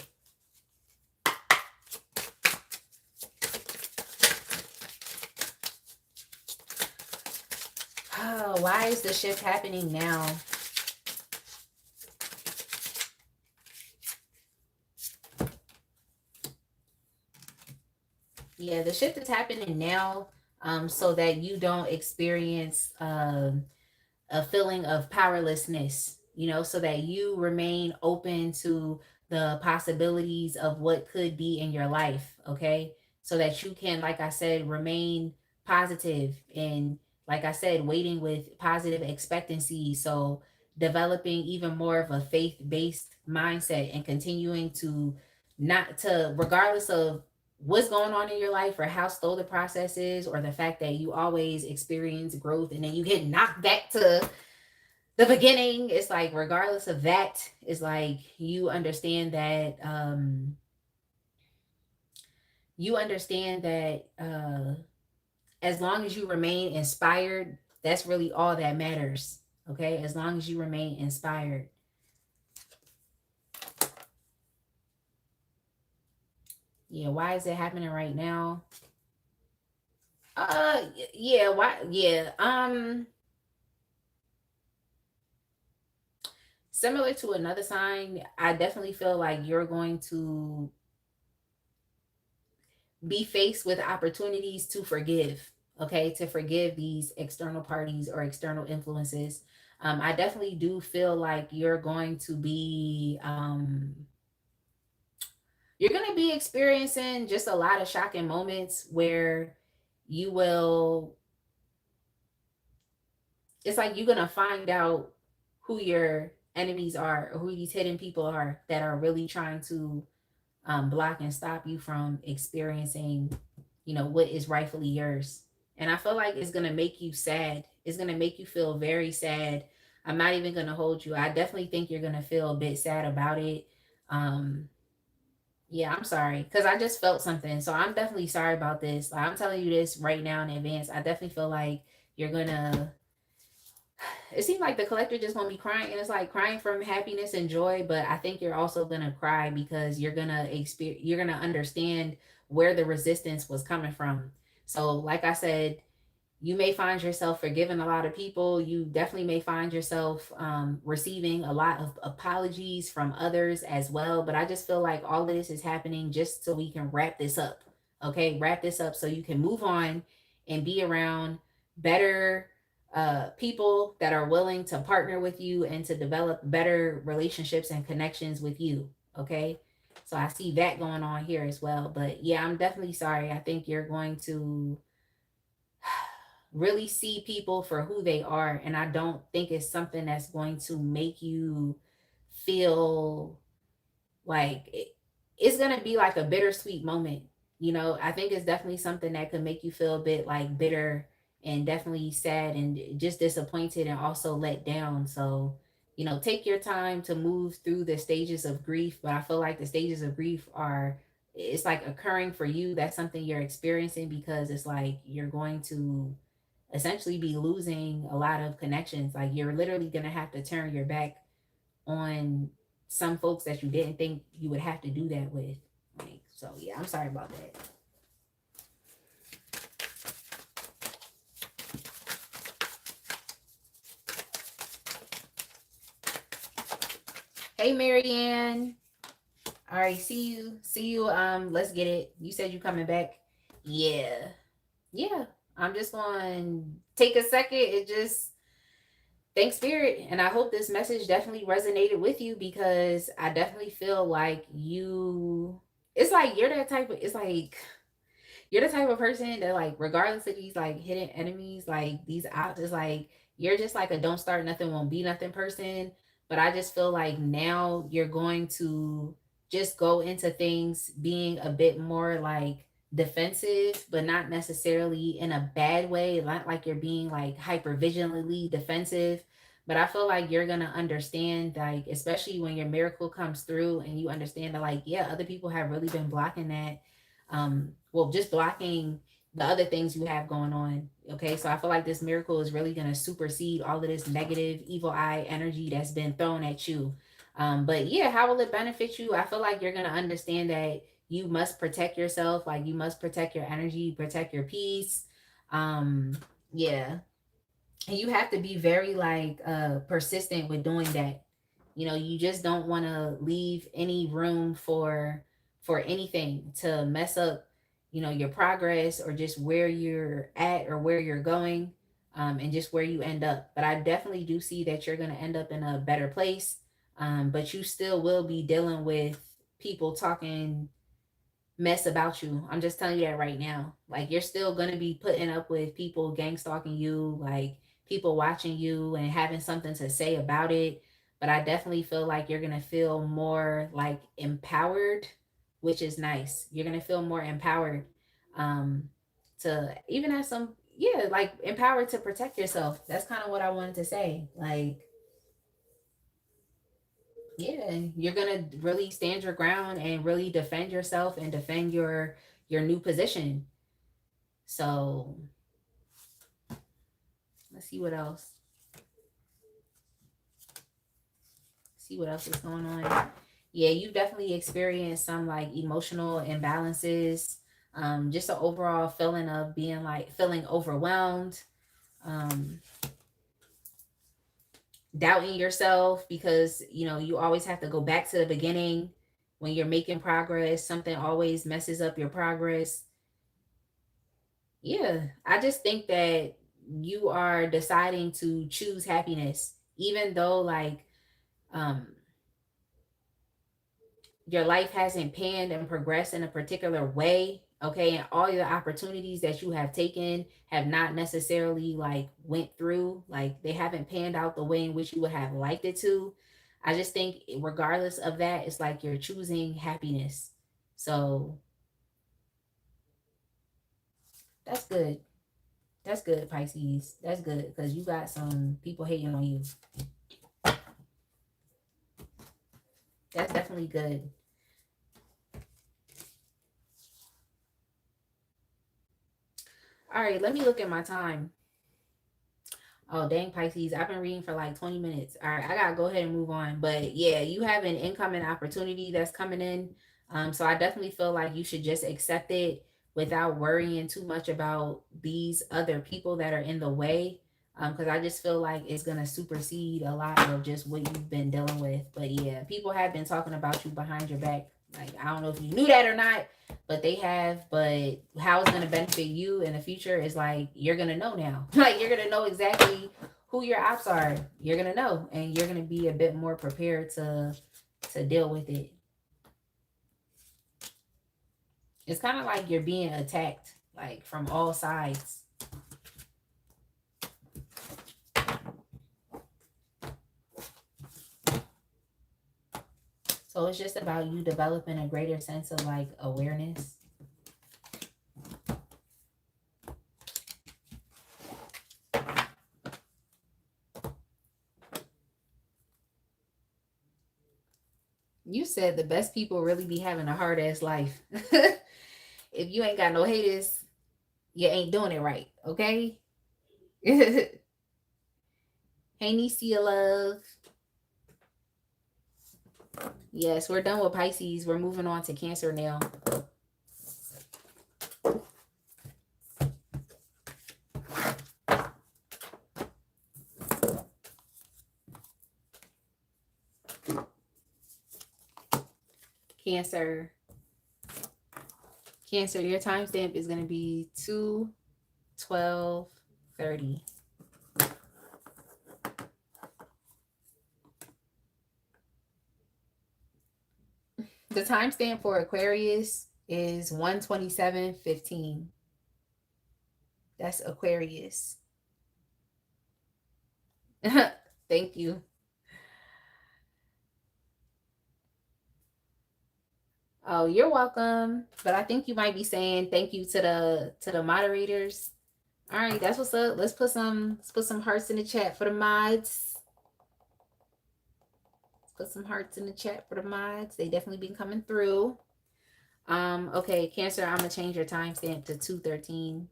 Oh, why is the shift happening now? Yeah, the shift is happening now, so that you don't experience a feeling of powerlessness, so that you remain open to the possibilities of what could be in your life, okay? So that you can, like I said, remain positive, and like I said, waiting with positive expectancy. So developing even more of a faith-based mindset, and continuing to not to, regardless of what's going on in your life, or how slow the process is, or the fact that you always experience growth and then you get knocked back to the beginning. It's like, regardless of that, it's like you understand that as long as you remain inspired, that's really all that matters. Okay, as long as you remain inspired. Yeah, why is it happening right now? Yeah, why? Yeah. Similar to another sign, I definitely feel like you're going to be faced with opportunities to forgive, okay, to forgive these external parties or external influences. I definitely do feel like you're going to be experiencing just a lot of shocking moments where you will, it's like you're going to find out who your enemies are or who these hidden people are that are really trying to block and stop you from experiencing, what is rightfully yours. And I feel like it's gonna make you sad. It's gonna make you feel very sad. I'm not even gonna hold you. I definitely think you're gonna feel a bit sad about it. Um, yeah, I'm sorry because I just felt something. So I'm definitely sorry about this. I'm telling you this right now in advance. I definitely feel like you're gonna, it seems like the collector just gonna be crying, and it's like crying from happiness and joy, but I think you're also gonna cry because you're gonna understand where the resistance was coming from. So like I said, you may find yourself forgiving a lot of people. You definitely may find yourself receiving a lot of apologies from others as well. But I just feel like all of this is happening just so we can wrap this up. Okay, wrap this up so you can move on and be around better people that are willing to partner with you and to develop better relationships and connections with you. Okay, so I see that going on here as well. But yeah, I'm definitely sorry. I think you're going to really see people for who they are, and I don't think it's something that's going to make you feel like it's going to be like a bittersweet moment. I think it's definitely something that could make you feel a bit like bitter and definitely sad and just disappointed and also let down. So take your time to move through the stages of grief, but I feel like the stages of grief are, it's like occurring for you. That's something you're experiencing because it's like you're going to essentially be losing a lot of connections. Like you're literally going to have to turn your back on some folks that you didn't think you would have to do that with. Like, so yeah, I'm sorry about that. Hey, Marianne. All right, see you. See you. Let's get it. You said you coming back. Yeah. Yeah. I'm just going to take a second and just thank spirit, and I hope this message definitely resonated with you because I definitely feel like it's like you're that type of, it's like you're the type of person that, like, regardless of these like hidden enemies, like these odds, is like you're just like a don't start nothing, won't be nothing person. But I just feel like now you're going to just go into things being a bit more like defensive, but not necessarily in a bad way. Not like you're being like hyper vigilantly defensive. But I feel like you're gonna understand, like, especially when your miracle comes through and you understand that, like, yeah, other people have really been blocking that, well, just blocking the other things you have going on. Okay, so I feel like this miracle is really going to supersede all of this negative evil eye energy that's been thrown at you. But yeah, how will it benefit you? I feel like you're going to understand that you must protect yourself, like you must protect your energy, protect your peace. Yeah, and you have to be very like persistent with doing that. You just don't want to leave any room for anything to mess up your progress or just where you're at or where you're going, and just where you end up. But I definitely do see that you're going to end up in a better place, but you still will be dealing with people talking mess about you. I'm just telling you that right now. Like you're still gonna be putting up with people gang stalking you, like people watching you and having something to say about it. But I definitely feel like you're gonna feel more like empowered, which is nice. You're gonna feel more empowered, to even have some, yeah, like empowered to protect yourself. That's kind of what I wanted to say. Like, yeah, you're gonna really stand your ground and really defend yourself and defend your new position. So let's see what else. See what else is going on. Yeah, you've definitely experienced some like emotional imbalances. Just an overall feeling of being like feeling overwhelmed, um, doubting yourself because you always have to go back to the beginning when you're making progress. Something always messes up your progress. Yeah, I just think that you are deciding to choose happiness, even though like um your life hasn't panned and progressed in a particular way. Okay, and all the opportunities that you have taken have not necessarily like went through, like they haven't panned out the way in which you would have liked it to. I just think regardless of that, it's like you're choosing happiness. So that's good. That's good, Pisces. That's good because you got some people hating on you. That's definitely good. All right, let me look at my time. Oh, dang, Pisces. I've been reading for like 20 minutes. All right, I got to go ahead and move on. But yeah, you have an incoming opportunity that's coming in. So I definitely feel like you should just accept it without worrying too much about these other people that are in the way. Because I just feel like it's going to supersede a lot of just what you've been dealing with. But yeah, people have been talking about you behind your back. Like, I don't know if you knew that or not, but they have. But how it's going to benefit you in the future is like you're going to know now. Like you're going to know exactly who your ops are. You're going to know, and you're going to be a bit more prepared to deal with it. It's kind of like you're being attacked like from all sides. So it's just about you developing a greater sense of like awareness. You said the best people really be having a hard ass life. If you ain't got no haters, you ain't doing it right, okay? Hey, Nicia love. Yes, we're done with Pisces. We're moving on to Cancer now. Cancer. Cancer, your timestamp is going to be 2/12/30. The timestamp for Aquarius is 1/27/15. That's Aquarius. Thank you. Oh, you're welcome. But I think you might be saying thank you to the moderators. All right, that's what's up. Let's put some hearts in the chat for the mods. Let's put some hearts in the chat for the mods. They definitely been coming through. Okay, Cancer, I'm gonna change your timestamp to 2:13.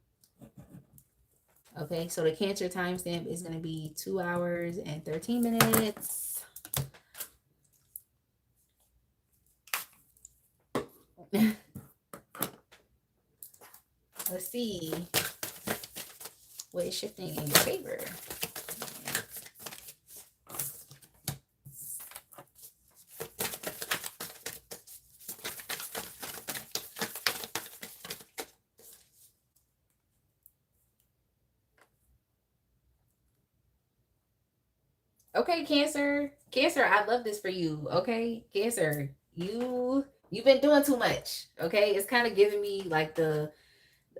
Okay, so the Cancer timestamp is gonna be 2 hours and 13 minutes. Let's see what is shifting in your favor. Okay, Cancer. Cancer, I love this for you. Okay, Cancer, you've been doing too much. Okay, it's kind of giving me like the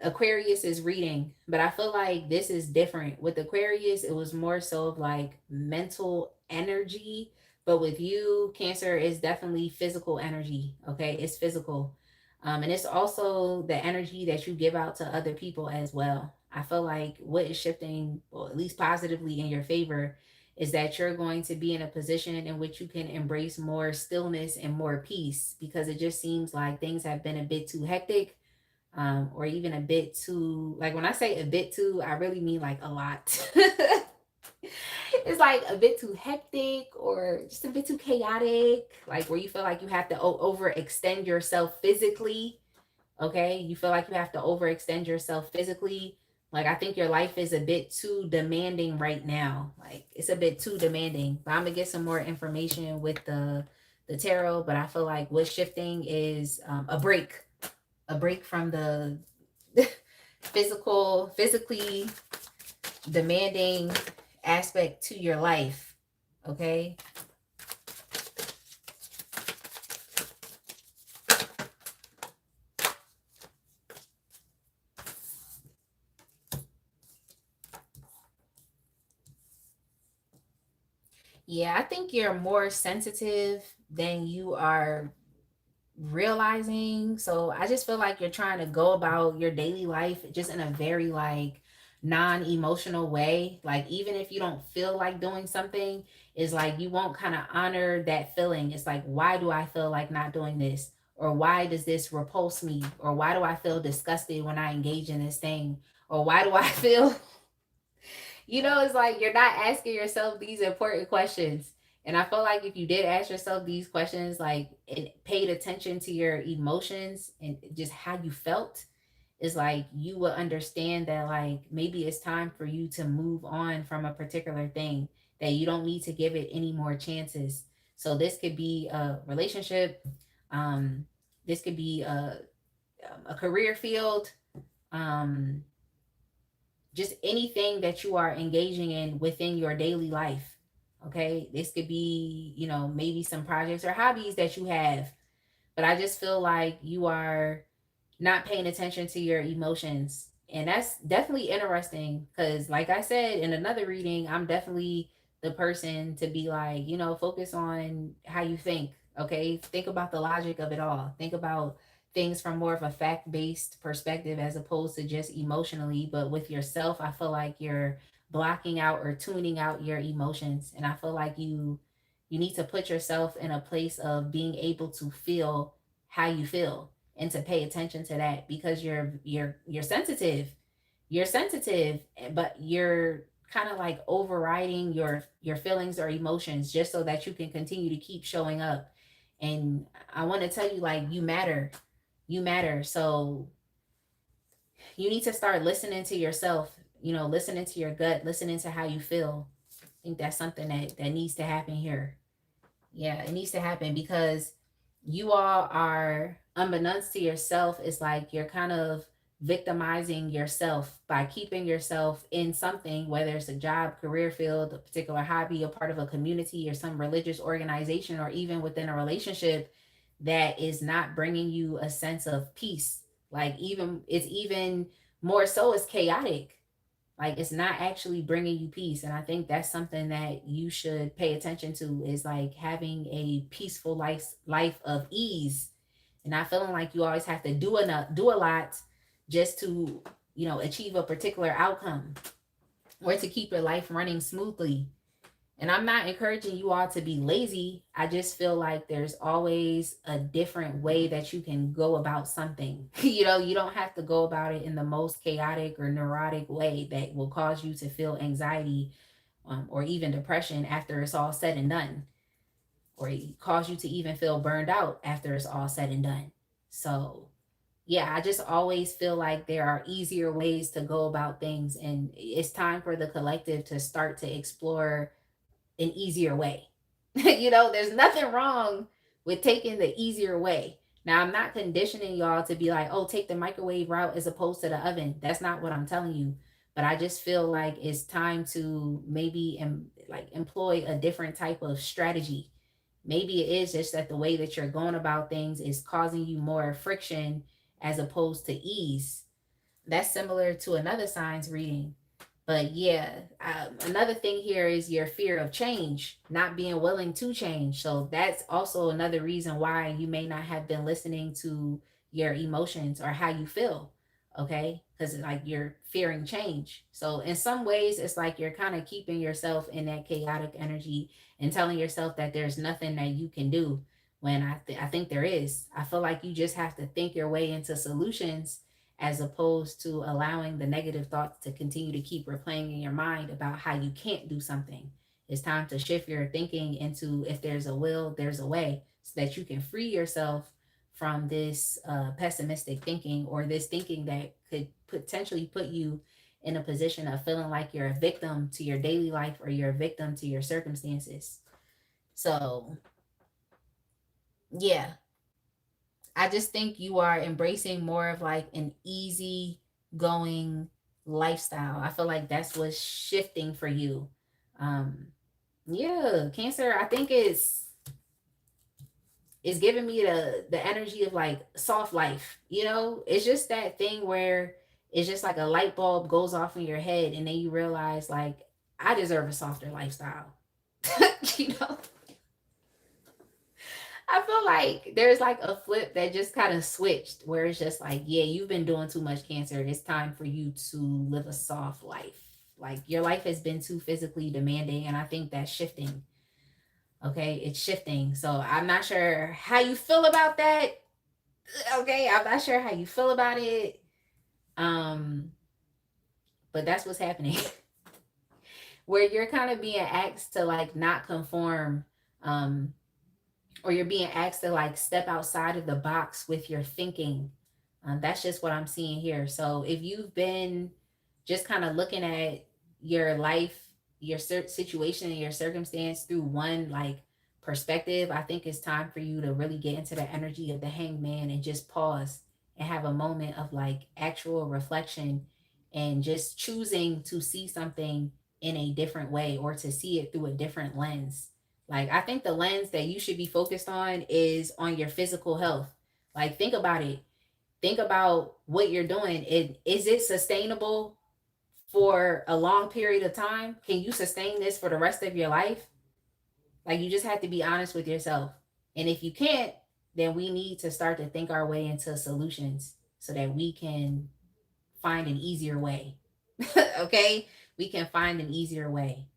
Aquarius is reading, but I feel like this is different. With Aquarius, it was more so of like mental energy, but with you, Cancer is definitely physical energy. Okay, it's physical, and it's also the energy that you give out to other people as well. I feel like what is shifting, well, at least positively in your favor, is that you're going to be in a position in which you can embrace more stillness and more peace because it just seems like things have been a bit too hectic, or even a bit too, like when I say a bit too, I really mean like a lot. It's like a bit too hectic or just a bit too chaotic, like where you feel like you have to overextend yourself physically. Okay, you feel like you have to overextend yourself physically. Like, I think your life is a bit too demanding right now. Like, it's a bit too demanding. But I'm gonna get some more information with the tarot. But I feel like what's shifting is a break from the physically demanding aspect to your life. Okay. Yeah, I think you're more sensitive than you are realizing. So I just feel like you're trying to go about your daily life just in a very like non-emotional way. Like, even if you don't feel like doing something, is like you won't kind of honor that feeling. It's like, why do I feel like not doing this? Or why does this repulse me? Or why do I feel disgusted when I engage in this thing? Or why do I feel it's like you're not asking yourself these important questions. And I feel like if you did ask yourself these questions, like, it paid attention to your emotions and just how you felt, is like you will understand that like maybe it's time for you to move on from a particular thing, that you don't need to give it any more chances. So this could be a relationship, um, this could be a career field, um, just anything that you are engaging in within your daily life. Okay, this could be, maybe some projects or hobbies that you have, but I just feel like you are not paying attention to your emotions. And that's definitely interesting because, like I said in another reading, I'm definitely the person to be like, focus on how you think. Okay. Think about the logic of it all. Think about things from more of a fact based perspective as opposed to just emotionally. But with yourself, I feel like you're blocking out or tuning out your emotions. And I feel like you need to put yourself in a place of being able to feel how you feel and to pay attention to that, because you're sensitive. You're sensitive, but you're kind of like overriding your feelings or emotions just so that you can continue to keep showing up. And I want to tell you, like, you matter. You matter. So you need to start listening to yourself, listening to your gut, listening to how you feel. I think that's something that needs to happen here. Yeah, it needs to happen because you all are, unbeknownst to yourself, it's like you're kind of victimizing yourself by keeping yourself in something, whether it's a job, career field, a particular hobby, a part of a community, or some religious organization, or even within a relationship that is not bringing you a sense of peace. Like, even more so, it's chaotic. Like, it's not actually bringing you peace. And I think that's something that you should pay attention to, is like having a peaceful life of ease, and not feeling like you always have to do a lot just to achieve a particular outcome or to keep your life running smoothly. And I'm not encouraging you all to be lazy. I just feel like there's always a different way that you can go about something. You don't have to go about it in the most chaotic or neurotic way that will cause you to feel anxiety, or even depression after it's all said and done, or cause you to even feel burned out after it's all said and done. So, yeah, I just always feel like there are easier ways to go about things. And it's time for the collective to start to explore an easier way. There's nothing wrong with taking the easier way. Now, I'm not conditioning y'all to be like, oh, take the microwave route as opposed to the oven. That's not what I'm telling you. But I just feel like it's time to maybe employ a different type of strategy. Maybe it is just that the way that you're going about things is causing you more friction as opposed to ease. That's similar to another sign's reading. But yeah, another thing here is your fear of change, not being willing to change. So that's also another reason why you may not have been listening to your emotions or how you feel. Okay. Because like you're fearing change. So in some ways, it's like you're kind of keeping yourself in that chaotic energy and telling yourself that there's nothing that you can do, when I think there is. I feel like you just have to think your way into solutions as opposed to allowing the negative thoughts to continue to keep replaying in your mind about how you can't do something. It's time to shift your thinking into, if there's a will, there's a way, so that you can free yourself from this pessimistic thinking, or this thinking that could potentially put you in a position of feeling like you're a victim to your daily life, or you're a victim to your circumstances. So, yeah, I just think you are embracing more of like an easy going lifestyle. I feel like that's what's shifting for you. Um, yeah, Cancer, I think it's giving me the energy of like soft life. You know, it's just that thing where it's just like a light bulb goes off in your head, and then you realize like I deserve a softer lifestyle. You know, I feel like there's like a flip that just kind of switched, where it's just like, yeah, you've been doing too much, Cancer. It's time for you to live a soft life. Like your life has been too physically demanding, and I think that's shifting. Okay, it's shifting. So I'm not sure how you feel about that. Okay, I'm not sure how you feel about it. Um, but that's what's happening. Where you're kind of being asked to like not conform, um, or you're being asked to like step outside of the box with your thinking. That's just what I'm seeing here. So if you've been just kind of looking at your life, your situation, and your circumstance through one like perspective, I think it's time for you to really get into the energy of the hangman and just pause and have a moment of like actual reflection, and just choosing to see something in a different way, or to see it through a different lens. Like, I think the lens that you should be focused on is on your physical health. Like, think about it. Think about what you're doing. Is it sustainable for a long period of time? Can you sustain this for the rest of your life? Like, you just have to be honest with yourself. And if you can't, then we need to start to think our way into solutions so that we can find an easier way. Okay? We can find an easier way,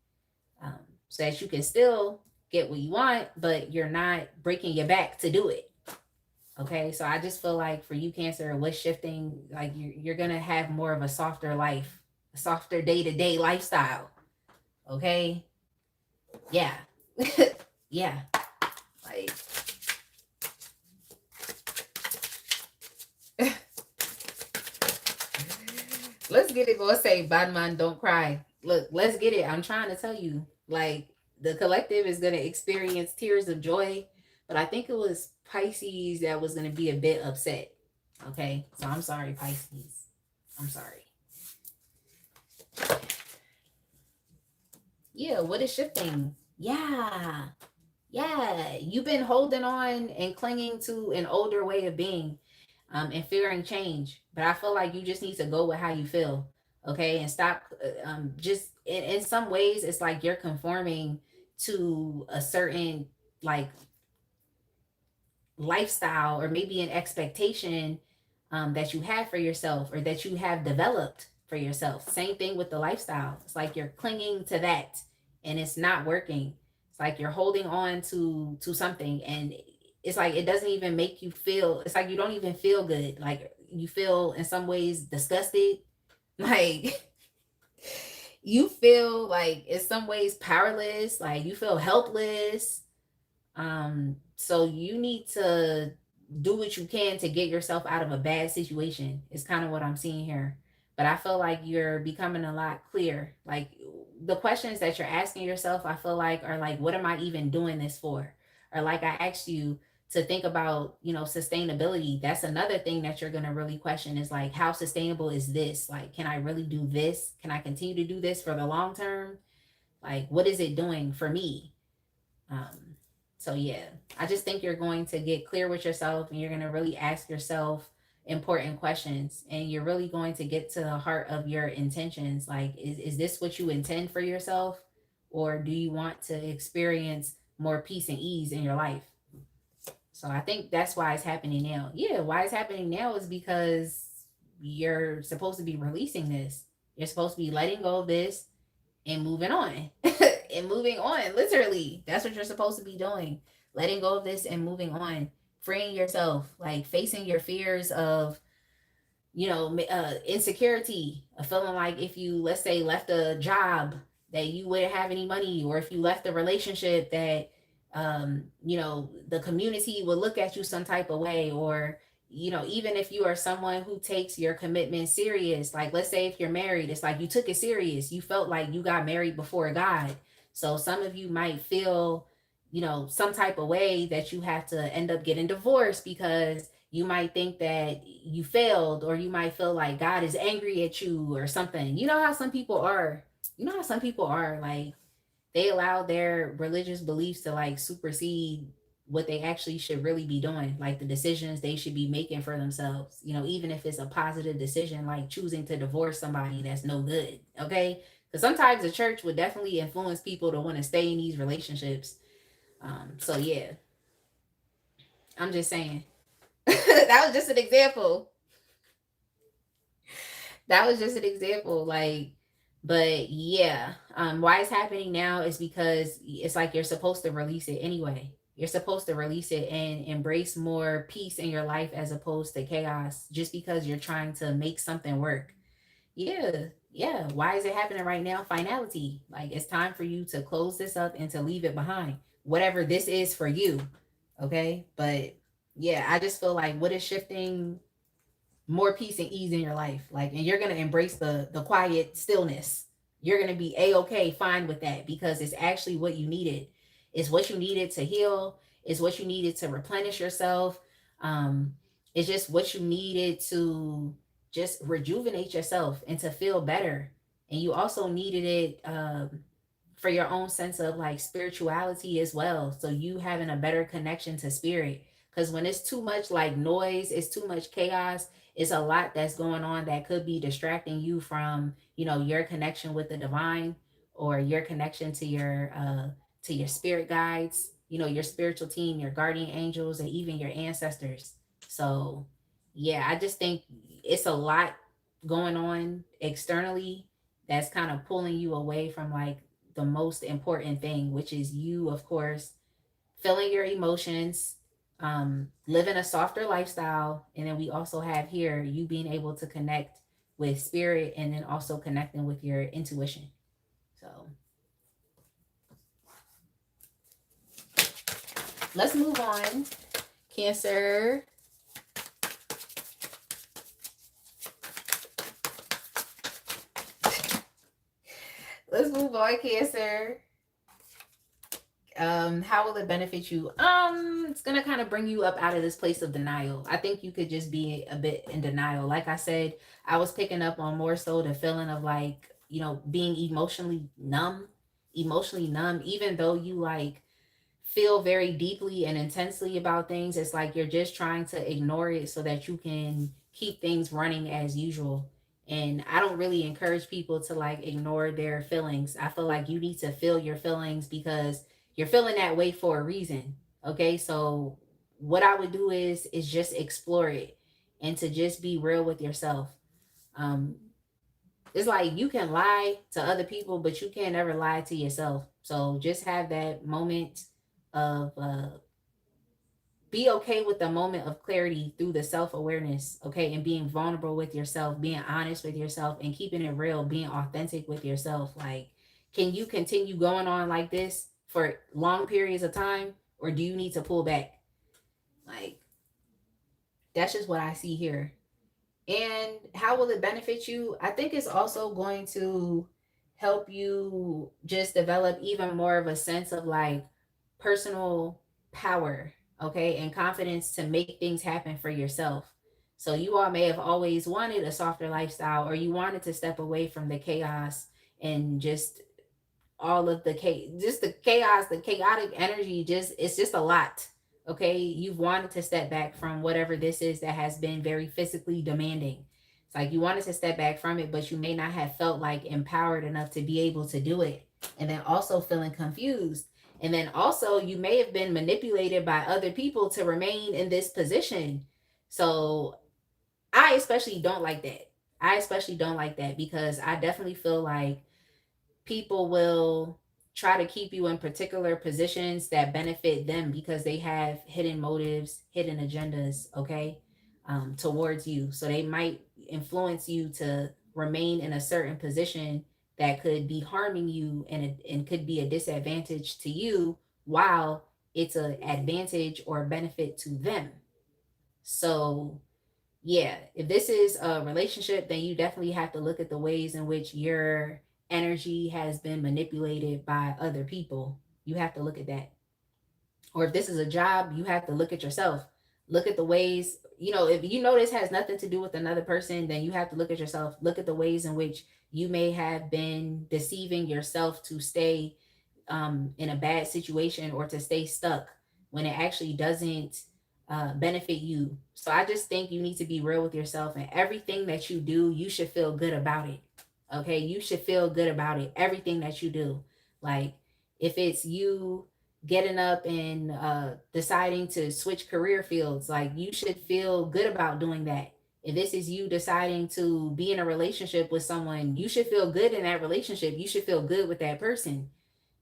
um, so that you can still get what you want, but you're not breaking your back to do it. Okay, so I just feel like for you, Cancer, what's shifting, like you're gonna have more of a softer life, a softer day-to-day lifestyle. Okay, yeah. Yeah, like let's get it. Go say, bad man, don't cry. Look, let's get it. I'm trying to tell you, like, the collective is gonna experience tears of joy, but I think it was Pisces that was gonna be a bit upset. Okay, so I'm sorry, Pisces. I'm sorry. Yeah, what is shifting? Yeah, yeah. You've been holding on and clinging to an older way of being, and fearing change. But I feel like you just need to go with how you feel, okay? And stop. Just in some ways, it's like you're conforming to a certain like lifestyle, or maybe an expectation that you have for yourself, or that you have developed for yourself. Same thing with the lifestyle. It's like you're clinging to that, and it's not working. It's like you're holding on to something, and it's like it doesn't even make you feel. It's like you don't even feel good. Like you feel in some ways disgusted. Like you feel like in some ways powerless. Like you feel helpless. So you need to do what you can to get yourself out of a bad situation. Is kind of what I'm seeing here. But I feel like you're becoming a lot clear. Like the questions that you're asking yourself, I feel like are like, what am I even doing this for? Or like I asked you to think about, sustainability. That's another thing that you're gonna really question, is like, how sustainable is this? Like, can I really do this? Can I continue to do this for the long term? Like, what is it doing for me? So yeah, I just think you're going to get clear with yourself, and you're going to really ask yourself important questions, and you're really going to get to the heart of your intentions. Like, is this what you intend for yourself, or do you want to experience more peace and ease in your life? So I think that's why it's happening now. Yeah, why it's happening now is because you're supposed to be releasing this. You're supposed to be letting go of this and moving on. And moving on, literally, that's what you're supposed to be doing. Letting go of this and moving on, freeing yourself, like facing your fears of insecurity, of feeling like if you, let's say, left a job that you wouldn't have any money, or if you left a relationship that the community will look at you some type of way, or even if you are someone who takes your commitment serious, like let's say if you're married, it's like you took it serious, you felt like you got married before God. So some of you might feel some type of way that you have to end up getting divorced because you might think that you failed, or you might feel like God is angry at you or something. You know how some people are like, they allow their religious beliefs to like supersede what they actually should really be doing, like the decisions they should be making for themselves, even if it's a positive decision, like choosing to divorce somebody that's no good. Okay, because sometimes the church would definitely influence people to want to stay in these relationships. So yeah, I'm just saying. That was just an example. That was just an example. Like, but yeah, why it's happening now is because it's like you're supposed to release it anyway. You're supposed to release it and embrace more peace in your life as opposed to chaos, just because you're trying to make something work. Yeah, yeah. Why is it happening right now? Finality. Like, it's time for you to close this up and to leave it behind, whatever this is for you. Okay, but yeah, I just feel like what is shifting, more peace and ease in your life, like, and you're going to embrace the quiet stillness. You're going to be a-okay fine with that, because it's actually what you needed. It's what you needed to heal. It's what you needed to replenish yourself. um it's just what you needed to just rejuvenate yourself and to feel better. And you also needed it for your own sense of like spirituality as well, so you having a better connection to spirit. Because when it's too much like noise, it's too much chaos, it's a lot that's going on that could be distracting you from your connection with the divine, or your connection to your spirit guides, your spiritual team, your guardian angels, and even your ancestors. So yeah, I just think it's a lot going on externally that's kind of pulling you away from like the most important thing, which is you, of course, feeling your emotions, living a softer lifestyle. And then we also have here you being able to connect with spirit, and then also connecting with your intuition. So let's move on. Cancer. Let's move on, Cancer. How will it benefit you? It's gonna kind of bring you up out of this place of denial. I think you could just be a bit in denial. Like I said, I was picking up on more so the feeling of like, being emotionally numb, even though you like feel very deeply and intensely about things. It's like you're just trying to ignore it so that you can keep things running as usual. And I don't really encourage people to like ignore their feelings. I feel like you need to feel your feelings because you're feeling that way for a reason. Okay? So what I would do is just explore it, and to just be real with yourself. Um it's like you can lie to other people, but you can't ever lie to yourself. So just have that moment of be okay with the moment of clarity through the self-awareness, okay, and being vulnerable with yourself, being honest with yourself, and keeping it real, being authentic with yourself. Like, can you continue going on like this for long periods of time, or do you need to pull back? Like, that's just what I see here. And how will it benefit you? I think it's also going to help you just develop even more of a sense of like personal power, okay, and confidence to make things happen for yourself. So you all may have always wanted a softer lifestyle, or you wanted to step away from the chaos and just all of the just the chaos, the chaotic energy, just it's just a lot. Okay, you've wanted to step back from whatever this is that has been very physically demanding. It's like you wanted to step back from it, but you may not have felt like empowered enough to be able to do it. And then also feeling confused. And then also you may have been manipulated by other people to remain in this position. So I especially don't like that. I especially don't like that, because I definitely feel like people will try to keep you in particular positions that benefit them because they have hidden motives, hidden agendas, okay, towards you. So they might influence you to remain in a certain position that could be harming you, and could be a disadvantage to you, while it's an advantage or a benefit to them. So yeah, if this is a relationship, then you definitely have to look at the ways in which your energy has been manipulated by other people. You have to look at that. Or if this is a job, you have to look at yourself. Look at the ways, if you know this has nothing to do with another person, then you have to look at yourself. Look at the ways in which you may have been deceiving yourself to stay in a bad situation or to stay stuck when it actually doesn't benefit you. So I just think you need to be real with yourself, and everything that you do, you should feel good about it. Okay, you should feel good about it. Everything that you do, like if it's you getting up and deciding to switch career fields, like you should feel good about doing that. If this is you deciding to be in a relationship with someone, you should feel good in that relationship. You should feel good with that person.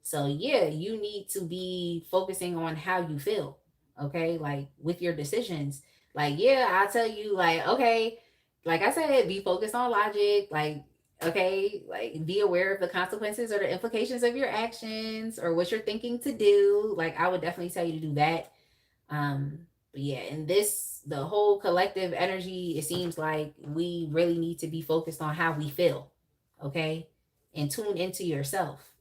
So yeah, you need to be focusing on how you feel. Okay, like with your decisions. Like, yeah, I tell you, like, okay, like I said, be focused on logic. Like, okay, like be aware of the consequences or the implications of your actions or what you're thinking to do. Like, I would definitely tell you to do that. But yeah, in this, the whole collective energy, it seems like we really need to be focused on how we feel. Okay, and tune into yourself.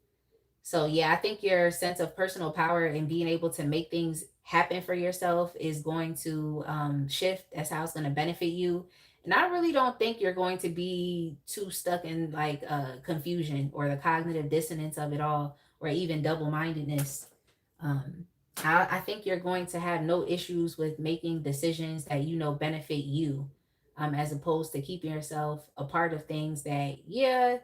So yeah, I think your sense of personal power and being able to make things happen for yourself is going to shift. That's how it's going to benefit you. And I really don't think you're going to be too stuck in like confusion or the cognitive dissonance of it all, or even double-mindedness. Um, I think you're going to have no issues with making decisions that benefit you, as opposed to keeping yourself a part of things that, yeah,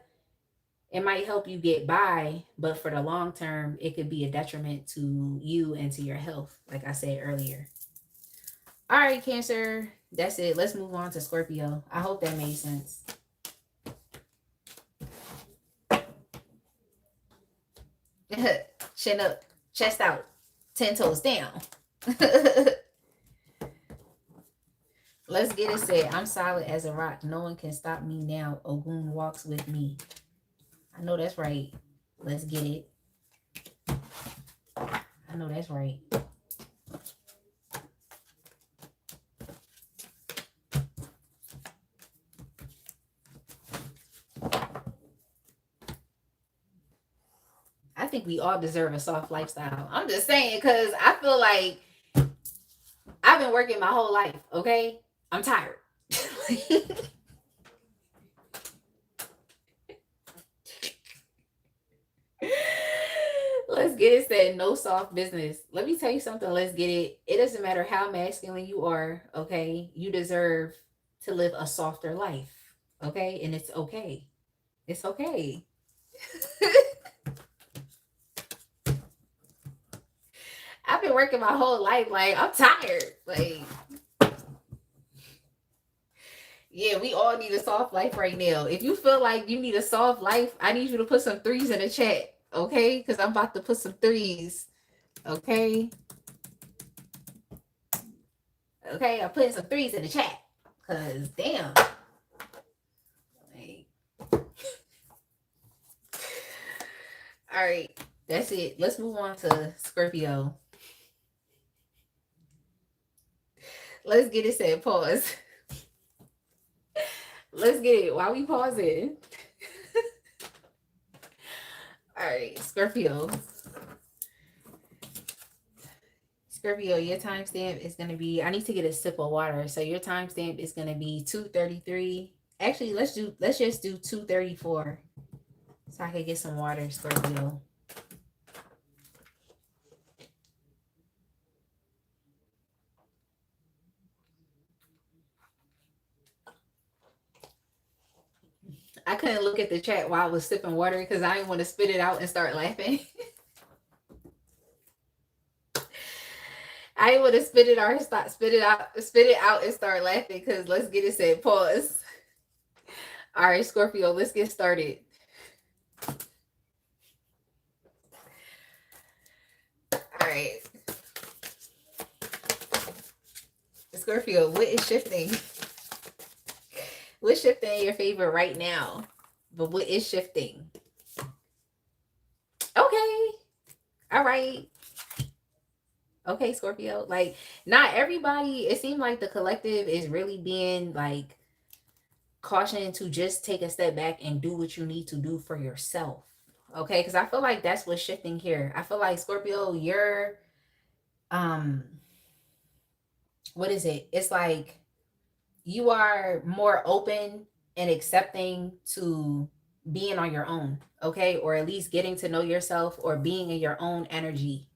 it might help you get by, but for the long term, it could be a detriment to you and to your health, like I said earlier. All right, Cancer, that's it. Let's move on to Scorpio. I hope that made sense. Chin up, chest out, 10 toes down. Let's get it said. I'm solid as a rock. No one can stop me now. Ogun walks with me. I know that's right. Let's get it. I know that's right. I think we all deserve a soft lifestyle. I'm just saying, because I feel like I've been working my whole life, okay? I'm tired. Let's get it said. No soft business. Let me tell you something. Let's get it. It doesn't matter how masculine you are, okay? You deserve to live a softer life, okay? And it's okay. It's okay. I've been working my whole life. Like, I'm tired. Like, yeah, we all need a soft life right now. If you feel like you need a soft life, I need you to put some threes in the chat, okay? Because I'm about to put some threes, okay? Okay, I'm putting some threes in the chat. Because, damn. Like, all right, that's it. Let's move on to Scorpio. Let's get it said. Pause. Let's get it. While we pausing. All right, Scorpio. Scorpio, your timestamp is going to be, I need to get a sip of water. So your timestamp is going to be 2:33. Actually, let's just do 2:34. So I can get some water, Scorpio. I couldn't look at the chat while I was sipping water because I didn't want to spit it out and start laughing. I didn't want to spit it out and start laughing because let's get it said. Pause. All right, Scorpio, let's get started. All right. Scorpio, what is shifting? What's shifting in your favor right now? But what is shifting? Okay. All right. Okay, Scorpio. Like, not everybody, it seemed like the collective is really being like cautioned to just take a step back and do what you need to do for yourself. Okay, because I feel like that's what's shifting here. I feel like Scorpio, you're um what is it? It's like you are more open and accepting to being on your own, okay? Or at least getting to know yourself or being in your own energy,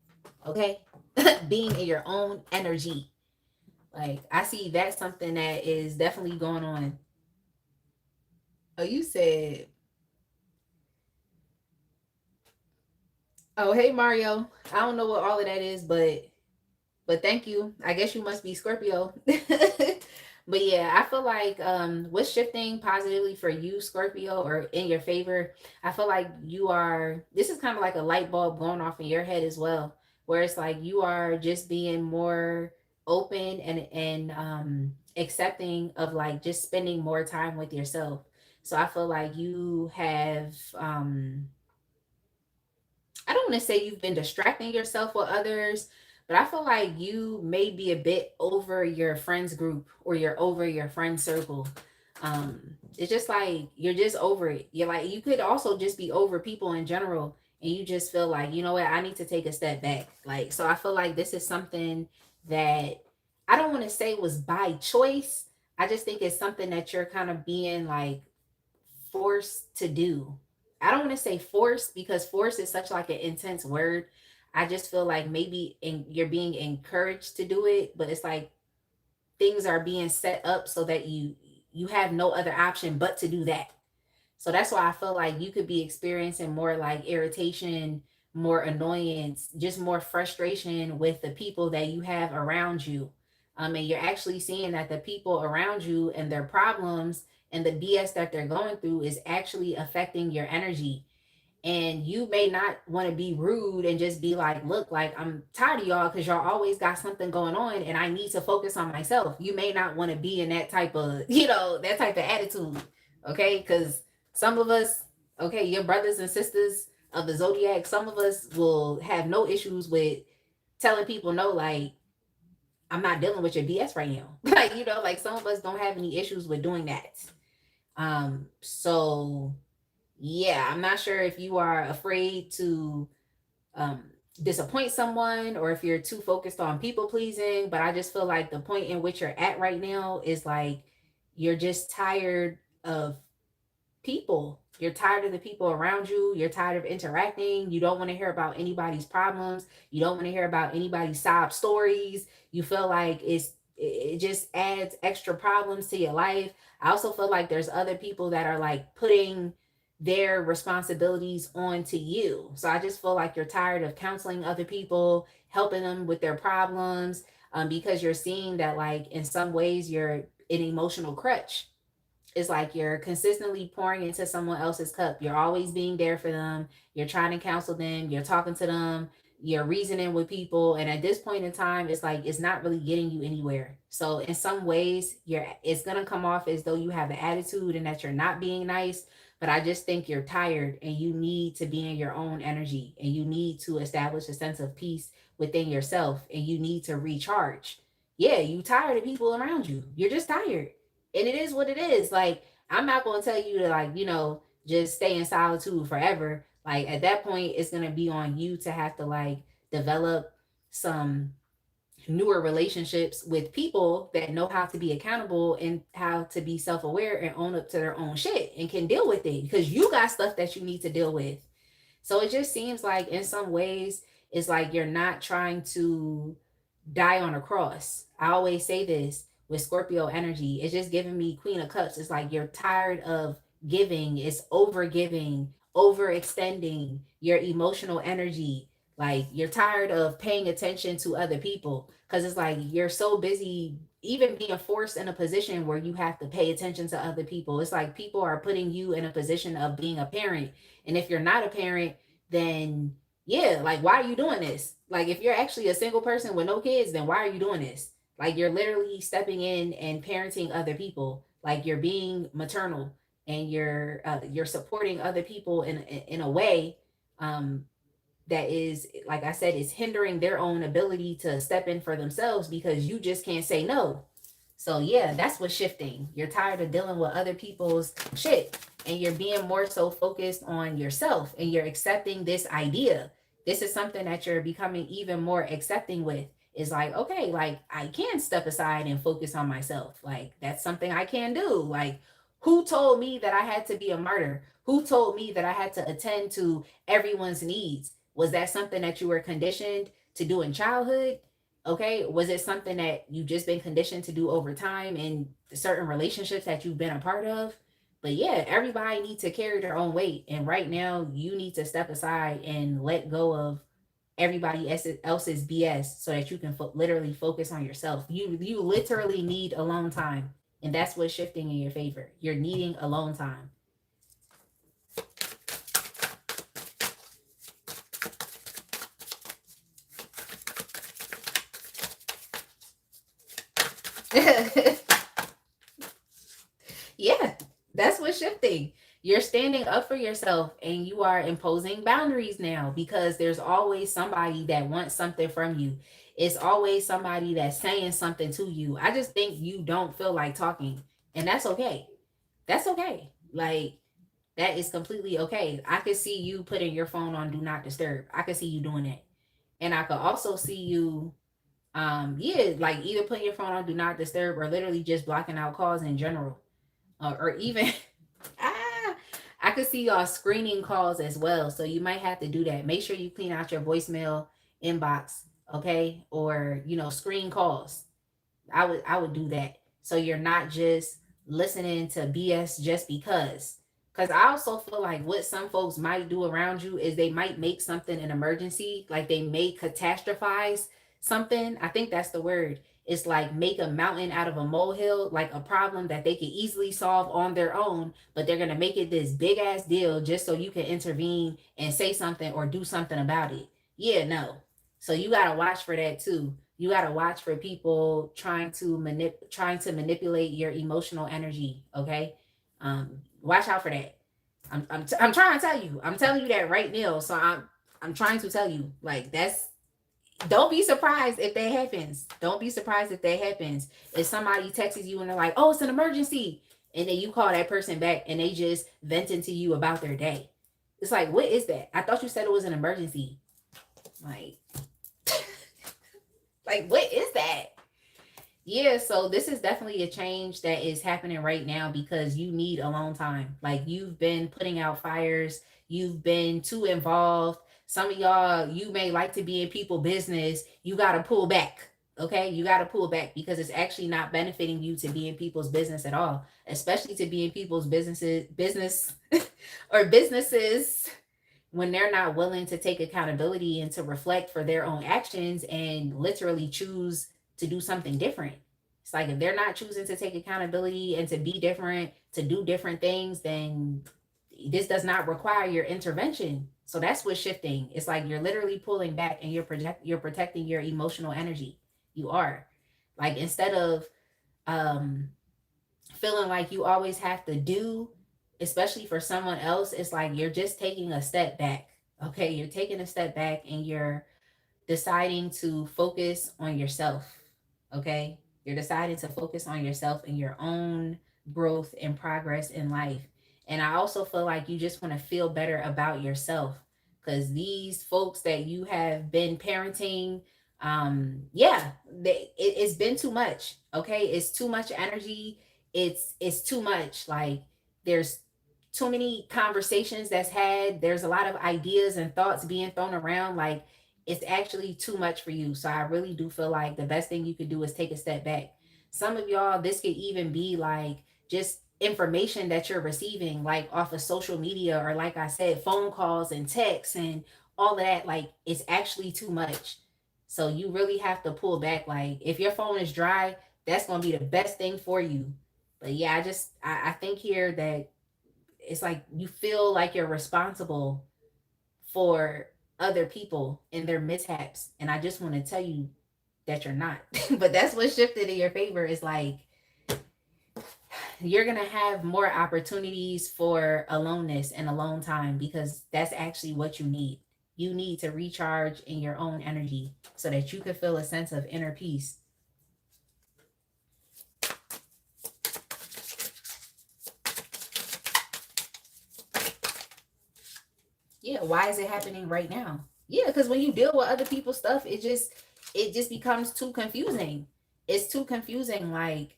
okay? Being in your own energy. Like, I see that's something that is definitely going on. Oh, you said, oh, hey, Mario. I don't know what all of that is, but thank you. I guess you must be Scorpio. But yeah, I feel like what's shifting positively for you, Scorpio, or in your favor, I feel like you are, this is kind of like a light bulb going off in your head as well, where it's like you are just being more open and accepting of like just spending more time with yourself. So I feel like you have I don't want to say you've been distracting yourself with others, but I feel like you may be a bit over your friends group or you're over your friend circle. It's just like you're just over it. You're like you could also just be over people in general, and you just feel like you know what I need to take a step back. Like so, I feel like this is something that I don't want to say was by choice. I just think it's something that you're kind of being like forced to do. I don't want to say forced because force is such like an intense word. I just feel like maybe you're being encouraged to do it, but it's like things are being set up so that you have no other option but to do that. So that's why I feel like you could be experiencing more like irritation, more annoyance, just more frustration with the people that you have around you. And you're actually seeing that the people around you and their problems and the BS that they're going through is actually affecting your energy. And you may not want to be rude and just be like, look, like I'm tired of y'all because y'all always got something going on and I need to focus on myself. You may not want to be in that type of, that type of attitude. Okay. Because some of us, okay, your brothers and sisters of the zodiac, some of us will have no issues with telling people no, like, I'm not dealing with your BS right now. Like, like some of us don't have any issues with doing that. So yeah, I'm not sure if you are afraid to um, disappoint someone or if you're too focused on people pleasing, but I just feel like the point in which you're at right now is like you're just tired of people. You're tired of the people around you. You're tired of interacting. You don't want to hear about anybody's problems. You don't want to hear about anybody's sob stories. You feel like it just adds extra problems to your life. I also feel like there's other people that are like putting their responsibilities onto you. So I just feel like you're tired of counseling other people, helping them with their problems, because you're seeing that like in some ways you're an emotional crutch. It's like you're consistently pouring into someone else's cup. You're always being there for them. You're trying to counsel them. You're talking to them. You're reasoning with people. And at this point in time, it's like it's not really getting you anywhere. So in some ways, it's gonna come off as though you have an attitude and that you're not being nice. But I just think you're tired and you need to be in your own energy and you need to establish a sense of peace within yourself and you need to recharge. Yeah, you tired of people around you. You're just tired and it is what it is. Like, I'm not going to tell you to, like, just stay in solitude forever. Like, at that point, it's going to be on you to have to, like, develop some newer relationships with people that know how to be accountable and how to be self-aware and own up to their own shit and can deal with it because you got stuff that you need to deal with. So it just seems like in some ways it's like you're not trying to die on a cross. I always say this with Scorpio energy. It's just giving me Queen of Cups. It's like you're tired of giving. It's over giving, overextending your emotional energy. Like you're tired of paying attention to other people because it's like you're so busy even being forced in a position where you have to pay attention to other people. It's like people are putting you in a position of being a parent. And if you're not a parent, then yeah, like why are you doing this? Like if you're actually a single person with no kids, then why are you doing this? Like you're literally stepping in and parenting other people. Like you're being maternal and you're supporting other people in a way. Um, that is, like I said, is hindering their own ability to step in for themselves because you just can't say no. So yeah, that's what's shifting. You're tired of dealing with other people's shit and you're being more so focused on yourself and you're accepting this idea. This is something that you're becoming even more accepting with. Is like, okay, like I can step aside and focus on myself. Like that's something I can do. Like who told me that I had to be a martyr? Who told me that I had to attend to everyone's needs? Was that something that you were conditioned to do in childhood? Okay, was it something that you've just been conditioned to do over time in certain relationships that you've been a part of? But yeah, everybody needs to carry their own weight, and right now you need to step aside and let go of everybody else's BS so that you can literally focus on yourself. You literally need alone time, and that's what's shifting in your favor. You're needing alone time. Yeah, that's what's shifting. You're standing up for yourself and you are imposing boundaries now because there's always somebody that wants something from you. It's always somebody that's saying something to you. I just think you don't feel like talking, and that's okay. That's okay. Like, that is completely okay. I could see you putting your phone on do not disturb. I could see you doing that. And I could also see you yeah, like either putting your phone on do not disturb or literally just blocking out calls in general, or even ah, I could see y'all screening calls as well. So you might have to do that. Make sure you clean out your voicemail inbox, okay? Or screen calls. I would do that. So you're not just listening to BS just because. Because I also feel like what some folks might do around you is they might make something an emergency, like they may catastrophize something. I think that's the word. It's like make a mountain out of a molehill, like a problem that they could easily solve on their own, but they're gonna make it this big ass deal just so you can intervene and say something or do something about it. Yeah, no. So you gotta watch for that too. You gotta watch for people trying to manipulate your emotional energy. Okay, watch out for that. I'm trying to tell you. I'm telling you that right now. So I'm trying to tell you like that's. Don't be surprised if that happens. Don't be surprised if that happens. If somebody texts you and they're like, "Oh, it's an emergency," and then you call that person back and they just venting to you about their day. It's like, what is that? I thought you said it was an emergency. Like, like what is that? Yeah, so this is definitely a change that is happening right now because you need alone time. Like you've been putting out fires, you've been too involved. Some of y'all, you may like to be in people business. You got to pull back. Okay? You got to pull back because it's actually not benefiting you to be in people's business at all, especially to be in people's business or businesses when they're not willing to take accountability and to reflect for their own actions and literally choose to do something different. It's like if they're not choosing to take accountability and to be different, to do different things, then this does not require your intervention. So that's what's shifting. It's like you're literally pulling back and you're protecting your emotional energy. You are. Like instead of um feeling like you always have to do, especially for someone else, it's like you're just taking a step back. Okay, you're taking a step back and you're deciding to focus on yourself. Okay, you're deciding to focus on yourself and your own growth and progress in life. And I also feel like you just want to feel better about yourself because these folks that you have been parenting, yeah, it's been too much. Okay, it's too much energy. It's too much. Like there's too many conversations that's had. There's a lot of ideas and thoughts being thrown around. Like it's actually too much for you. So I really do feel like the best thing you could do is take a step back. Some of y'all, this could even be like just information that you're receiving, like off of social media, or like I said, phone calls and texts and all of that. Like it's actually too much. So you really have to pull back. Like if your phone is dry, that's gonna be the best thing for you. But yeah, I think here that it's like you feel like you're responsible for other people and their mishaps. And I just want to tell you that you're not. But that's what shifted in your favor is like you're going to have more opportunities for aloneness and alone time because that's actually what you need. You need to recharge in your own energy so that you can feel a sense of inner peace. Yeah, why is it happening right now? Yeah, because when you deal with other people's stuff, it just becomes too confusing. It's too confusing. Like,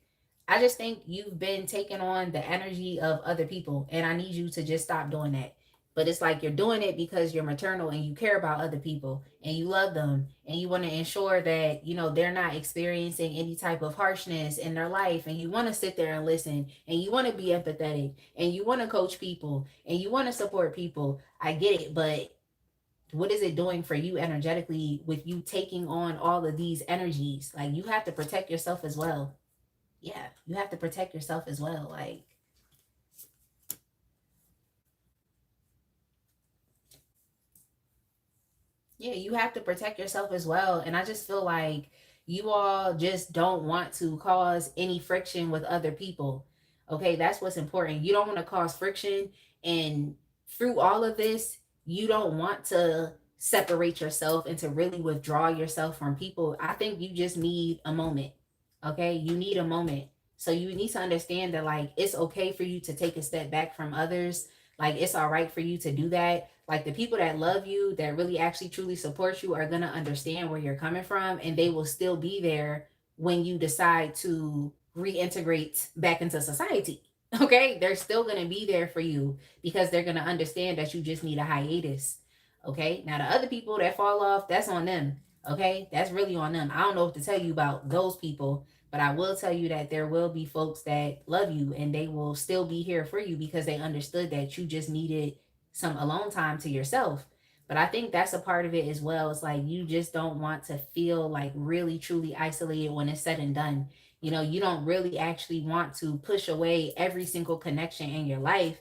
I just think you've been taking on the energy of other people, and I need you to just stop doing that. But it's like you're doing it because you're maternal and you care about other people and you love them and you want to ensure that, they're not experiencing any type of harshness in their life, and you want to sit there and listen, and you want to be empathetic, and you want to coach people, and you want to support people. I get it, but what is it doing for you energetically with you taking on all of these energies? Like, you have to protect yourself as well. Yeah, you have to protect yourself as well. Like, yeah, you have to protect yourself as well. And I just feel like you all just don't want to cause any friction with other people. Okay, that's what's important. You don't want to cause friction. And through all of this, you don't want to separate yourself and to really withdraw yourself from people. I think you just need a moment. Okay, you need a moment. So you need to understand that, like, it's okay for you to take a step back from others. Like, it's all right for you to do that. Like, the people that love you, that really actually truly support you, are going to understand where you're coming from, and they will still be there when you decide to reintegrate back into society. Okay, they're still going to be there for you because they're going to understand that you just need a hiatus. Okay, now the other people that fall off, that's on them. Okay, that's really on them. I don't know what to tell you about those people, but I will tell you that there will be folks that love you and they will still be here for you because they understood that you just needed some alone time to yourself. But I think that's a part of it as well. It's like you just don't want to feel like really truly isolated when it's said and done. You don't really actually want to push away every single connection in your life.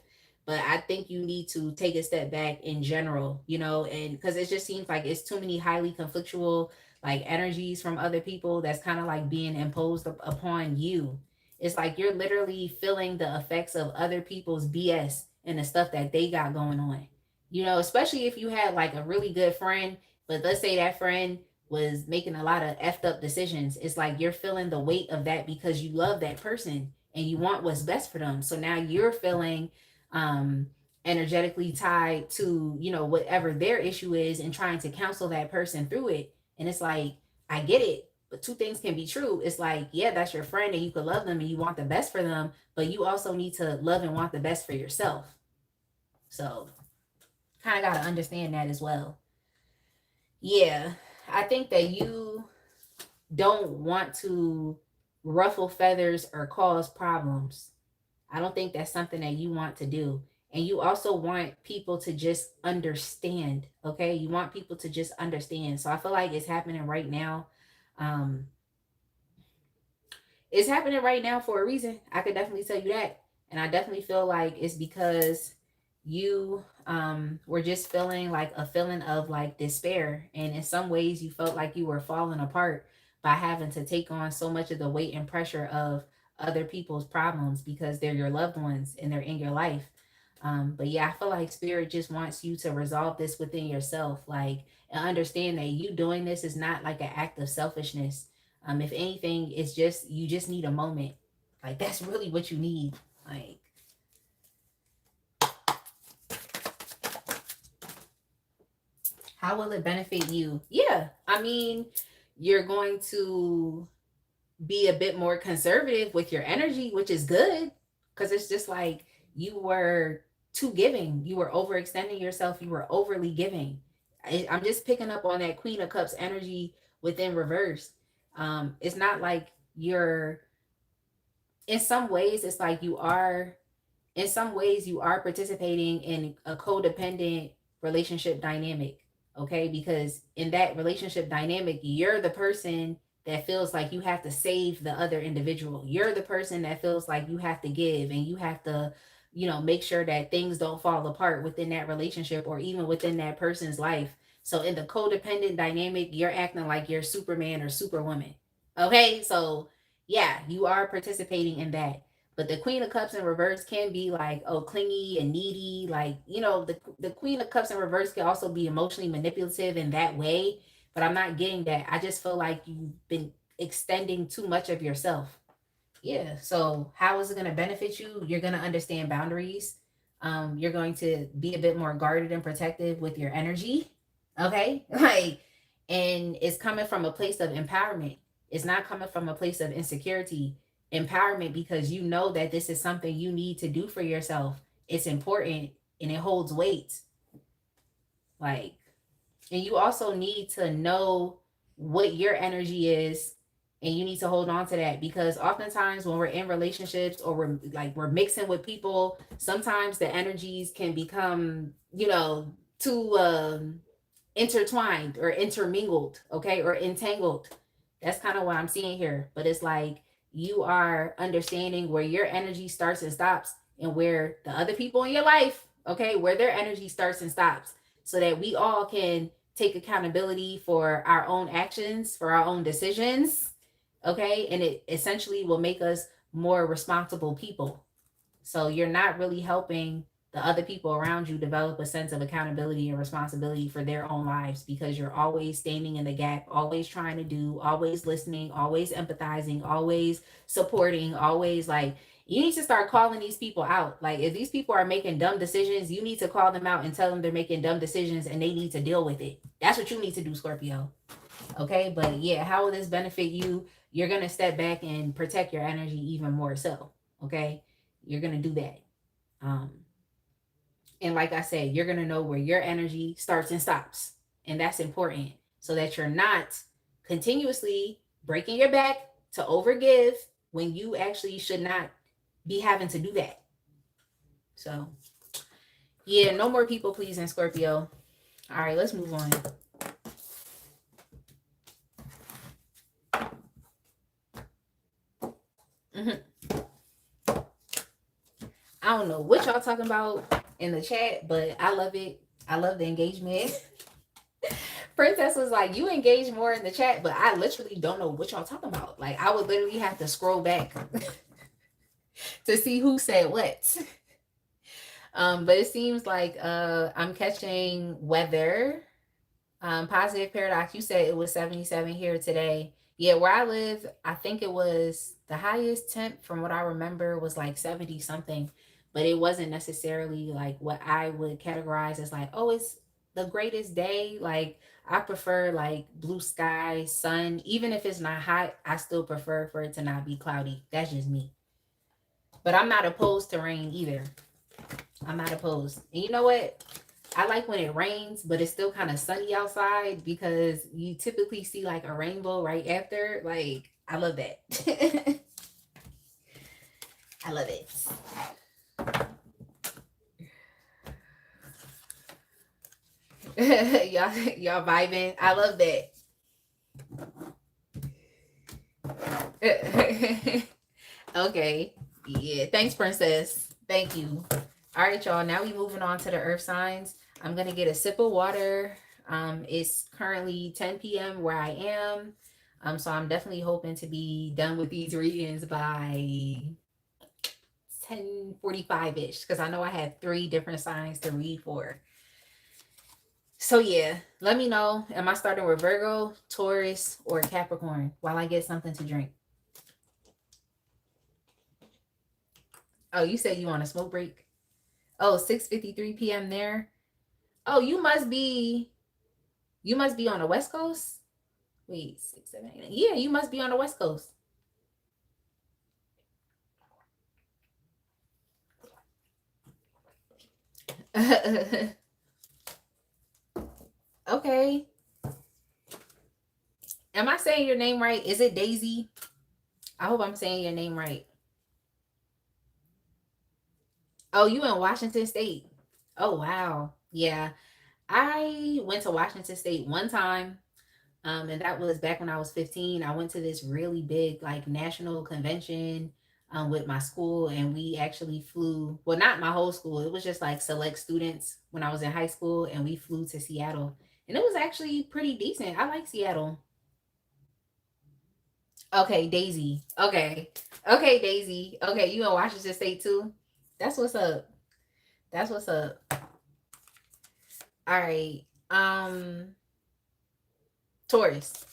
But I think you need to take a step back in general, and because it just seems like it's too many highly conflictual like energies from other people that's kind of like being imposed upon you. It's like you're literally feeling the effects of other people's BS and the stuff that they got going on. Especially if you had like a really good friend, but let's say that friend was making a lot of effed up decisions. It's like you're feeling the weight of that because you love that person and you want what's best for them. So now you're feeling um energetically tied to, whatever their issue is and trying to counsel that person through it. And it's like, I get it, but two things can be true. It's like, yeah, that's your friend and you could love them and you want the best for them, but you also need to love and want the best for yourself. So kind of got to understand that as well. Yeah, I think that you don't want to ruffle feathers or cause problems. I don't think that's something that you want to do. And you also want people to just understand, okay? You want people to just understand. So I feel like it's happening right now. Um, it's happening right now for a reason. I could definitely tell you that. And I definitely feel like it's because you were just feeling like a feeling of like despair. And in some ways you felt like you were falling apart by having to take on so much of the weight and pressure of other people's problems because they're your loved ones and they're in your life. But yeah, I feel like spirit just wants you to resolve this within yourself, like, and understand that you doing this is not like an act of selfishness. If anything, it's just you just need a moment. Like, that's really what you need. Like, how will it benefit you? Yeah, I mean, you're going to be a bit more conservative with your energy, which is good because it's just like you were too giving. You were overextending yourself. You were overly giving. I'm just picking up on that Queen of Cups energy within reverse. It's not like you're, in some ways, it's like you are, in some ways, you are participating in a codependent relationship dynamic. Okay. Because in that relationship dynamic, you're the person that feels like you have to save the other individual. You're the person that feels like you have to give and you have to, make sure that things don't fall apart within that relationship or even within that person's life. So in the codependent dynamic, you're acting like you're Superman or Superwoman. Okay. So yeah, you are participating in that. But the Queen of Cups in reverse can be like, oh, clingy and needy. Like, you know, the Queen of Cups in reverse can also be emotionally manipulative in that way. But I'm not getting that. I just feel like you've been extending too much of yourself. Yeah. So how is it going to benefit you? You're going to understand boundaries. You're going to be a bit more guarded and protective with your energy. Okay. Like, and it's coming from a place of empowerment. It's not coming from a place of insecurity. Empowerment, because you know that this is something you need to do for yourself. It's important and it holds weight. Like, and you also need to know what your energy is, and you need to hold on to that, because oftentimes when we're in relationships or we're mixing with people, sometimes the energies can become, you know, too intertwined or intermingled, okay, or entangled. That's kind of what I'm seeing here. But it's like you are understanding where your energy starts and stops, and where the other people in your life, okay, where their energy starts and stops, so that we all can take accountability for our own actions, for our own decisions, okay? And it essentially will make us more responsible people. So you're not really helping the other people around you develop a sense of accountability and responsibility for their own lives, because you're always standing in the gap, always trying to do, always listening, always empathizing, always supporting, always like, you need to start calling these people out. Like, if these people are making dumb decisions, you need to call them out and tell them they're making dumb decisions and they need to deal with it. That's what you need to do, Scorpio. Okay. But yeah, how will this benefit you? You're going to step back and protect your energy even more so. Okay. You're going to do that. Um, and like I said, you're going to know where your energy starts and stops. And that's important, so that you're not continuously breaking your back to overgive when you actually should not be having to do that. So, yeah, no more people pleasing, Scorpio. All right, let's move on. I don't know what y'all talking about in the chat, but I love it. I love the engagement. Princess was like, you engage more in the chat, but I literally don't know what y'all talking about. Like, I would literally have to scroll back to see who said what. But it seems like I'm catching weather. Positive paradox, you said it was 77 here today. Yeah, where I live, I think it was the highest temp from what I remember was like 70 something, but it wasn't necessarily like what I would categorize as like, oh, it's the greatest day. Like, I prefer like blue sky, sun. Even if it's not hot, I still prefer for it to not be cloudy. That's just me. But I'm not opposed to rain either. I'm not opposed. And you know what? I like when it rains, but it's still kind of sunny outside, because you typically see like a rainbow right after. Like, I love that. I love it. y'all vibing. I love that. Okay. Yeah. Thanks, Princess. Thank you. All right, y'all. Now we moving on to the earth signs. I'm gonna get a sip of water. It's currently 10 p.m. where I am. So I'm definitely hoping to be done with these readings by 10:45-ish, because I know I have 3 different signs to read for. So yeah, let me know. Am I starting with Virgo, Taurus, or Capricorn while I get something to drink? Oh, you said you want a smoke break? Oh, 6:53 p.m. there. Oh, you must be on the West Coast. Wait, 6, 7, 8. Yeah, you must be on the West Coast. Okay. Am I saying your name right? Is it Daisy? I hope I'm saying your name right. Oh, you in Washington State. Oh, wow. Yeah. I went to Washington State one time. And that was back when I was 15. I went to this really big like national convention with my school, and we actually flew, well, not my whole school. It was just like select students when I was in high school, and we flew to Seattle. And it was actually pretty decent. I like Seattle. Okay, Daisy. Okay. Okay, Daisy. Okay, you in Washington State too? That's what's up. That's what's up. All right. Taurus.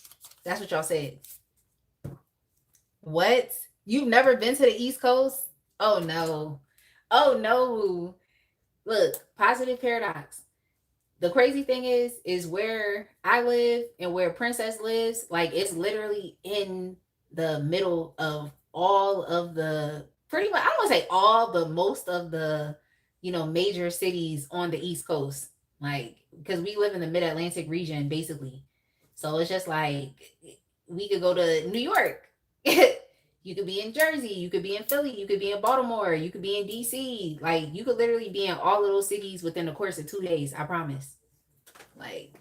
That's what y'all said. What? You've never been to the East Coast? Oh no. Oh no. Look, positive paradox. The crazy thing is where I live and where Princess lives, like it's literally in the middle of all of the pretty much I don't want to say all, but most of the major cities on the East Coast. Like because we live in the mid Atlantic region basically. So it's just like we could go to New York. You could be in Jersey, you could be in Philly, you could be in Baltimore, you could be in DC. Like you could literally be in all of those cities within the course of 2 days. I promise. Like,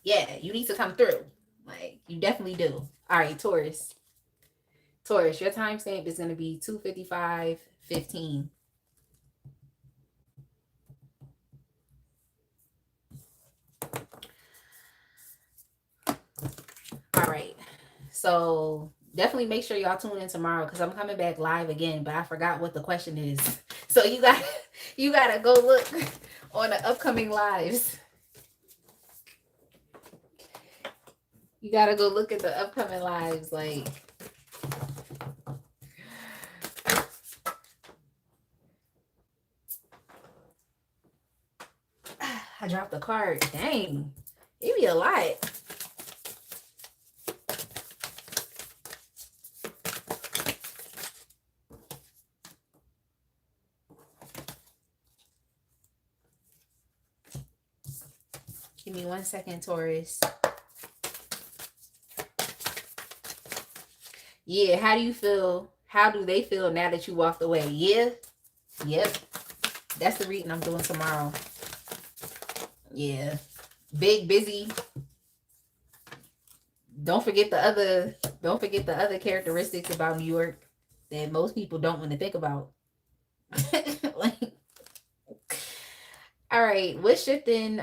yeah, you need to come through. Like, you definitely do. All right, Taurus. Taurus, your timestamp is going to be 2:55:15. All right. So definitely make sure y'all tune in tomorrow because I'm coming back live again, but I forgot what the question is. So you gotta go look on the upcoming lives. You gotta go look at the upcoming lives. Like I dropped the card. Dang. It be a lot. Give me 1 second, Taurus. Yeah, how do you feel? How do they feel now that you walked away? Yeah. Yep. That's the reading I'm doing tomorrow. Yeah. Big, busy. Don't forget the other characteristics about New York that most people don't want to think about. Like, all right, what's shifting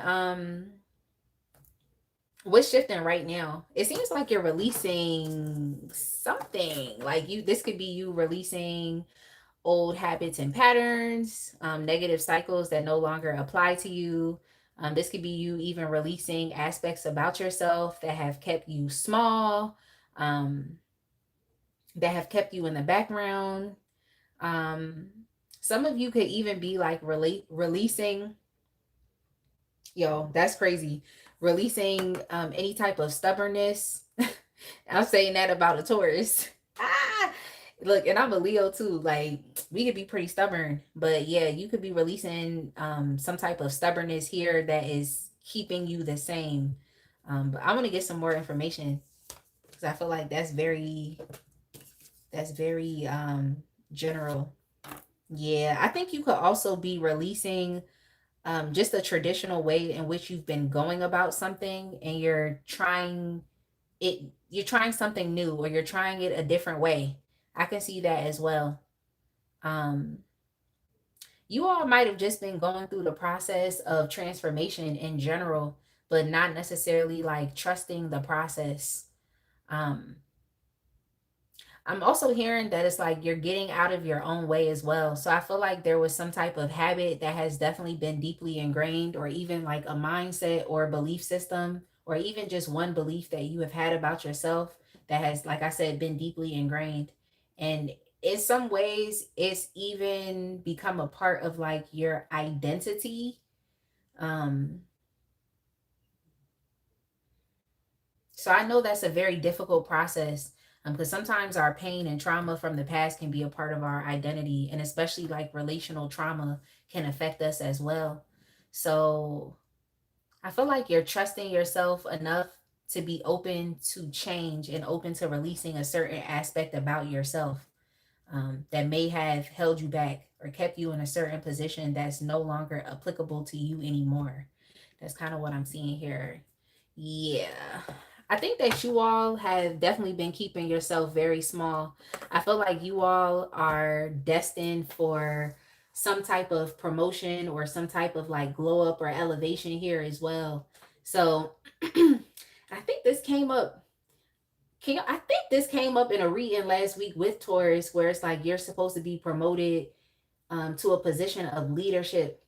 right now? It seems like you're releasing something. Like this could be you releasing old habits and patterns, negative cycles that no longer apply to you. This could be you even releasing aspects about yourself that have kept you small, that have kept you in the background. Some of you could even be like releasing, that's crazy. Releasing any type of stubbornness. I'm saying that about a Taurus. Ah, look, and I'm a Leo too. Like we could be pretty stubborn, but yeah, you could be releasing some type of stubbornness here that is keeping you the same. But I want to get some more information because I feel like that's very general. Yeah, I think you could also be releasing just a traditional way in which you've been going about something and you're trying something new or you're trying it a different way. I can see that as well. Um, you all might have just been going through the process of transformation in general, but not necessarily like trusting the process. Um, I'm also hearing that it's like you're getting out of your own way as well. So I feel like there was some type of habit that has definitely been deeply ingrained, or even like a mindset or a belief system, or even just one belief that you have had about yourself that has, like I said, been deeply ingrained. And in some ways, it's even become a part of like your identity. Um, So I know that's a very difficult process because sometimes our pain and trauma from the past can be a part of our identity, and especially like relational trauma can affect us as well. So I feel like you're trusting yourself enough to be open to change and open to releasing a certain aspect about yourself that may have held you back or kept you in a certain position that's no longer applicable to you anymore. That's kind of what I'm seeing here. Yeah. I think that you all have definitely been keeping yourself very small. I feel like you all are destined for some type of promotion or some type of like glow up or elevation here as well. So I think this came up I think this came up in a reading last week with Taurus, where it's like you're supposed to be promoted to a position of leadership,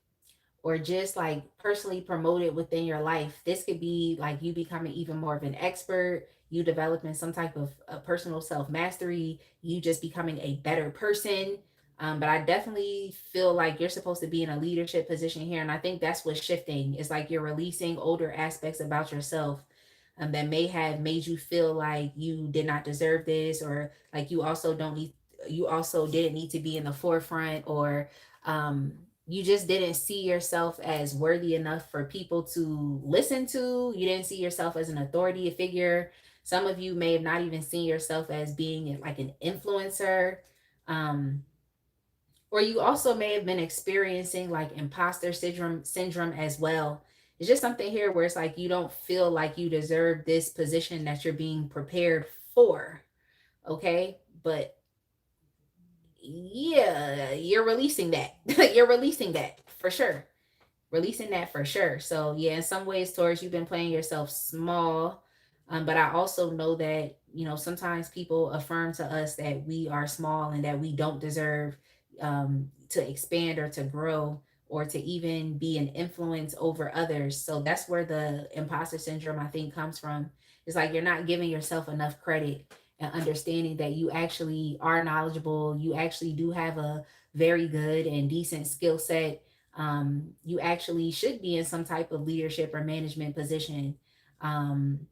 or just like personally promoted within your life. This could be like you becoming even more of an expert, you developing some type of personal self mastery, you just becoming a better person. But I definitely feel like you're supposed to be in a leadership position here. And I think that's what's shifting. It's like you're releasing older aspects about yourself that may have made you feel like you did not deserve this, or like you also didn't need to be in the forefront, or you just didn't see yourself as worthy enough for people to listen to. You didn't see yourself as an authority figure. Some of you may have not even seen yourself as being like an influencer. Um, or you also may have been experiencing like imposter syndrome as well. It's just something here where it's like you don't feel like you deserve this position that you're being prepared for. Okay? But yeah, you're releasing that. You're releasing that for sure. Releasing that for sure. So yeah, in some ways, Taurus, you've been playing yourself small. But I also know that, sometimes people affirm to us that we are small and that we don't deserve to expand or to grow or to even be an influence over others. So that's where the imposter syndrome, I think, comes from. It's like you're not giving yourself enough credit and understanding that you actually are knowledgeable. You actually do have a very good and decent skill set. You actually should be in some type of leadership or management position. Um,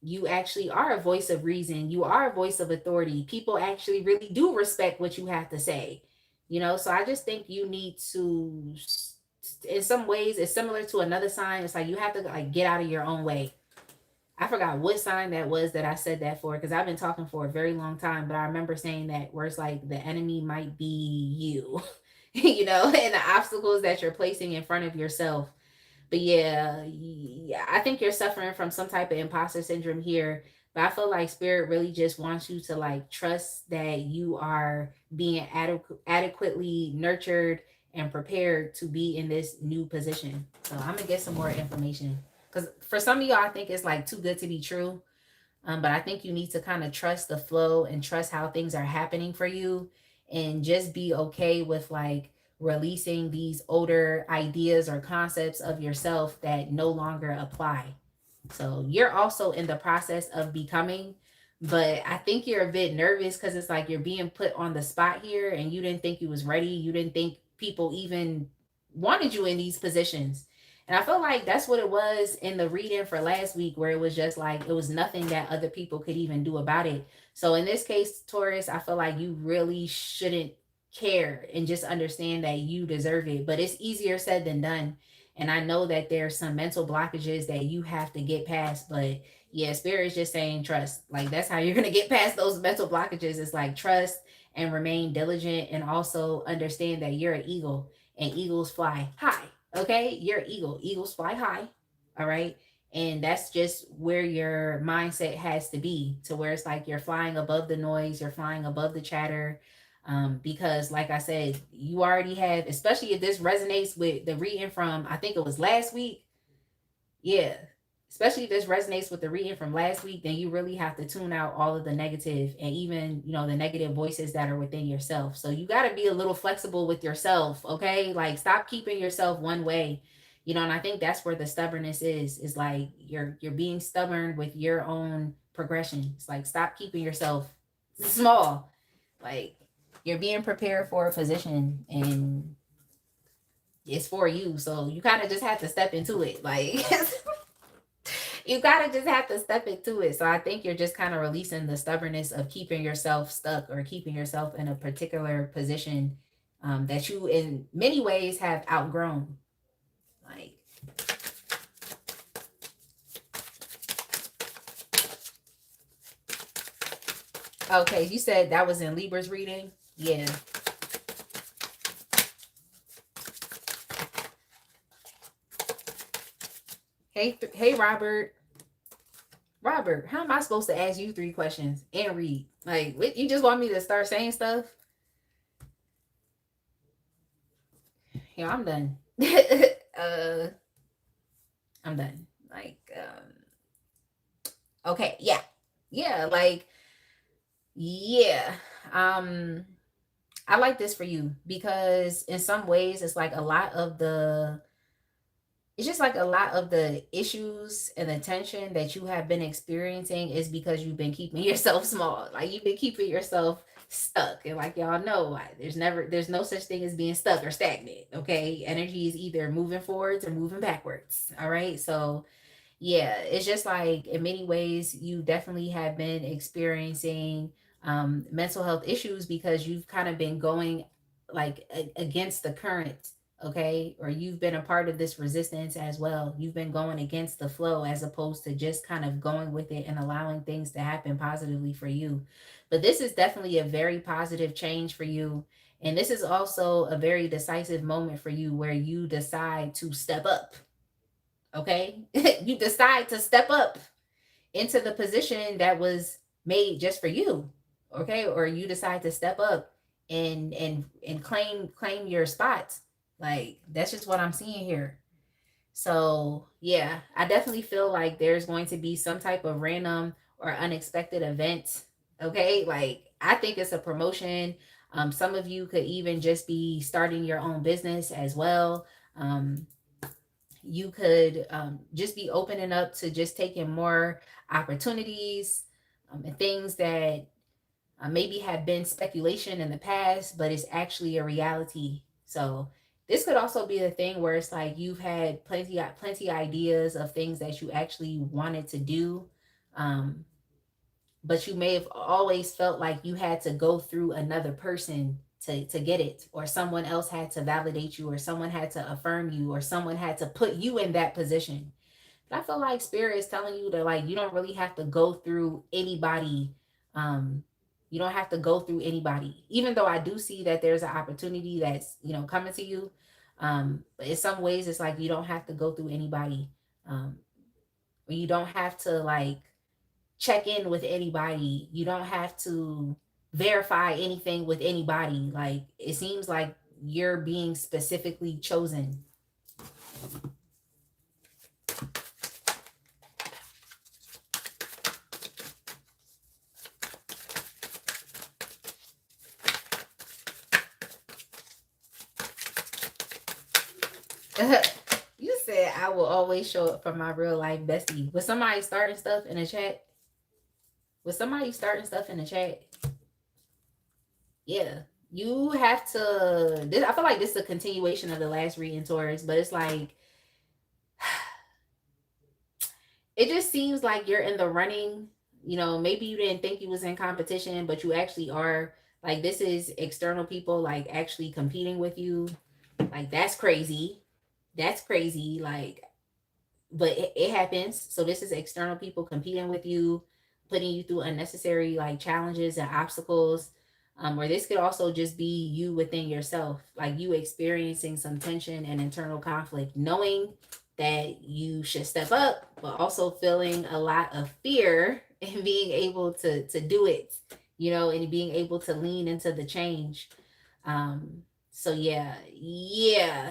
you actually are a voice of reason. You are a voice of authority. People actually really do respect what you have to say. So I just think you need to, in some ways, it's similar to another sign. It's like you have to like get out of your own way. I forgot what sign that was that I said that for, because I've been talking for a very long time, but I remember saying that where it's like the enemy might be you, and the obstacles that you're placing in front of yourself. But yeah, I think you're suffering from some type of imposter syndrome here. But I feel like spirit really just wants you to like trust that you are being adequately nurtured and prepared to be in this new position. So I'm gonna get some more information, because for some of y'all, I think it's like too good to be true. But I think you need to kind of trust the flow and trust how things are happening for you, and just be okay with like releasing these older ideas or concepts of yourself that no longer apply. So you're also in the process of becoming, but I think you're a bit nervous because it's like you're being put on the spot here and you didn't think you was ready. You didn't think people even wanted you in these positions. And I feel like that's what it was in the reading for last week, where it was just like it was nothing that other people could even do about it. So in this case, Taurus, I feel like you really shouldn't care and just understand that you deserve it. But it's easier said than done. And I know that there's some mental blockages that you have to get past. But yeah, spirit is just saying trust. Like that's how you're gonna get past those mental blockages. It's like trust and remain diligent, and also understand that you're an eagle and eagles fly high. Okay, you're an eagle. Eagles fly high. All right. And that's just where your mindset has to be, to where it's like you're flying above the noise, you're flying above the chatter. Because like I said, you already have, especially if this resonates with the reading from, I think it was last week. Yeah. Especially if this resonates with the reading from last week, then you really have to tune out all of the negative, and even, the negative voices that are within yourself. So you got to be a little flexible with yourself. Okay. Like stop keeping yourself one way, and I think that's where the stubbornness is like you're being stubborn with your own progression. It's like, stop keeping yourself small. Like, you're being prepared for a position and it's for you. So you kind of just have to step into it. Like, you gotta just have to step into it. So I think you're just kind of releasing the stubbornness of keeping yourself stuck or keeping yourself in a particular position that you in many ways have outgrown. Like, okay, you said that was in Libra's reading. Yeah. Hey, Robert. Robert, how am I supposed to ask you 3 questions and read? Like, what, you just want me to start saying stuff? Yeah, I'm done. I'm done. Like, okay, yeah. Yeah, like, yeah. I like this for you because in some ways it's like a lot of the it's just like a lot of the issues and the tension that you have been experiencing is because you've been keeping yourself small. Like you've been keeping yourself stuck. And like y'all know, there's no such thing as being stuck or stagnant. Okay. Energy is either moving forwards or moving backwards. All right. So yeah, it's just like in many ways you definitely have been experiencing mental health issues because you've kind of been going like against the current, okay? Or you've been a part of this resistance as well. You've been going against the flow as opposed to just kind of going with it and allowing things to happen positively for you. But this is definitely a very positive change for you. And this is also a very decisive moment for you where you decide to step up, okay? You decide to step up into the position that was made just for you, okay? Or you decide to step up and claim your spot. Like that's just what I'm seeing here. So yeah, I definitely feel like there's going to be some type of random or unexpected event, okay? Like I think it's a promotion. Some of you could even just be starting your own business as well. You could just be opening up to just taking more opportunities, and things that maybe have been speculation in the past, but it's actually a reality. So this could also be the thing where it's like you've had plenty ideas of things that you actually wanted to do, um, but you may have always felt like you had to go through another person to get it, or someone else had to validate you, or someone had to affirm you, or someone had to put you in that position. But I feel like spirit is telling you that like you don't really have to go through anybody. You don't have to go through anybody, even though I do see that there's an opportunity that's coming to you. But in some ways it's like you don't have to go through anybody. um you don't have to like check in with anybody. You don't have to verify anything with anybody. Like it seems like you're being specifically chosen. You said I will always show up for my real life bestie. Was somebody starting stuff in the chat? Was somebody starting stuff in the chat? Yeah. You have to I feel like this is a continuation of the last reading, Taurus, but it's like it just seems like you're in the running. Maybe you didn't think you was in competition, but you actually are. Like this is external people like actually competing with you. Like that's crazy. That's crazy. Like, but it happens. So this is external people competing with you, putting you through unnecessary like challenges and obstacles. Or this could also just be you within yourself, like you experiencing some tension and internal conflict, knowing that you should step up, but also feeling a lot of fear and being able to do it, and being able to lean into the change. So yeah.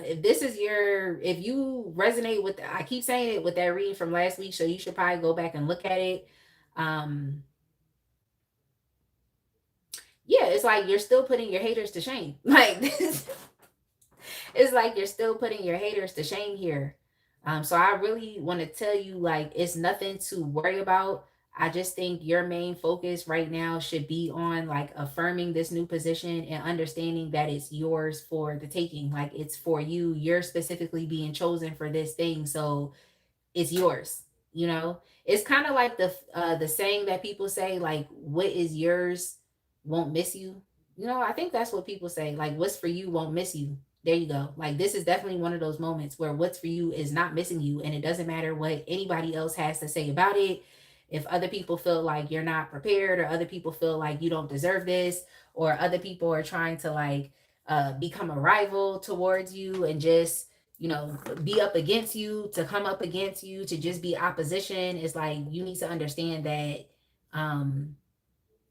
If you resonate with, I keep saying it with that reading from last week, so you should probably go back and look at it. Um, yeah, it's like you're still putting your haters to shame. Like this, it's like you're still putting your haters to shame here. So I really want to tell you, like, it's nothing to worry about. I just think your main focus right now should be on like affirming this new position and understanding that it's yours for the taking. Like it's for you. You're specifically being chosen for this thing. So it's yours. It's kind of like the saying that people say, like, what is yours won't miss you. I think that's what people say, like what's for you won't miss you. There you go. Like this is definitely one of those moments where what's for you is not missing you, and it doesn't matter what anybody else has to say about it. If other people feel like you're not prepared, or other people feel like you don't deserve this, or other people are trying to like become a rival towards you and just be up against you, to come up against you, to just be opposition, it's like you need to understand that um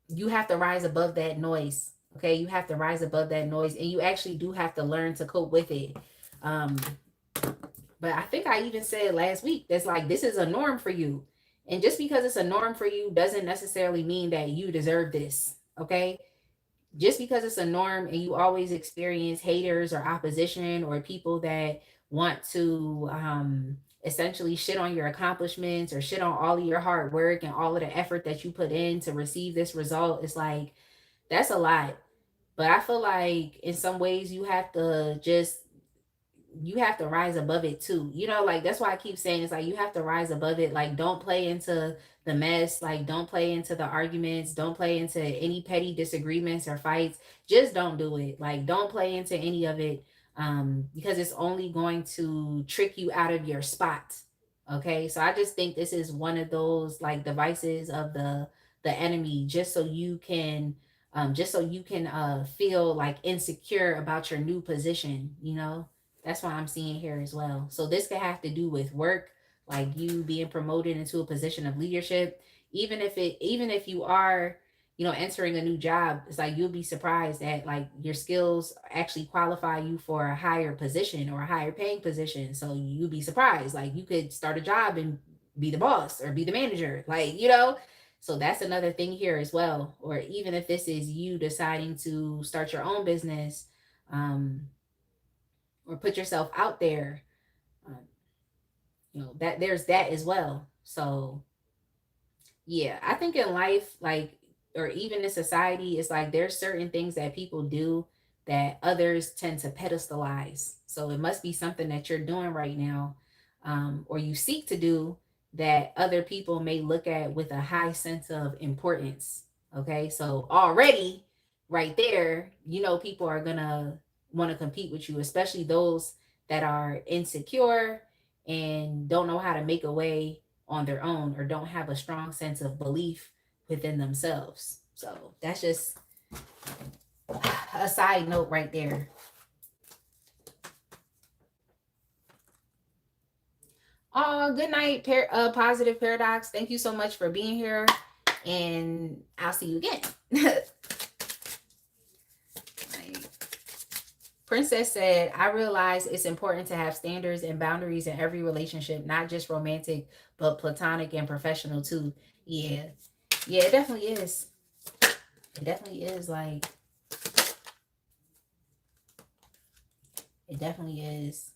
you have to rise above that noise. Okay, you have to rise above that noise, and you actually do have to learn to cope with it. um but I think I even said last week that's like this is a norm for you. And just because it's a norm for you doesn't necessarily mean that you deserve this. Okay. Just because it's a norm and you always experience haters or opposition or people that want to essentially shit on your accomplishments or shit on all of your hard work and all of the effort that you put in to receive this result, it's like, that's a lot. But I feel like in some ways you have to rise above it too. You know, like that's why I keep saying it's like you have to rise above it. Like don't play into the mess, like don't play into the arguments, don't play into any petty disagreements or fights. Just don't do it. Like don't play into any of it because it's only going to trick you out of your spot. Okay? So I just think this is one of those like devices of the enemy just so you can feel like insecure about your new position, you know? That's what I'm seeing here as well. So this could have to do with work, like you being promoted into a position of leadership. Even if you are, you know, entering a new job, it's like you'll be surprised that like your skills actually qualify you for a higher position or a higher paying position. So you'll be surprised. Like you could start a job and be the boss or be the manager. Like, you know, so that's another thing here as well. Or even if this is you deciding to start your own business, um, or put yourself out there, um, you know, that there's that as well. So yeah, I think in life, like, or even in society, it's like there's certain things that people do that others tend to pedestalize. So it must be something that you're doing right now, or you seek to do that other people may look at with a high sense of importance. Okay, so already right there, you know, people are gonna want to compete with you, especially those that are insecure and don't know how to make a way on their own or don't have a strong sense of belief within themselves. So that's just a side note right there. Oh, good night, Positive Paradox. Thank you so much for being here, and I'll see you again. Princess said, I realize it's important to have standards and boundaries in every relationship, not just romantic, but platonic and professional too. Yeah. Yeah, it definitely is. It definitely is. Like, it definitely is.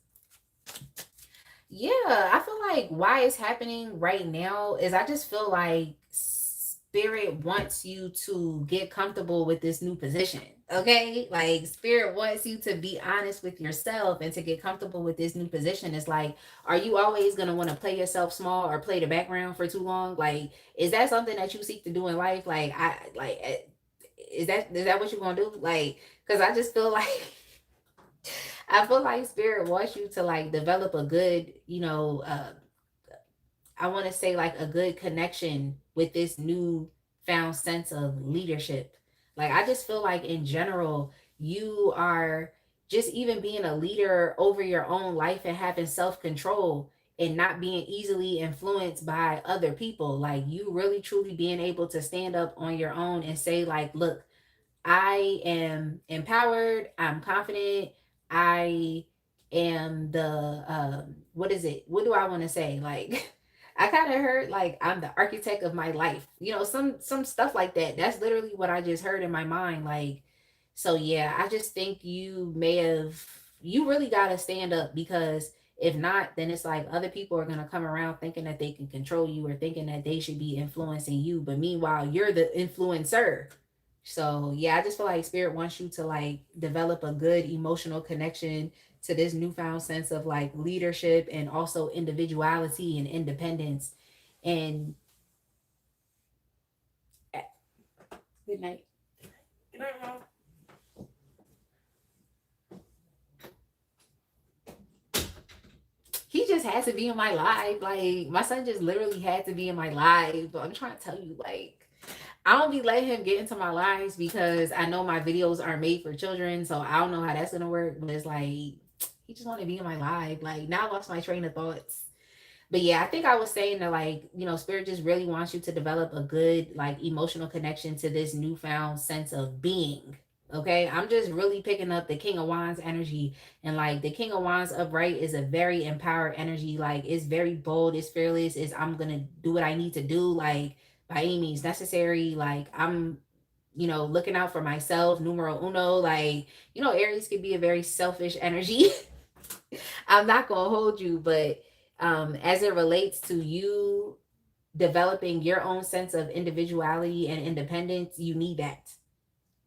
Yeah, I feel like why it's happening right now is I just feel like spirit wants you to get comfortable with this new position. Okay? Like spirit wants you to be honest with yourself and to get comfortable with this new position. It's like, are you always going to want to play yourself small or play the background for too long? Like, is that something that you seek to do in life? Like, is that what you're going to do? Like, cuz I just feel like I feel like spirit wants you to like develop a good, you know, I want to say like a good connection with this new found sense of leadership. Like I just feel like in general, you are just even being a leader over your own life and having self-control and not being easily influenced by other people. Like you really truly being able to stand up on your own and say like, look, I am empowered. I'm confident. I am the what is it? What do I want to say? Like I kind of heard like I'm the architect of my life. You know, some stuff like that. That's literally what I just heard in my mind. Like, so yeah, I just think you really got to stand up because if not, then it's like other people are going to come around thinking that they can control you or thinking that they should be influencing you. But meanwhile, you're the influencer. So yeah, I just feel like spirit wants you to like develop a good emotional connection to this newfound sense of like leadership and also individuality and independence. And good night. Good night, Mom. He just had to be in my life. Like my son just literally had to be in my life. But I'm trying to tell you, like, I don't be letting him get into my lives because I know my videos are made for children. So I don't know how that's gonna work. But it's like he just want to be in my life. Like now I lost my train of thoughts. But yeah, I think I was saying that like, you know, spirit just really wants you to develop a good like emotional connection to this newfound sense of being. Okay, I'm just really picking up the King of Wands energy. And like the King of Wands upright is a very empowered energy. Like it's very bold, it's fearless, it's I'm gonna do what I need to do, like by any means necessary. Like I'm, looking out for myself, numero uno. Like, Aries could be a very selfish energy. I'm not gonna hold you, but as it relates to you developing your own sense of individuality and independence, you need that.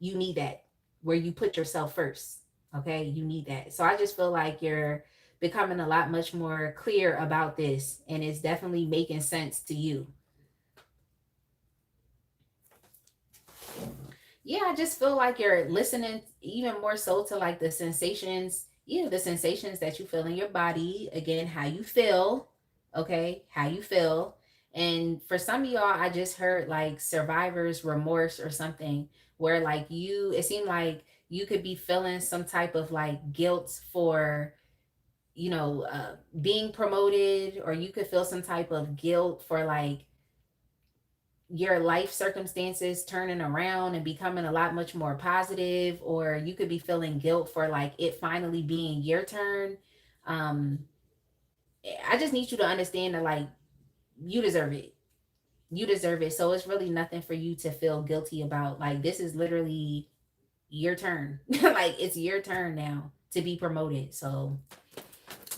You need that where you put yourself first. Okay, you need that. So I just feel like you're becoming a lot much more clear about this, and it's definitely making sense to you. Yeah, I just feel like you're listening even more so to like the sensations, the sensations that you feel in your body. Again, how you feel. Okay, how you feel. And for some of y'all, I just heard like survivor's remorse or something, where like it seemed like you could be feeling some type of like guilt for, being promoted, or you could feel some type of guilt for like your life circumstances turning around and becoming a lot much more positive, or you could be feeling guilt for like it finally being your turn. um I just need you to understand that like you deserve it. You deserve it. So it's really nothing for you to feel guilty about. Like this is literally your turn. Like it's your turn now to be promoted. So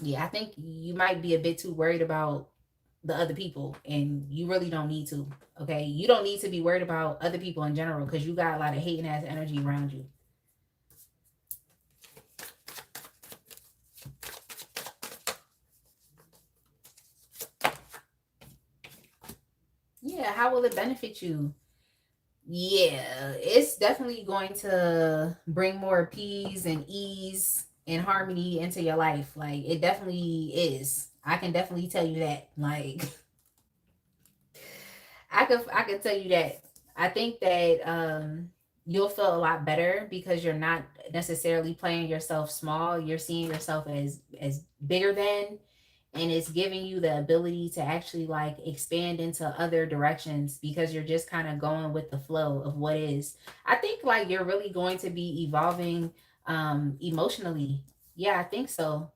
yeah, I think you might be a bit too worried about the other people, and you really don't need to. Okay, you don't need to be worried about other people in general, because you got a lot of hating ass energy around you. Yeah, how will it benefit you? Yeah, it's definitely going to bring more peace and ease and harmony into your life. Like it definitely is. I can definitely tell you that. Like I could tell you that. I think that you'll feel a lot better because you're not necessarily playing yourself small. You're seeing yourself as bigger than, and it's giving you the ability to actually like expand into other directions because you're just kind of going with the flow of what is. I think like you're really going to be evolving emotionally. Yeah, I think so.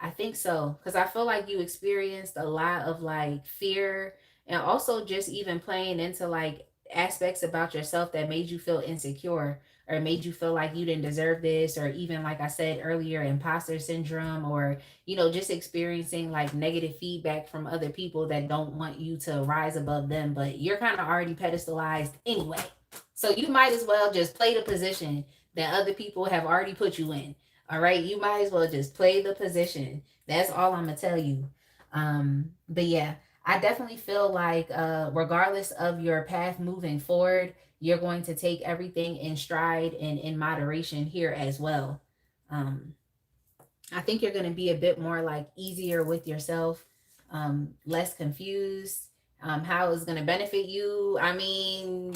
I think so. Because I feel like you experienced a lot of like fear, and also just even playing into like aspects about yourself that made you feel insecure, or made you feel like you didn't deserve this, or even like I said earlier, imposter syndrome, or, just experiencing like negative feedback from other people that don't want you to rise above them. But you're kind of already pedestalized anyway. So you might as well just play the position that other people have already put you in. All right, you might as well just play the position. That's all I'm gonna tell you. But yeah, I definitely feel like regardless of your path moving forward, you're going to take everything in stride and in moderation here as well. Um, I think you're gonna be a bit more like easier with yourself, less confused. How it's gonna benefit you? I mean,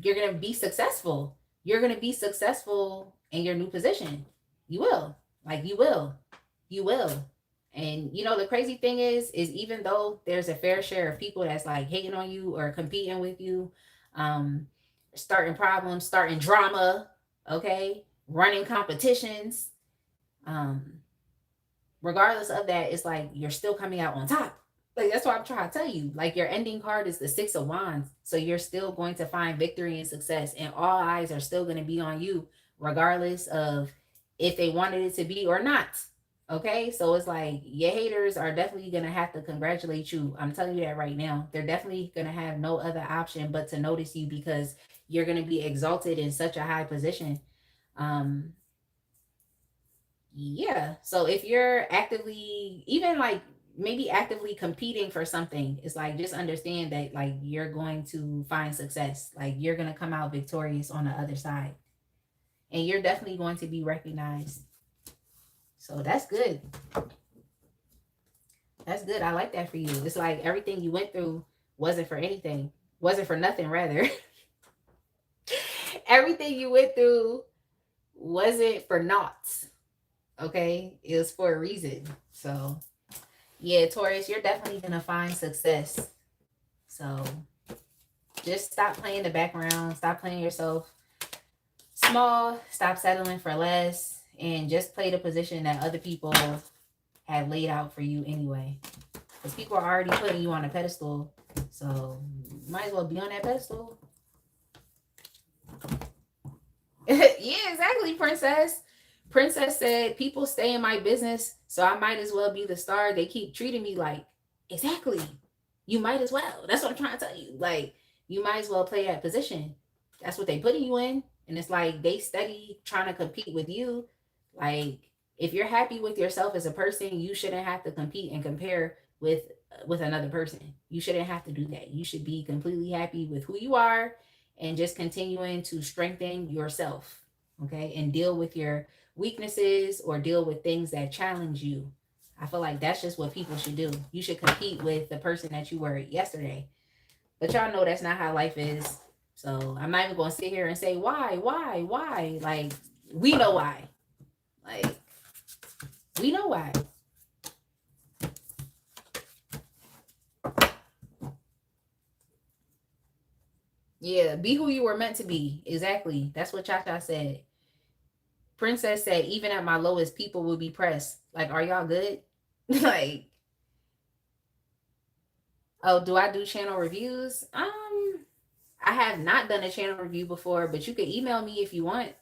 you're going to be successful. You're going to be successful in your new position. You will. Like you will. You will. And the crazy thing is even though there's a fair share of people that's like hating on you or competing with you, um, starting problems, starting drama, okay, running competitions, um, regardless of that, it's like you're still coming out on top. Like that's what I'm trying to tell you. Like your ending card is the Six of Wands. So you're still going to find victory and success, and all eyes are still going to be on you, regardless of if they wanted it to be or not. Okay. So it's like your haters are definitely going to have to congratulate you. I'm telling you that right now. They're definitely going to have no other option but to notice you because you're going to be exalted in such a high position. Um, yeah. So if you're actively, even like maybe actively competing for something, it's like just understand that like you're going to find success. Like you're going to come out victorious on the other side. And you're definitely going to be recognized. So that's good. That's good. I like that for you. It's like everything you went through wasn't for anything. Wasn't for nothing, rather. Everything you went through wasn't for naught. Okay? It was for a reason. So yeah, Taurus, you're definitely gonna find success. So just stop playing the background, stop playing yourself. small, stop settling for less, and just play the position that other people have laid out for you anyway. Because people are already putting you on a pedestal. So might as well be on that pedestal. Yeah, exactly, princess. Princess said, people stay in my business, so I might as well be the star. They keep treating me like, exactly. You might as well. That's what I'm trying to tell you. Like, you might as well play that position. That's what they putting you in. And it's like they steady trying to compete with you. Like, if you're happy with yourself as a person, you shouldn't have to compete and compare with another person. You shouldn't have to do that. You should be completely happy with who you are and just continuing to strengthen yourself, okay, and deal with your weaknesses or deal with things that challenge you. I feel like that's just what people should do. You should compete with the person that you were yesterday. But y'all know that's not how life is. So I'm not even going to sit here and say why. Like, we know why. Like, we know why. Yeah, be who you were meant to be. Exactly. That's what Cha Cha said. Princess said, even at my lowest, people will be pressed. Like, are y'all good? Like, oh, do I do channel reviews? I have not done a channel review before, but you can email me if you want.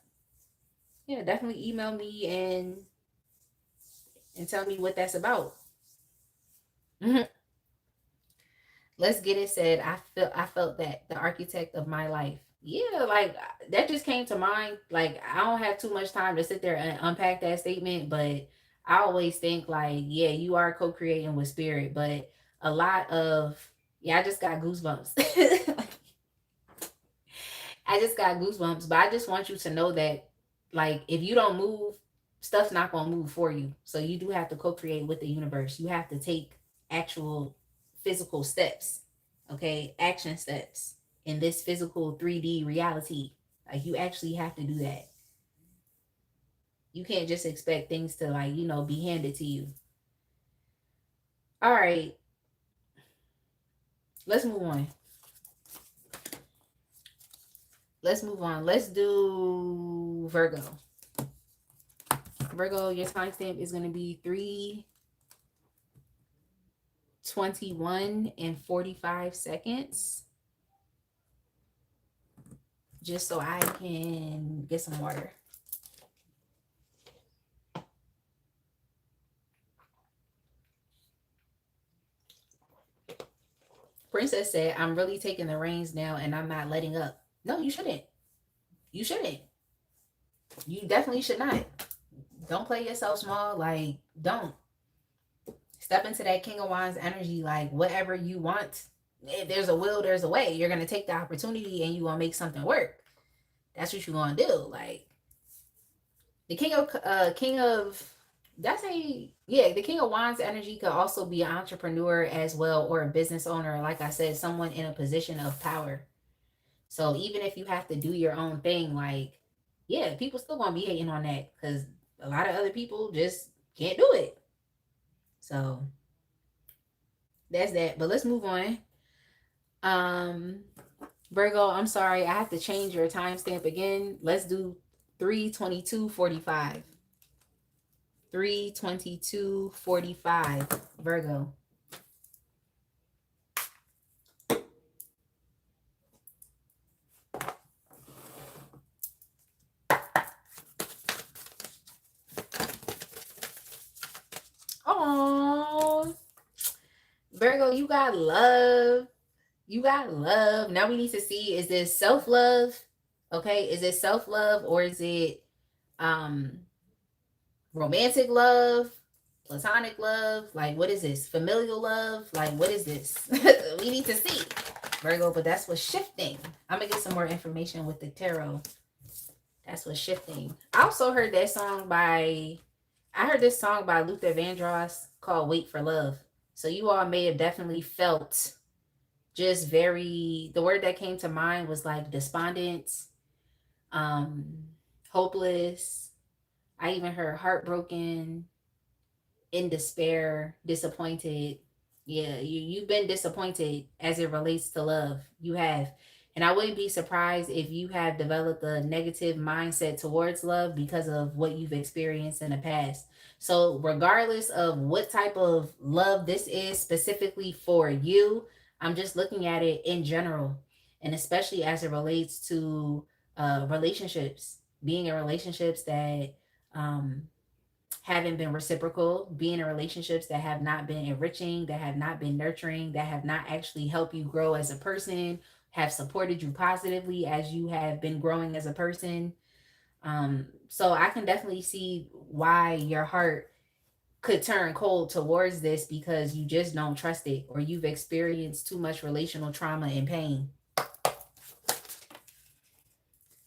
Yeah, definitely email me and tell me what that's about. Let's get it said. I felt that the architect of my life. Yeah, like that just came to mind. Like I don't have too much time to sit there and unpack that statement, but I always think like, yeah, you are co-creating with spirit, but a lot of yeah, I just got goosebumps. I just got goosebumps, but I just want you to know that like if you don't move, stuff's not gonna move for you. So you do have to co-create with the universe. You have to take actual physical steps, okay, action steps in this physical 3D reality. Like you actually have to do that. You can't just expect things to like, be handed to you. All right, let's move on. Let's move on. Let's do Virgo. Virgo, your timestamp is going to be 3:21 and 45 seconds. Just so I can get some water. Princess said, I'm really taking the reins now and I'm not letting up. No, you shouldn't. You shouldn't. You definitely should not. Don't play yourself small. Like, don't. Step into that King of Wands energy. Like, whatever you want, if there's a will, there's a way. You're going to take the opportunity and you're going to make something work. That's what you're going to do. Like, the the King of Wands energy could also be an entrepreneur as well, or a business owner. Like I said, someone in a position of power. So even if you have to do your own thing, like, yeah, people still gonna be hating on that because a lot of other people just can't do it. So that's that. But let's move on. Um, Virgo, I'm sorry, I have to change your timestamp again. Let's do 3:22:45. 3:22:45. Virgo. Oh, Virgo, you got love. You got love. Now we need to see, is this self-love? Okay, is it self-love or is it romantic love, platonic love? Like, what is this? Familial love? Like, what is this? We need to see, Virgo, but that's what's shifting. I'm gonna get some more information with the tarot. That's what's shifting. I also heard this song by Luther Vandross called Wait for Love. So you all may have definitely felt just the word that came to mind was like despondent, hopeless. I even heard heartbroken, in despair, disappointed. Yeah, you've been disappointed as it relates to love. You have. And I wouldn't be surprised if you have developed a negative mindset towards love because of what you've experienced in the past. So, regardless of what type of love this is specifically for you, I'm just looking at it in general, and especially as it relates to relationships, being in relationships that um, haven't been reciprocal, being in relationships that have not been enriching, that have not been nurturing, that have not actually helped you grow as a person, have supported you positively as you have been growing as a person. So I can definitely see why your heart could turn cold towards this because you just don't trust it, or you've experienced too much relational trauma and pain.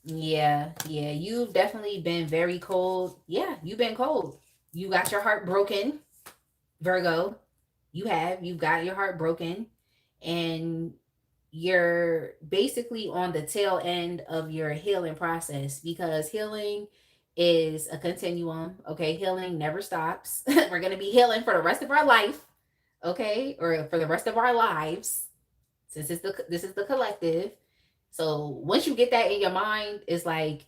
Yeah, you've definitely been very cold. Yeah, you've been cold. You got your heart broken, Virgo. You've got your heart broken, and you're basically on the tail end of your healing process, because healing is a continuum. Okay, healing never stops. We're going to be healing for the rest of our life, okay, or for the rest of our lives, since this is the collective. So once you get that in your mind, it's like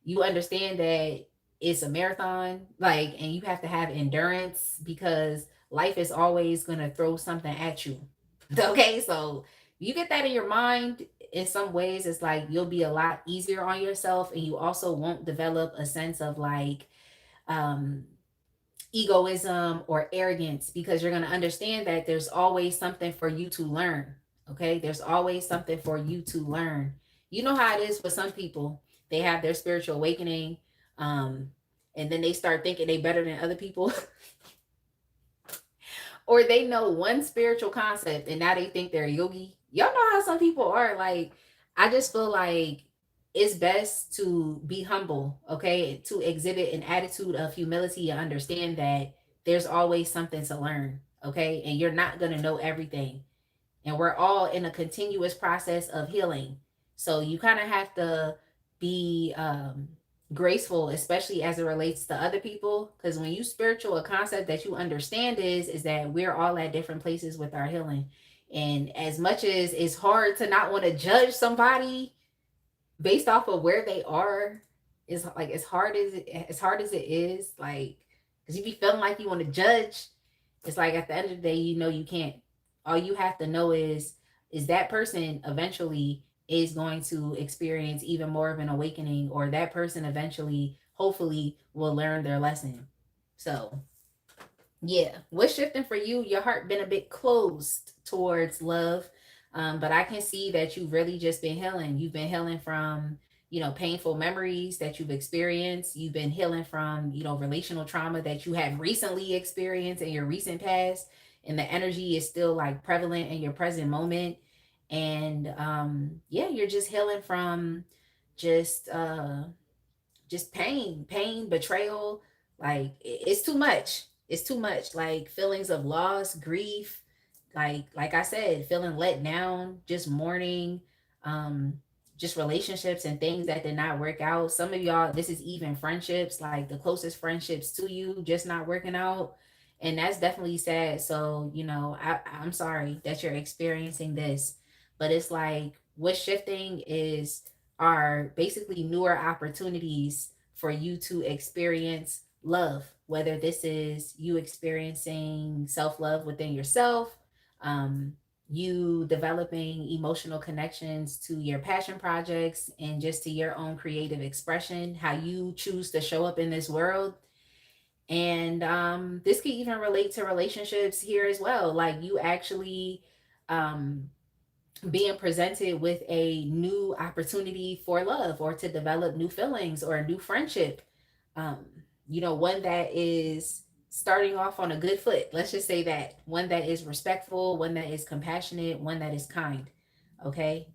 you understand that it's a marathon, like, and you have to have endurance because life is always gonna throw something at you. Okay, so you get that in your mind. In some ways, it's like you'll be a lot easier on yourself, and you also won't develop a sense of like um egoism or arrogance, because you're going to understand that there's always something for you to learn. Okay, there's always something for you to learn. You know how it is with some people. They have their spiritual awakening, um and then they start thinking they better than other people. Or they know one spiritual concept and now they think they're a yogi. Y'all know how some people are. Like, I just feel like it's best to be humble, okay? To exhibit an attitude of humility and understand that there's always something to learn, okay? And you're not going to know everything. And we're all in a continuous process of healing. So you kind of have to be graceful, especially as it relates to other people, because when you spiritual, a concept that you understand is that we're all at different places with our healing. And as much as it's hard to not want to judge somebody based off of where they are, it's like as hard as it is, like, because you be feeling like you want to judge. It's like at the end of the day, you know you can't. All you have to know is that person eventually is going to experience even more of an awakening, or that person eventually, hopefully, will learn their lesson. So yeah, what's shifting for you? Your heart been a bit closed towards love, but I can see that you've really just been healing. You've been healing from, painful memories that you've experienced. You've been healing from, relational trauma that you have recently experienced in your recent past, and the energy is still like prevalent in your present moment. And yeah, you're just healing from just pain, betrayal. Like, it's too much. It's too much. Like, feelings of loss, grief, like I said, feeling let down, just mourning, um just relationships and things that did not work out. Some of y'all, this is even friendships, like the closest friendships to you just not working out. And that's definitely sad. So, I'm sorry that you're experiencing this, but it's like what's shifting is are basically newer opportunities for you to experience love, whether this is you experiencing self-love within yourself, um, you developing emotional connections to your passion projects and just to your own creative expression, how you choose to show up in this world. And this could even relate to relationships here as well. Like, you actually um, being presented with a new opportunity for love, or to develop new feelings or a new friendship, um one that is starting off on a good foot. Let's just say that one that is respectful, one that is compassionate, one that is kind. Okay,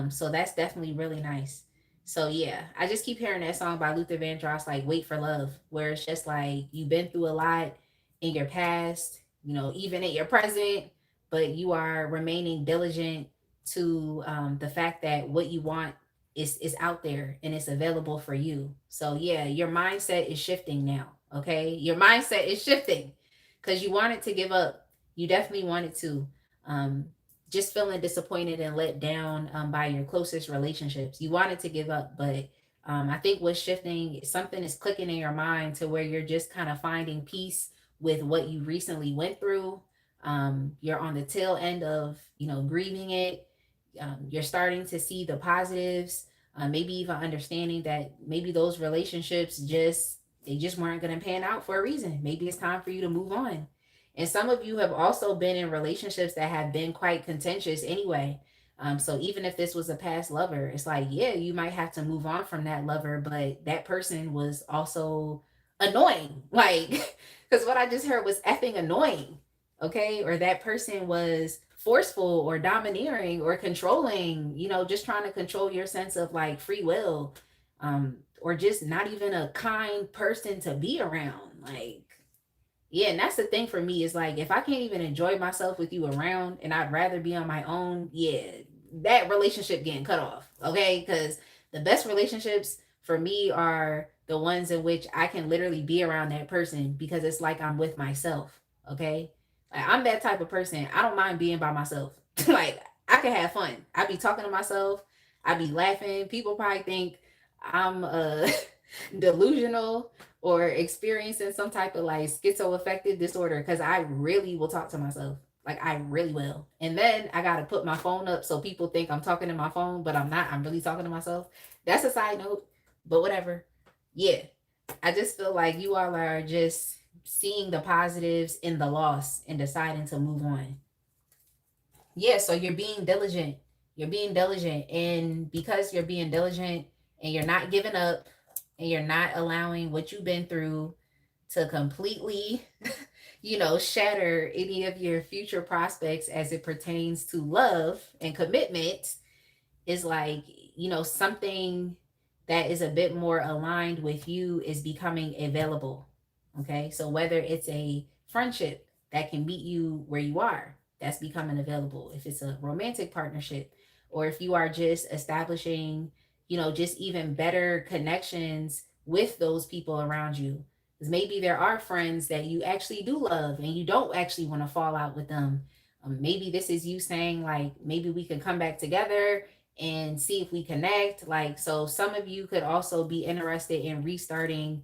so that's definitely really nice. So yeah, I just keep hearing that song by Luther Vandross, like "Wait for Love," where it's just like you've been through a lot in your past, even in your present, but you are remaining diligent to the fact that what you want is out there and it's available for you. So yeah, your mindset is shifting now. Okay, your mindset is shifting because you wanted to give up. You definitely wanted to. Um, just feeling disappointed and let down by your closest relationships. You wanted to give up, but I think what's shifting, something is clicking in your mind to where you're just kind of finding peace with what you recently went through. You're on the tail end of, grieving it. You're starting to see the positives, maybe even understanding that maybe those relationships just weren't going to pan out for a reason. Maybe it's time for you to move on. And some of you have also been in relationships that have been quite contentious anyway. So even if this was a past lover, it's like, yeah, you might have to move on from that lover, but that person was also annoying. Like, because what I just heard was effing annoying. Okay. Or that person was forceful or domineering or controlling, just trying to control your sense of like free will. Or just not even a kind person to be around. Like, yeah, and that's the thing for me is like if I can't even enjoy myself with you around and I'd rather be on my own, yeah, that relationship getting cut off. Okay? Because the best relationships for me are the ones in which I can literally be around that person because it's like I'm with myself. Okay? Like I'm that type of person. I don't mind being by myself. Like I can have fun. I be talking to myself. I be laughing. People probably think I'm delusional or experiencing some type of like schizoaffective disorder because I really will talk to myself. Like I really will. And then I gotta put my phone up so people think I'm talking to my phone, but I'm not. I'm really talking to myself. That's a side note, but whatever. Yeah. I just feel like you all are just seeing the positives in the loss and deciding to move on. Yeah, so you're being diligent. You're being diligent. And because you're being diligent and you're not giving up and you're not allowing what you've been through to completely, shatter any of your future prospects as it pertains to love and commitment, is like, something that is a bit more aligned with you is becoming available. Okay. So whether it's a friendship that can meet you where you are, that's becoming available. If it's a romantic partnership, or if you are just establishing, just even better connections with those people around you. Because maybe there are friends that you actually do love and you don't actually want to fall out with them. Maybe this is you saying, like, maybe we can come back together and see if we connect. Like, so some of you could also be interested in restarting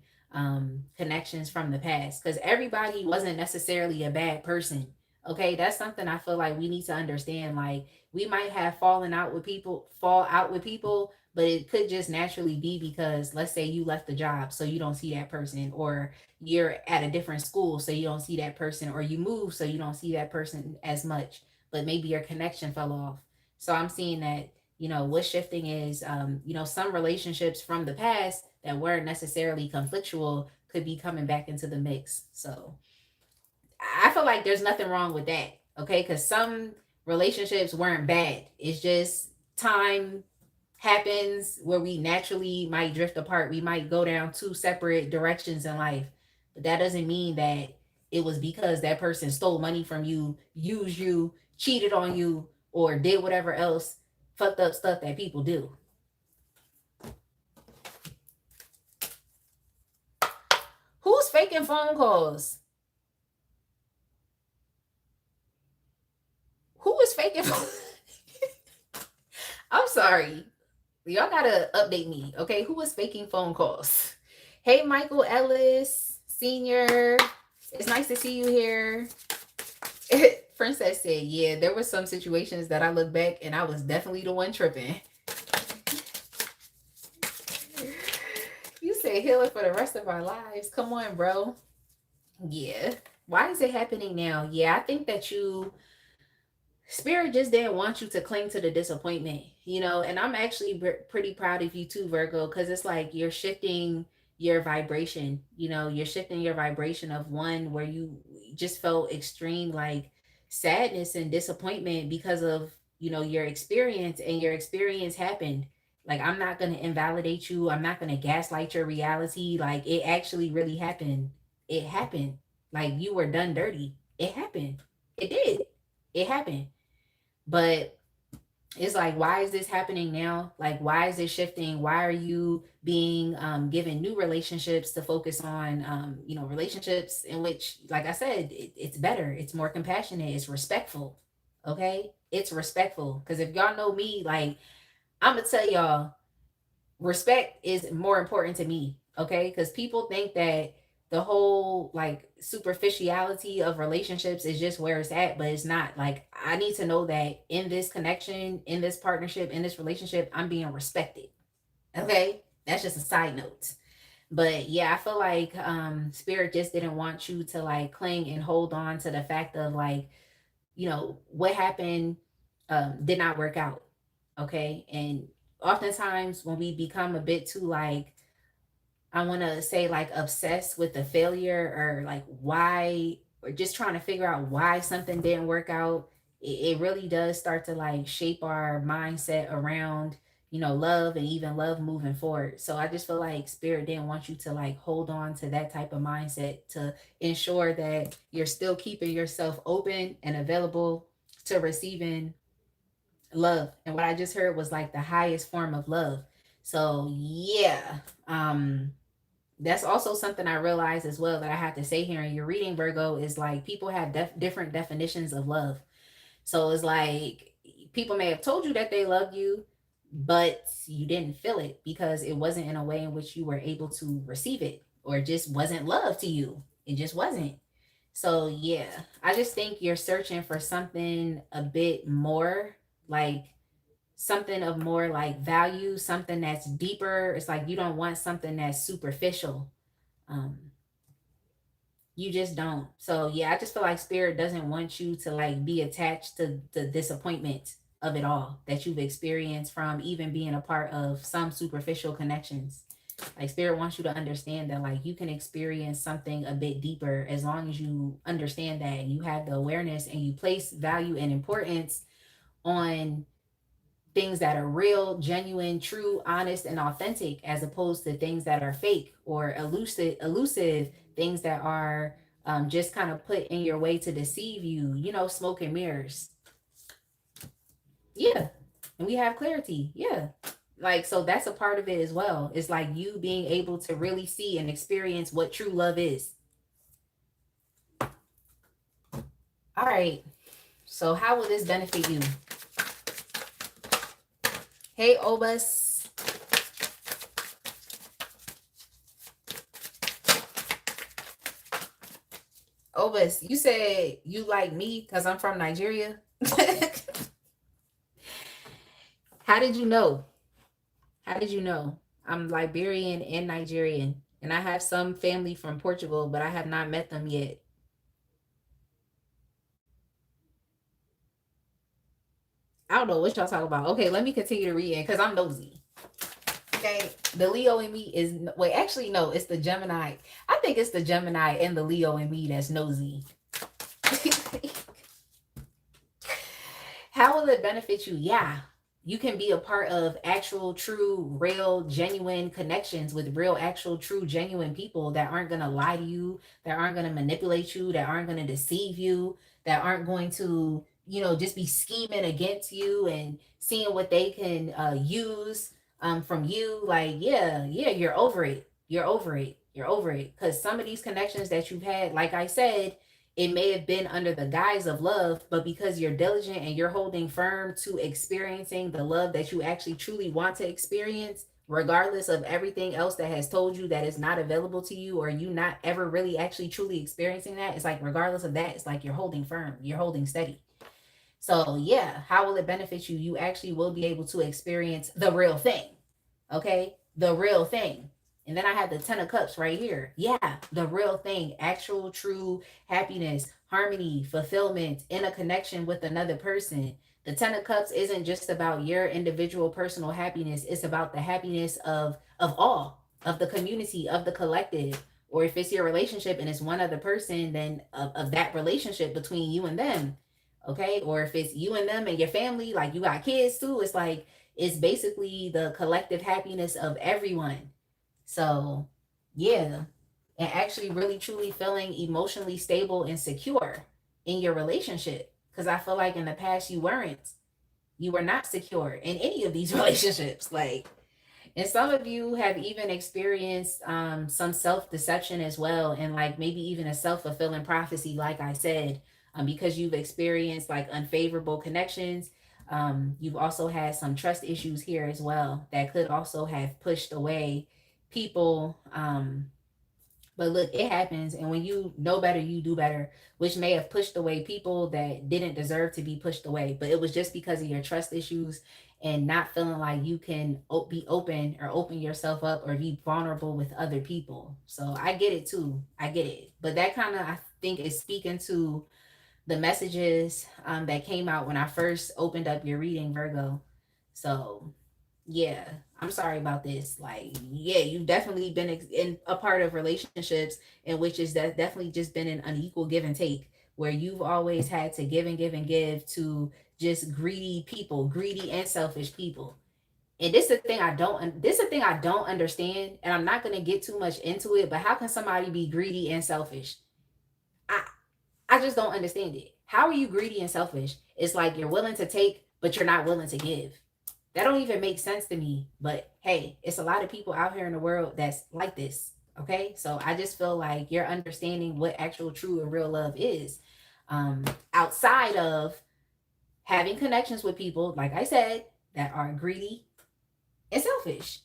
connections from the past because everybody wasn't necessarily a bad person. Okay, that's something I feel like we need to understand. Like, we might have fall out with people, but it could just naturally be because, let's say, you left the job, so you don't see that person, or you're at a different school, so you don't see that person, or you move, so you don't see that person as much, but maybe your connection fell off. So I'm seeing that, what's shifting is, some relationships from the past that weren't necessarily conflictual could be coming back into the mix. So I feel like there's nothing wrong with that. Okay. Because some relationships weren't bad. It's just time happens where we naturally might drift apart. We might go down two separate directions in life. But that doesn't mean that it was because that person stole money from you, used you, cheated on you, or did whatever else fucked up stuff that people do. Who's faking phone calls? Who is faking phone? I'm sorry. Y'all gotta update me, okay? Who is faking phone calls? Hey, Michael Ellis, Senior. It's nice to see you here. Princess said, yeah, there were some situations that I look back and I was definitely the one tripping. You said healing for the rest of our lives. Come on, bro. Yeah. Why is it happening now? Yeah, I think that Spirit just didn't want you to cling to the disappointment, and I'm actually pretty proud of you too, Virgo, because it's like you're shifting your vibration, you're shifting your vibration of one where you just felt extreme like sadness and disappointment because of, your experience, and your experience happened. Like, I'm not going to invalidate you. I'm not going to gaslight your reality. Like, it actually really happened. It happened. Like, you were done dirty. It happened. It did. It happened. But it's like, why is this happening now? Like, why is it shifting? Why are you being given new relationships to focus on, relationships in which, like I said, it's better, it's more compassionate, it's respectful. Okay, it's respectful. Because if y'all know me, like, I'm gonna tell y'all, respect is more important to me. Okay, because people think that the whole like superficiality of relationships is just where it's at, but it's not. Like, I need to know that in this connection, in this partnership, in this relationship, I'm being respected. Okay, that's just a side note. But yeah, I feel like spirit just didn't want you to like cling and hold on to the fact of like, what happened did not work out. Okay. And oftentimes when we become a bit too like, I want to say like obsessed with the failure, or like why, or just trying to figure out why something didn't work out, it really does start to like shape our mindset around, love, and even love moving forward. So I just feel like spirit didn't want you to like hold on to that type of mindset, to ensure that you're still keeping yourself open and available to receiving love. And what I just heard was like the highest form of love. So yeah, that's also something I realized as well that I have to say here in your reading, Virgo, is like people have different definitions of love. So it's like people may have told you that they love you, but you didn't feel it because it wasn't in a way in which you were able to receive it, or it just wasn't love to you. It just wasn't. So yeah, I just think you're searching for something a bit more, like something of more like value, something that's deeper. It's like you don't want something that's superficial. Um, you just don't. So yeah, I just feel like spirit doesn't want you to like be attached to the disappointment of it all that you've experienced from even being a part of some superficial connections. Like spirit wants you to understand that like you can experience something a bit deeper as long as you understand that and you have the awareness and you place value and importance on things that are real, genuine, true, honest, and authentic, as opposed to things that are fake or elusive things that are just kind of put in your way to deceive you. Smoke and mirrors. Yeah, and we have clarity. Yeah, like so that's a part of it as well. It's like you being able to really see and experience what true love is. All right. So how will this benefit you? Hey, Obus. Obus, you said you like me because I'm from Nigeria. How did you know? How did you know? I'm Liberian and Nigerian, and I have some family from Portugal, but I have not met them yet. I don't know what y'all talking about. Okay, let me continue to read because I'm nosy. Okay, the Leo in me is wait, actually no, it's the Gemini. I think it's the Gemini and the Leo in me that's nosy. How will it benefit you? Yeah, you can be a part of actual, true, real, genuine connections with real, actual, true, genuine people that aren't going to lie to you, that aren't going to manipulate you, that aren't going to deceive you, that aren't going to, just be scheming against you and seeing what they can use from you. Like, yeah, you're over it. You're over it. You're over it. Because some of these connections that you've had, like I said, it may have been under the guise of love, but because you're diligent and you're holding firm to experiencing the love that you actually truly want to experience, regardless of everything else that has told you that is not available to you, or you not ever really actually truly experiencing that, it's like regardless of that, it's like you're holding firm, you're holding steady. So yeah, how will it benefit you? You actually will be able to experience the real thing. Okay, the real thing. And then I have the 10 of cups right here. Yeah, the real thing, actual true happiness, harmony, fulfillment in a connection with another person. The 10 of cups isn't just about your individual personal happiness. It's about the happiness of all, of the community, of the collective. Or if it's your relationship and it's one other person, then of that relationship between you and them. Okay, or if it's you and them and your family, like you got kids too, it's like it's basically the collective happiness of everyone. So yeah, and actually really truly feeling emotionally stable and secure in your relationship, because I feel like in the past you were not secure in any of these relationships. Like, and some of you have even experienced some self-deception as well, and like maybe even a self-fulfilling prophecy, like I said, because you've experienced like unfavorable connections. You've also had some trust issues here as well that could also have pushed away people. But look, it happens. And when you know better, you do better, which may have pushed away people that didn't deserve to be pushed away. But it was just because of your trust issues and not feeling like you can be open or open yourself up or be vulnerable with other people. So I get it too. I get it. But that kind of, I think, is speaking to the messages that came out when I first opened up your reading, Virgo. So yeah, I'm sorry about this. Like, yeah, you've definitely been in a part of relationships in which is that definitely just been an unequal give and take, where you've always had to give and give and give to just greedy people, greedy and selfish people. And this is the thing I don't understand, and I'm not gonna get too much into it, but how can somebody be greedy and selfish? I I just don't understand it. How are you greedy and selfish? It's like you're willing to take, but you're not willing to give. That don't even make sense to me. But hey, it's a lot of people out here in the world that's like this. Okay. So I just feel like you're understanding what actual true and real love is. Outside of having connections with people, like I said, that are greedy and selfish,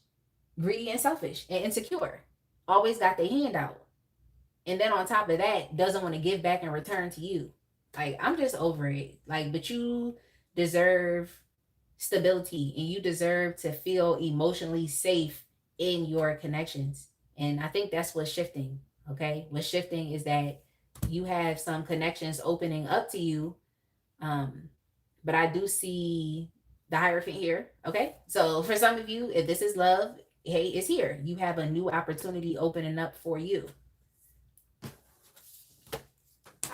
greedy and selfish and insecure, always got their hand out. And then on top of that, doesn't want to give back and return to you. Like, I'm just over it. Like, but you deserve stability and you deserve to feel emotionally safe in your connections. And I think that's what's shifting. Okay. What's shifting is that you have some connections opening up to you. Um, but I do see the Hierophant here. Okay. So for some of you, if this is love, hey, it's here. You have a new opportunity opening up for you.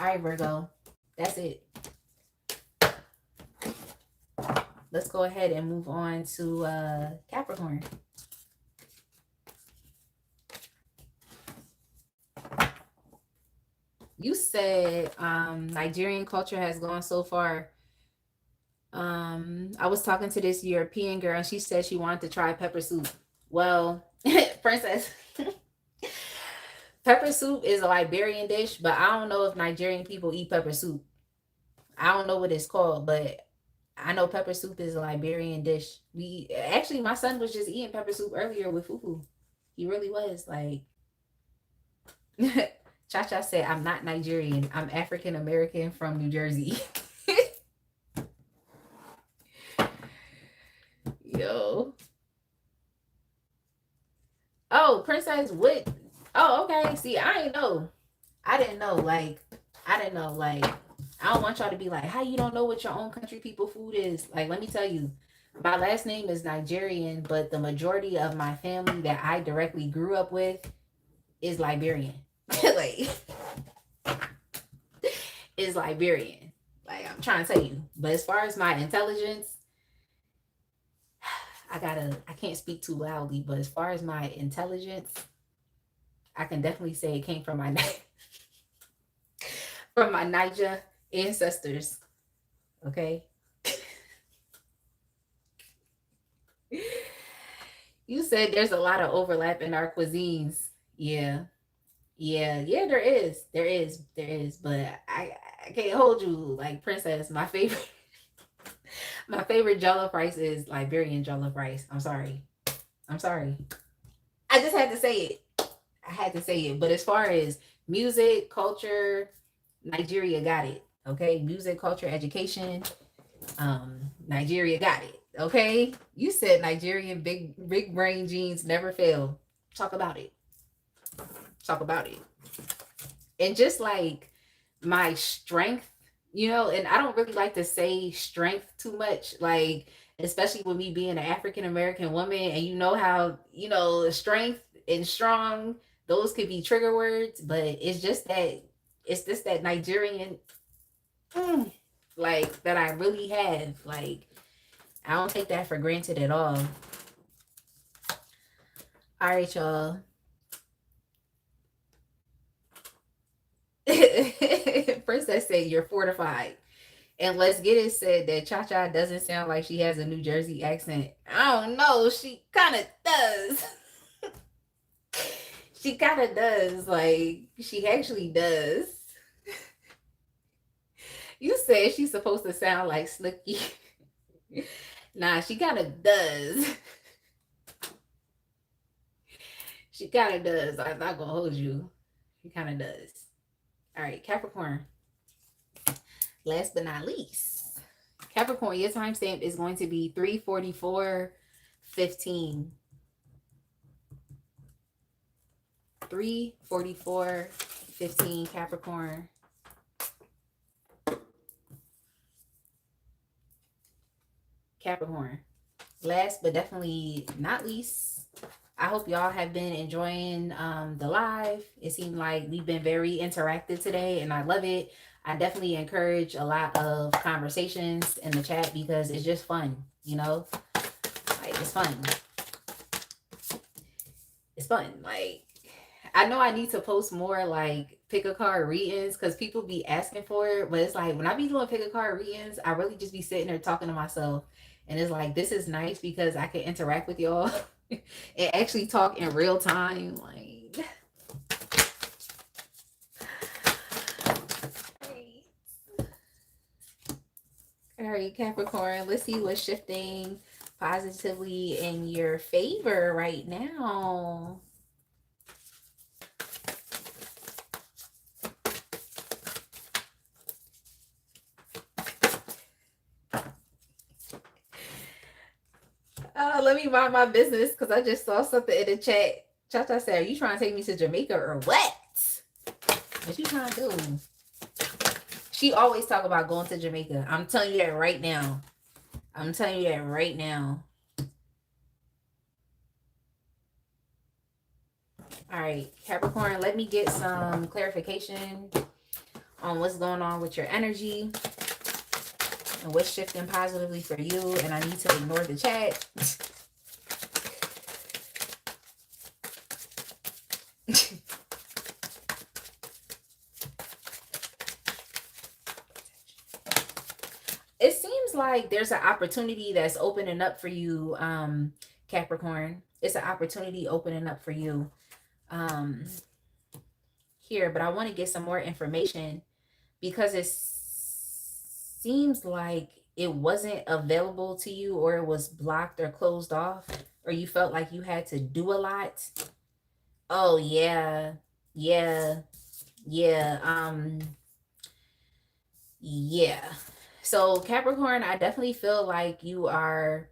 All right, Virgo. That's it. Let's go ahead and move on to Capricorn. You said Nigerian culture has gone so far. I was talking to this European girl and she said she wanted to try pepper soup. Well, princess, pepper soup is a Liberian dish, but I don't know if Nigerian people eat pepper soup. I don't know what it's called, but I know pepper soup is a Liberian dish. We actually, my son was just eating pepper soup earlier with Fufu. He really was like. Cha Cha said, "I'm not Nigerian. I'm African American from New Jersey." Yo. Oh, Princess, what? Oh, okay. See, I didn't know. I didn't know. Like, I didn't know. Like, I don't want y'all to be like, how you don't know what your own country people food is? Like, let me tell you, my last name is Nigerian, but the majority of my family that I directly grew up with is Liberian. Like, is Liberian. Like, I'm trying to tell you. But as far as my intelligence, I can't speak too loudly, but as far as my intelligence, I can definitely say it came from my from my Niger ancestors. Okay. You said there's a lot of overlap in our cuisines. Yeah. Yeah, there is. There is. But I can't hold you like princess. My favorite my favorite jollof rice is Liberian jollof rice. I'm sorry. I'm sorry. I just had to say it. I had to say it. But as far as music, culture, Nigeria got it. Okay. Music, culture, education. Nigeria got it. Okay. You said Nigerian big brain genes never fail. Talk about it. Talk about it. And just like my strength, and I don't really like to say strength too much, like, especially with me being an African American woman, and you know how, strength and strong, those could be trigger words, but it's just that Nigerian, like, that I really have. Like, I don't take that for granted at all. All right, y'all. Princess said you're fortified. And Let's Get It said that Cha Cha doesn't sound like she has a New Jersey accent. I don't know. She kind of does. She kind of does. Like, she actually does. You said she's supposed to sound like Snooki. Nah, she kind of does. She kind of does. I'm not gonna hold you. She kind of does. All right, Capricorn. Last but not least, Capricorn, your timestamp is going to be 3:44:15. 3:44:15, Capricorn. Capricorn. Last but definitely not least, I hope y'all have been enjoying the live. It seemed like we've been very interactive today, and I love it. I definitely encourage a lot of conversations in the chat because it's just fun, you know? Like, it's fun. It's fun. Like, I know I need to post more like pick a card readings because people be asking for it, but it's like when I be doing pick a card readings, I really just be sitting there talking to myself. And it's like, this is nice because I can interact with y'all and actually talk in real time. Like, all right, Capricorn, let's see what's shifting positively in your favor right now. Let me mind my business because I just saw something in the chat. Cha-Cha said, are you trying to take me to Jamaica or what? What you trying to do? She always talk about going to Jamaica. I'm telling you that right now. I'm telling you that right now. All right, Capricorn, let me get some clarification on what's going on with your energy and what's shifting positively for you. And I need to ignore the chat. It seems like there's an opportunity that's opening up for you, Capricorn. It's an opportunity opening up for you here, but I want to get some more information because it seems like it wasn't available to you, or it was blocked or closed off, or you felt like you had to do a lot. Oh yeah, yeah, yeah, yeah. So Capricorn, I definitely feel like you are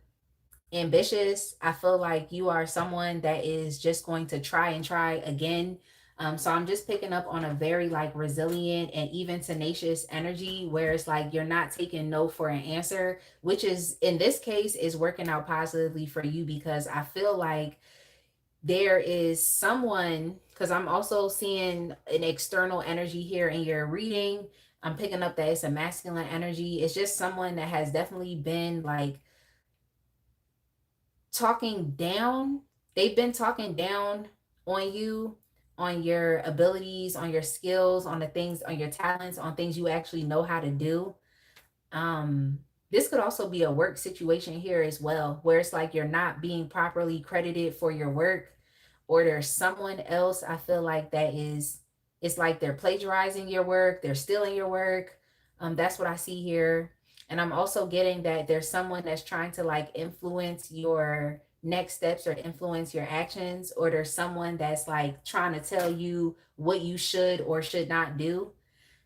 ambitious. I feel like you are someone that is just going to try and try again. So I'm just picking up on a very like resilient and even tenacious energy where it's like you're not taking no for an answer, which is in this case is working out positively for you because I feel like there is someone, because I'm also seeing an external energy here in your reading. I'm picking up that it's a masculine energy. It's just someone that has definitely been like talking down. They've been talking down on you, on your abilities, on your skills, on the things, on your talents, on things you actually know how to do. This could also be a work situation here as well, where it's like you're not being properly credited for your work, or there's someone else I feel like that is, it's like they're plagiarizing your work, they're stealing your work. That's what I see here. And I'm also getting that there's someone that's trying to like influence your next steps or influence your actions, or there's someone that's like trying to tell you what you should or should not do.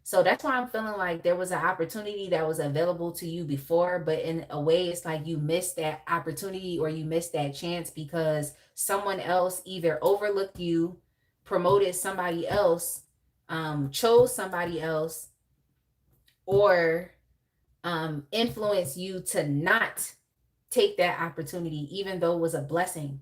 So that's why I'm feeling like there was an opportunity that was available to you before, but in a way, it's like you missed that opportunity or you missed that chance because someone else either overlooked you, promoted somebody else, chose somebody else, or influenced you to not take that opportunity, even though it was a blessing.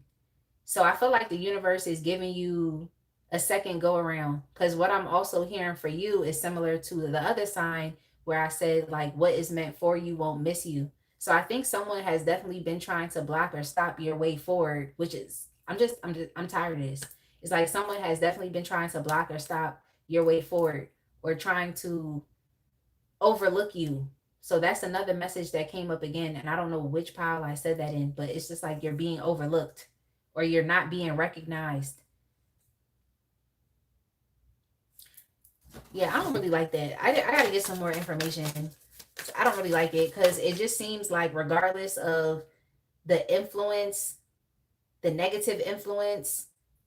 So I feel like the universe is giving you a second go around, because what I'm also hearing for you is similar to the other sign where I said like what is meant for you won't miss you. So I think someone has definitely been trying to block or stop your way forward, which is I'm tired of this. It's like someone has definitely been trying to block or stop your way forward, or trying to overlook you. So that's another message that came up again, and I don't know which pile I said that in, but it's just like you're being overlooked or you're not being recognized. Yeah, I don't really like that. I gotta get some more information. I don't really like it because it just seems like, regardless of the influence, the negative influence,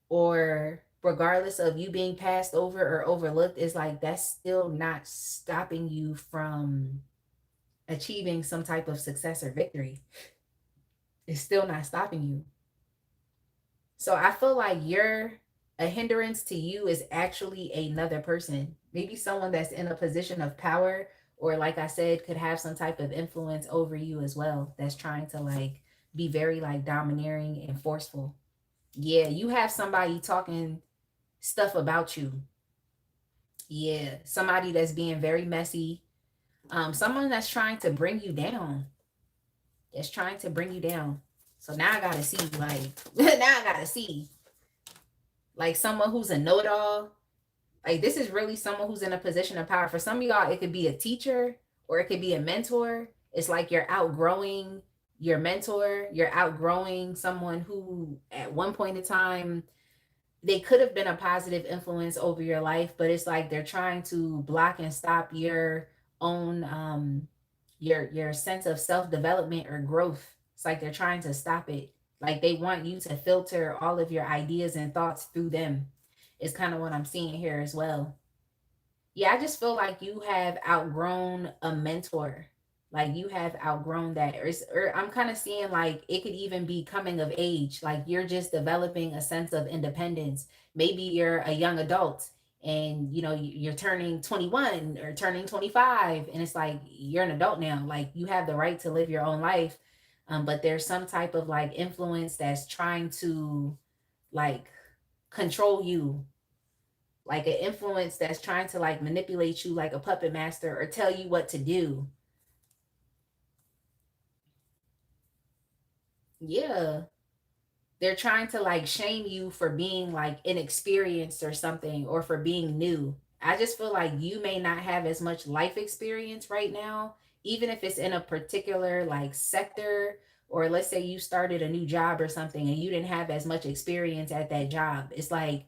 or regardless of you being passed over or overlooked, is like that's still not stopping you from achieving some type of success or victory. It's still not stopping you. So I feel like you're a hindrance to you is actually another person. Maybe someone that's in a position of power, or like I said, could have some type of influence over you as well, that's trying to like be very like domineering and forceful. Yeah, you have somebody talking stuff about you. Yeah, somebody that's being very messy. Someone that's trying to bring you down. That's trying to bring you down. So now I gotta see, like, now I gotta see, like, someone who's a know-it-all. Like, this is really someone who's in a position of power. For some of y'all, it could be a teacher or it could be a mentor. It's like you're outgrowing your mentor. You're outgrowing someone who, at one point in time, they could have been a positive influence over your life, but it's like they're trying to block and stop your own your sense of self-development or growth. It's like they're trying to stop it. Like they want you to filter all of your ideas and thoughts through them. Is kind of what I'm seeing here as well. Yeah, I just feel like you have outgrown a mentor. Like you have outgrown that. Or I'm kind of seeing like it could even be coming of age. Like you're just developing a sense of independence. Maybe you're a young adult and you're turning 21 or turning 25, and it's like you're an adult now. Like you have the right to live your own life. But there's some type of like influence that's trying to like control you, like an influence that's trying to like manipulate you like a puppet master or tell you what to do. Yeah. They're trying to like shame you for being like inexperienced or something, or for being new. I just feel like you may not have as much life experience right now, even if it's in a particular like sector, or let's say you started a new job or something and you didn't have as much experience at that job. It's like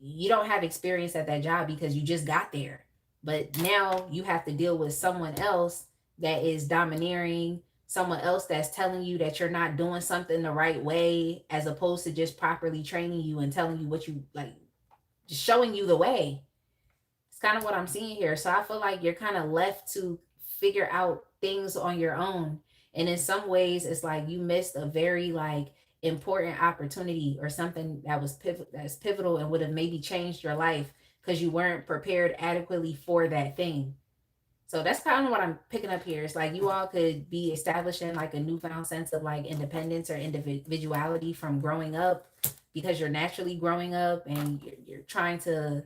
you don't have experience at that job because you just got there. But now you have to deal with someone else that is domineering, someone else that's telling you that you're not doing something the right way, as opposed to just properly training you and telling you what you like, just showing you the way. It's kind of what I'm seeing here. So I feel like you're kind of left to figure out things on your own. And in some ways, it's like you missed a very like important opportunity, or something that was that's pivotal and would have maybe changed your life, because you weren't prepared adequately for that thing. So that's kind of what I'm picking up here. It's like you all could be establishing like a newfound sense of like independence or individuality from growing up, because you're naturally growing up and you're trying to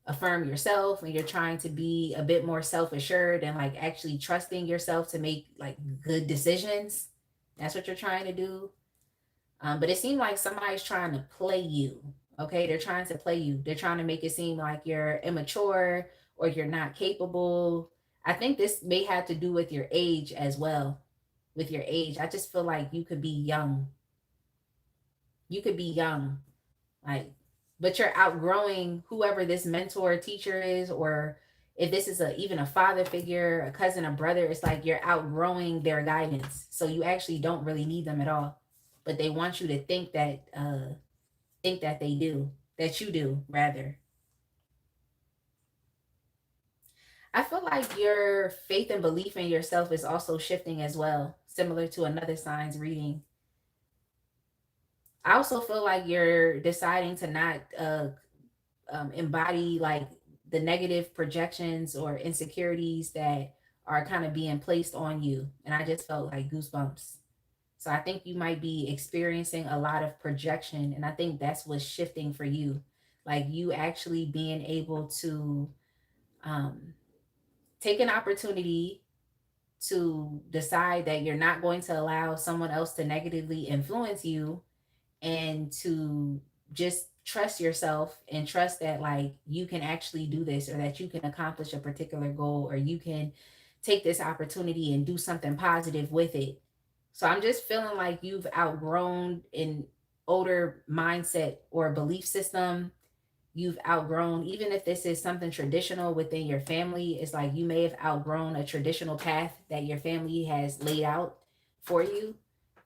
affirm yourself, and you're trying to be a bit more self-assured and like actually trusting yourself to make like good decisions. That's what you're trying to do. But it seemed like somebody's trying to play you. Okay, they're trying to play you. They're trying to make it seem like you're immature or you're not capable. I think this may have to do with your age as well. With your age, I just feel like you could be young. You could be young, like, but you're outgrowing whoever this mentor teacher is, or if this is a even a father figure, a cousin, a brother. It's like you're outgrowing their guidance, so you actually don't really need them at all, but they want you to think that they do, that you do rather. I feel like your faith and belief in yourself is also shifting as well, similar to another sign's reading. I also feel like you're deciding to not embody like the negative projections or insecurities that are kind of being placed on you. And I just felt like goosebumps. So I think you might be experiencing a lot of projection. And I think that's what's shifting for you. Like you actually being able to um, take an opportunity to decide that you're not going to allow someone else to negatively influence you, and to just trust yourself and trust that like you can actually do this, or that you can accomplish a particular goal, or you can take this opportunity and do something positive with it. So I'm just feeling like you've outgrown an older mindset or belief system, you've outgrown, even if this is something traditional within your family, it's like you may have outgrown a traditional path that your family has laid out for you.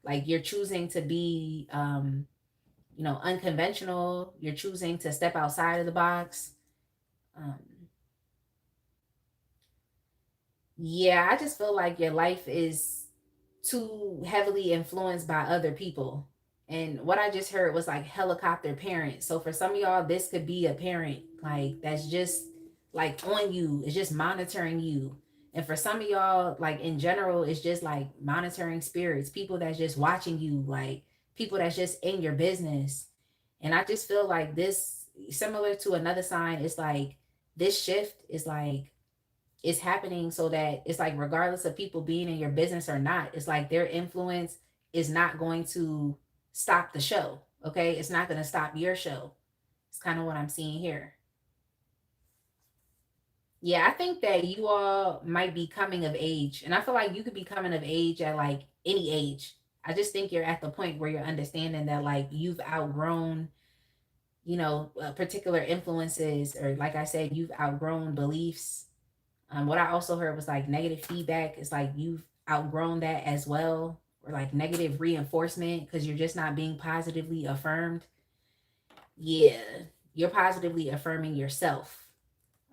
Like you're choosing to be, unconventional. You're choosing to step outside of the box. Um, yeah, I just feel like your life is too heavily influenced by other people. And what I just heard was like helicopter parent. So for some of y'all, this could be a parent like that's just like on you, it's just monitoring you. And for some of y'all, like in general, it's just like monitoring spirits, people that's just watching you, like people that's just in your business. And I just feel like this, similar to another sign, it's like this shift is like it's happening so that it's like regardless of people being in your business or not, it's like their influence is not going to stop the show. Okay, it's not going to stop your show. It's kind of what I'm seeing here. Yeah, I think that you all might be coming of age, and I feel like you could be coming of age at like any age. I just think you're at the point where you're understanding that like you've outgrown, particular influences, or like I said, you've outgrown beliefs. What I also heard was like negative feedback. It's like you've outgrown that as well, or like negative reinforcement because you're just not being positively affirmed. Yeah, you're positively affirming yourself.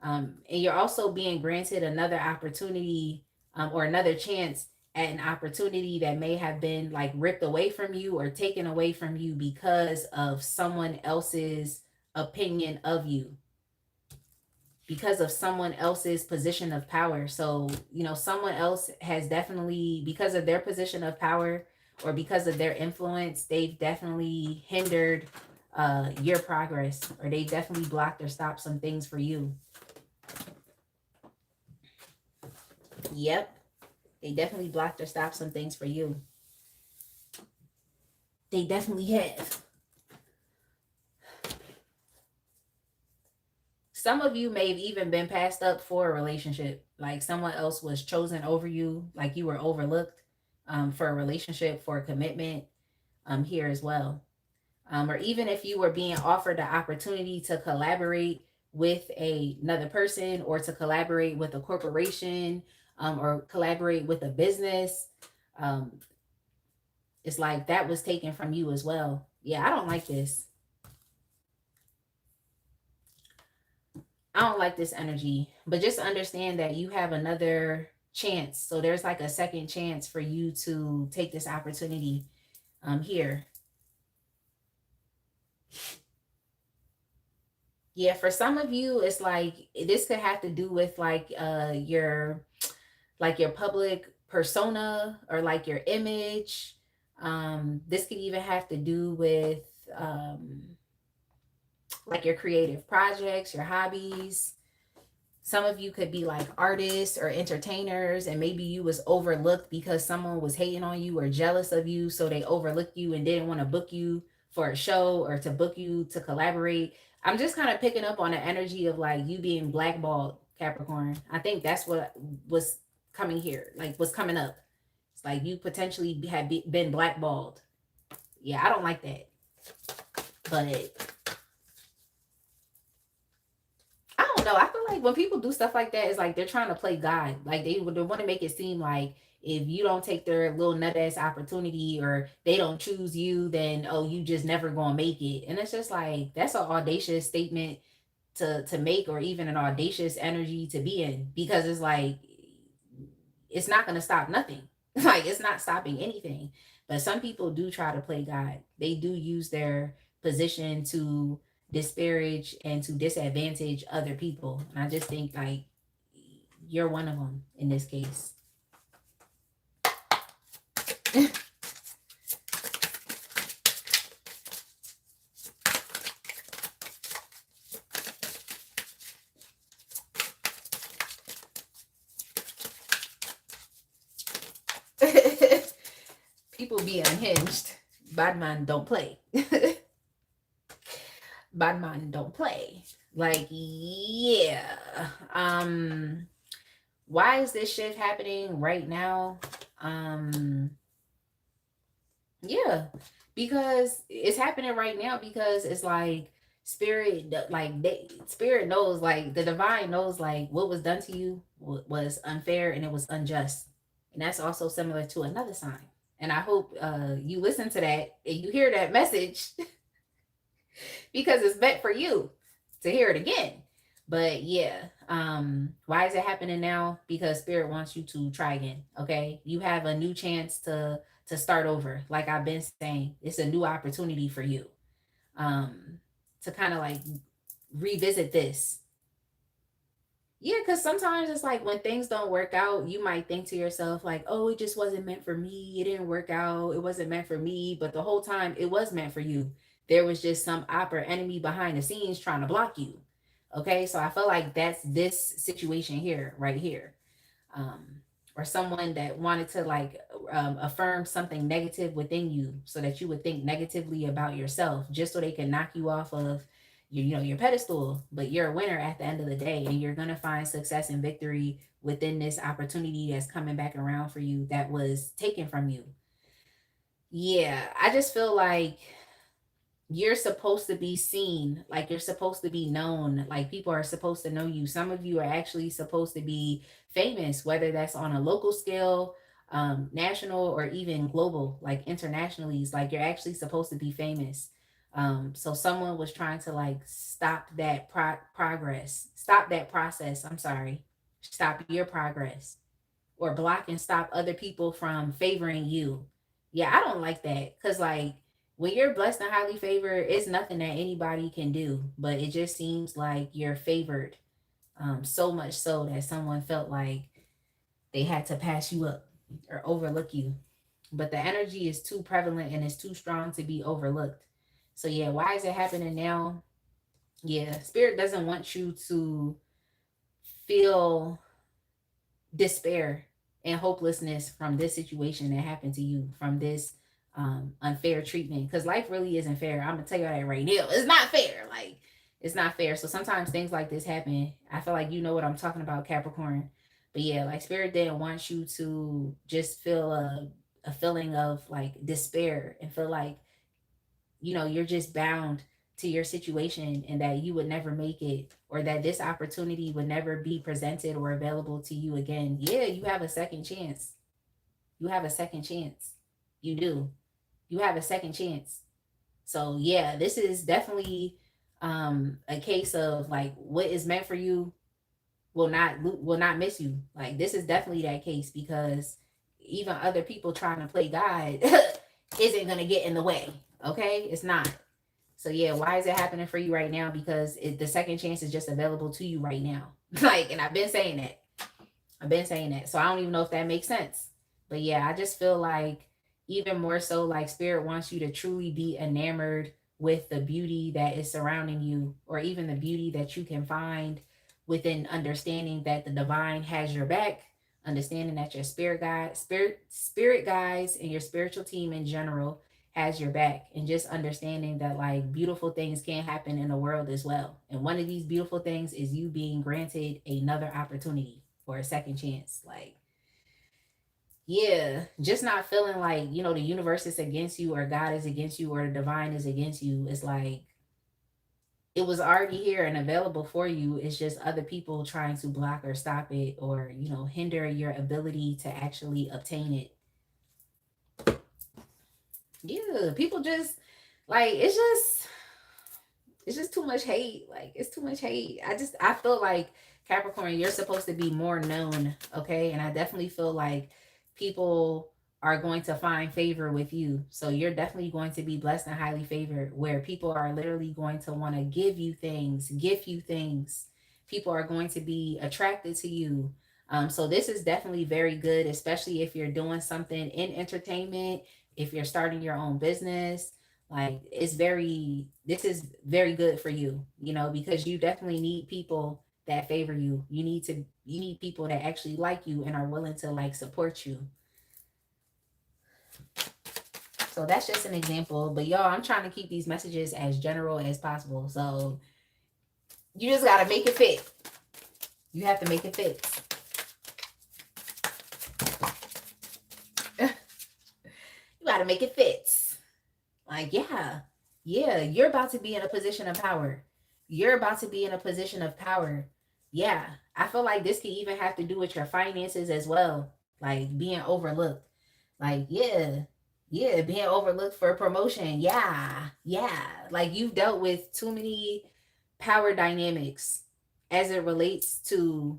And you're also being granted another opportunity, or another chance at an opportunity that may have been like ripped away from you or taken away from you because of someone else's opinion of you, because of someone else's position of power. So, someone else has definitely, because of their position of power or because of their influence, they've definitely hindered your progress, or they definitely blocked or stopped some things for you. Yep. They definitely blocked or stopped some things for you. They definitely have. Some of you may have even been passed up for a relationship. Like someone else was chosen over you, like you were overlooked for a relationship, for a commitment here as well. Or even if you were being offered the opportunity to collaborate with another person, or to collaborate with a corporation, or collaborate with a business, um, it's like that was taken from you as well. Yeah, I don't like this. I don't like this energy, but just understand that you have another chance. So there's like a second chance for you to take this opportunity here. Yeah, for some of you, it's like this could have to do with your public persona, or like your image. This could even have to do with like your creative projects, your hobbies. Some of you could be like artists or entertainers, and maybe you was overlooked because someone was hating on you or jealous of you, so they overlooked you and didn't want to book you for a show or to book you to collaborate. I'm just kind of picking up on the energy of like you being blackballed, Capricorn. I think that's what was coming here, like what's coming up. It's like you potentially had been blackballed. Yeah, I don't like that. But I don't know. I feel like when people do stuff like that, it's like they're trying to play God. Like they want to make it seem like if you don't take their little nut ass opportunity, or they don't choose you, then oh, you just never gonna make it. And it's just like that's an audacious statement to make, or even an audacious energy to be in, because it's like it's not gonna stop nothing. Like it's not stopping anything. But some people do try to play God. They do use their position to disparage and to disadvantage other people. And I just think like you're one of them in this case. People be unhinged. Bad man don't play. Bad man don't play. Like, yeah. Why is this shift happening right now? Yeah, because it's happening right now because it's like Spirit, spirit knows, like the divine knows, like what was done to you was unfair and it was unjust. And that's also similar to another sign. And I hope you listen to that and you hear that message because it's meant for you to hear it again. But yeah, why is it happening now? Because spirit wants you to try again. Okay, you have a new chance to start over. Like I've been saying, it's a new opportunity for you, um, to kind of like revisit this. Yeah, because sometimes it's like when things don't work out, you might think to yourself, like, oh, it just wasn't meant for me. It didn't work out. It wasn't meant for me. But the whole time it was meant for you. There was just some op or enemy behind the scenes trying to block you. Okay. So I feel like that's this situation here, right here. um, or someone that wanted to like affirm something negative within you so that you would think negatively about yourself just so they can knock you off of your, your pedestal. But you're a winner at the end of the day, and you're going to find success and victory within this opportunity that's coming back around for you that was taken from you. Yeah, I just feel like you're supposed to be seen, like you're supposed to be known, like people are supposed to know you. Some of you are actually supposed to be famous, whether that's on a local scale, national, or even global, like internationally. It's like you're actually supposed to be famous. So someone was trying to like stop that progress, stop that process. I'm sorry, stop your progress, or block and stop other people from favoring you. Yeah, I don't like that, because like when you're blessed and highly favored, it's nothing that anybody can do, but it just seems like you're favored, so much so that someone felt like they had to pass you up or overlook you. But the energy is too prevalent and it's too strong to be overlooked. So yeah, why is it happening now? Yeah, spirit doesn't want you to feel despair and hopelessness from this situation that happened to you, from this unfair treatment, because life really isn't fair. I'm gonna tell you that right now, it's not fair. Like, it's not fair. So sometimes things like this happen. I feel like you know what I'm talking about, Capricorn. But yeah, like spirit didn't want you to just feel a feeling of like despair and feel like, you're just bound to your situation and that you would never make it, or that this opportunity would never be presented or available to you again. Yeah, you have a second chance. You have a second chance. You do. You have a second chance. So yeah, this is definitely a case of like what is meant for you will not miss you. Like this is definitely that case, because even other people trying to play God isn't going to get in the way. Okay? It's not. So yeah, why is it happening for you right now? Because the second chance is just available to you right now. Like, and I've been saying that. I've been saying that. So I don't even know if that makes sense. But yeah, I just feel like even more so, like spirit wants you to truly be enamored with the beauty that is surrounding you, or even the beauty that you can find within understanding that the divine has your back, understanding that your spirit guides and your spiritual team in general has your back, and just understanding that like beautiful things can happen in the world as well. And one of these beautiful things is you being granted another opportunity for a second chance. Like, yeah, just not feeling like, the universe is against you, or God is against you, or the divine is against you. It's like it was already here and available for you. It's just other people trying to block or stop it, or, hinder your ability to actually obtain it. Yeah, people just like it's just too much hate. Like, it's too much hate. I feel like Capricorn, you're supposed to be more known, okay? And I definitely feel like people are going to find favor with you. So you're definitely going to be blessed and highly favored, where people are literally going to want to give you things, gift you things. People are going to be attracted to you. So this is definitely very good, especially if you're doing something in entertainment, if you're starting your own business. Like, this is very good for you, because you definitely need people that favor you. You need people that actually like you and are willing to like support you. So that's just an example. But y'all, I'm trying to keep these messages as general as possible. So you just gotta make it fit. You have to make it fit. You gotta make it fit. Like, yeah. Yeah, you're about to be in a position of power. You're about to be in a position of power. Yeah, I feel like this could even have to do with your finances as well, like being overlooked. Like, yeah, yeah, being overlooked for promotion. Yeah, yeah. Like you've dealt with too many power dynamics as it relates to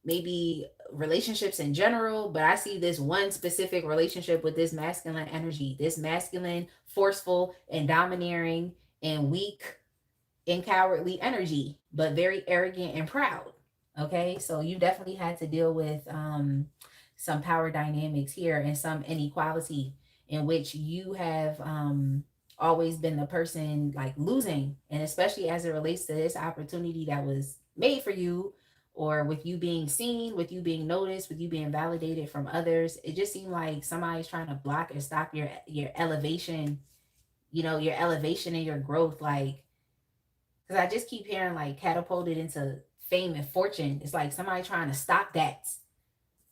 maybe relationships in general, but I see this one specific relationship with this masculine energy, this masculine, forceful, and domineering, and weak and cowardly energy, but very arrogant and proud. Okay, so you definitely had to deal with some power dynamics here and some inequality in which you have always been the person like losing, and especially as it relates to this opportunity that was made for you, or with you being seen, with you being noticed, with you being validated from others. It just seemed like somebody's trying to block or stop your elevation, your elevation and your growth. Like, because I just keep hearing like catapulted into fame and fortune. It's like somebody trying to stop that.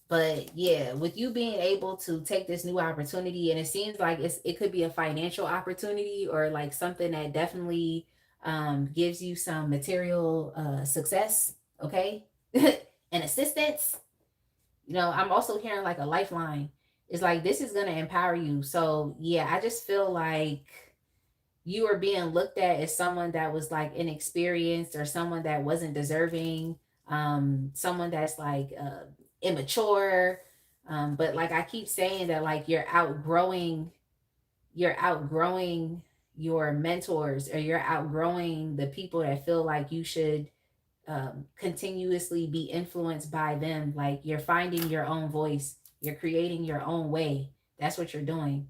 But yeah, with you being able to take this new opportunity, and it seems like it could be a financial opportunity or like something that definitely gives you some material success, okay, and assistance. I'm also hearing like a lifeline. It's like this is gonna empower you. So yeah, I just feel like you were being looked at as someone that was like inexperienced or someone that wasn't deserving, someone that's like immature. But like I keep saying that like you're outgrowing your mentors, or you're outgrowing the people that feel like you should continuously be influenced by them. Like you're finding your own voice, you're creating your own way. That's what you're doing.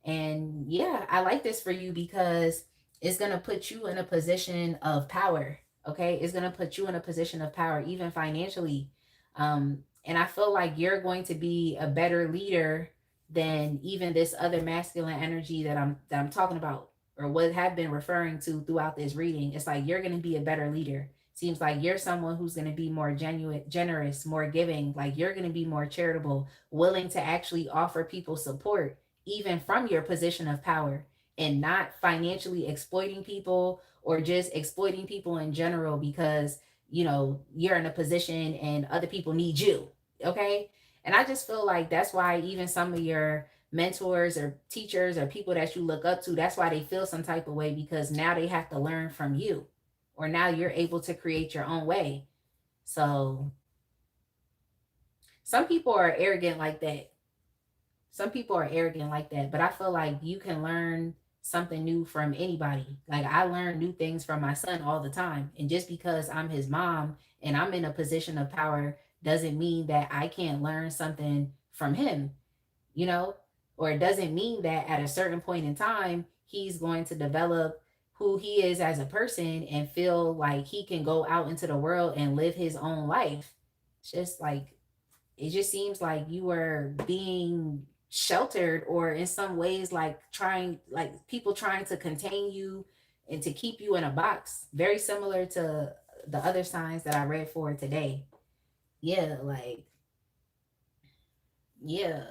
And yeah, I like this for you because it's going to put you in a position of power. Okay. It's going to put you in a position of power, even financially. And I feel like you're going to be a better leader than even this other masculine energy that I'm talking about, or what have been referring to throughout this reading. It's like you're going to be a better leader. Seems like you're someone who's going to be more genuine, generous, more giving. Like you're going to be more charitable, willing to actually offer people support even from your position of power, and not financially exploiting people or just exploiting people in general because you're in a position and other people need you. Okay. And I just feel like that's why even some of your mentors or teachers or people that you look up to, that's why they feel some type of way, because now they have to learn from you, or now you're able to create your own way. So some people are arrogant like that. Some people are arrogant like that, but I feel like you can learn something new from anybody. Like I learn new things from my son all the time. And just because I'm his mom and I'm in a position of power doesn't mean that I can't learn something from him, you know? Or it doesn't mean that at a certain point in time, he's going to develop who he is as a person and feel like he can go out into the world and live his own life. It's just like it just seems like you were being sheltered, or in some ways like trying, like people trying to contain you and to keep you in a box, very similar to the other signs that I read for today. Yeah, like, yeah.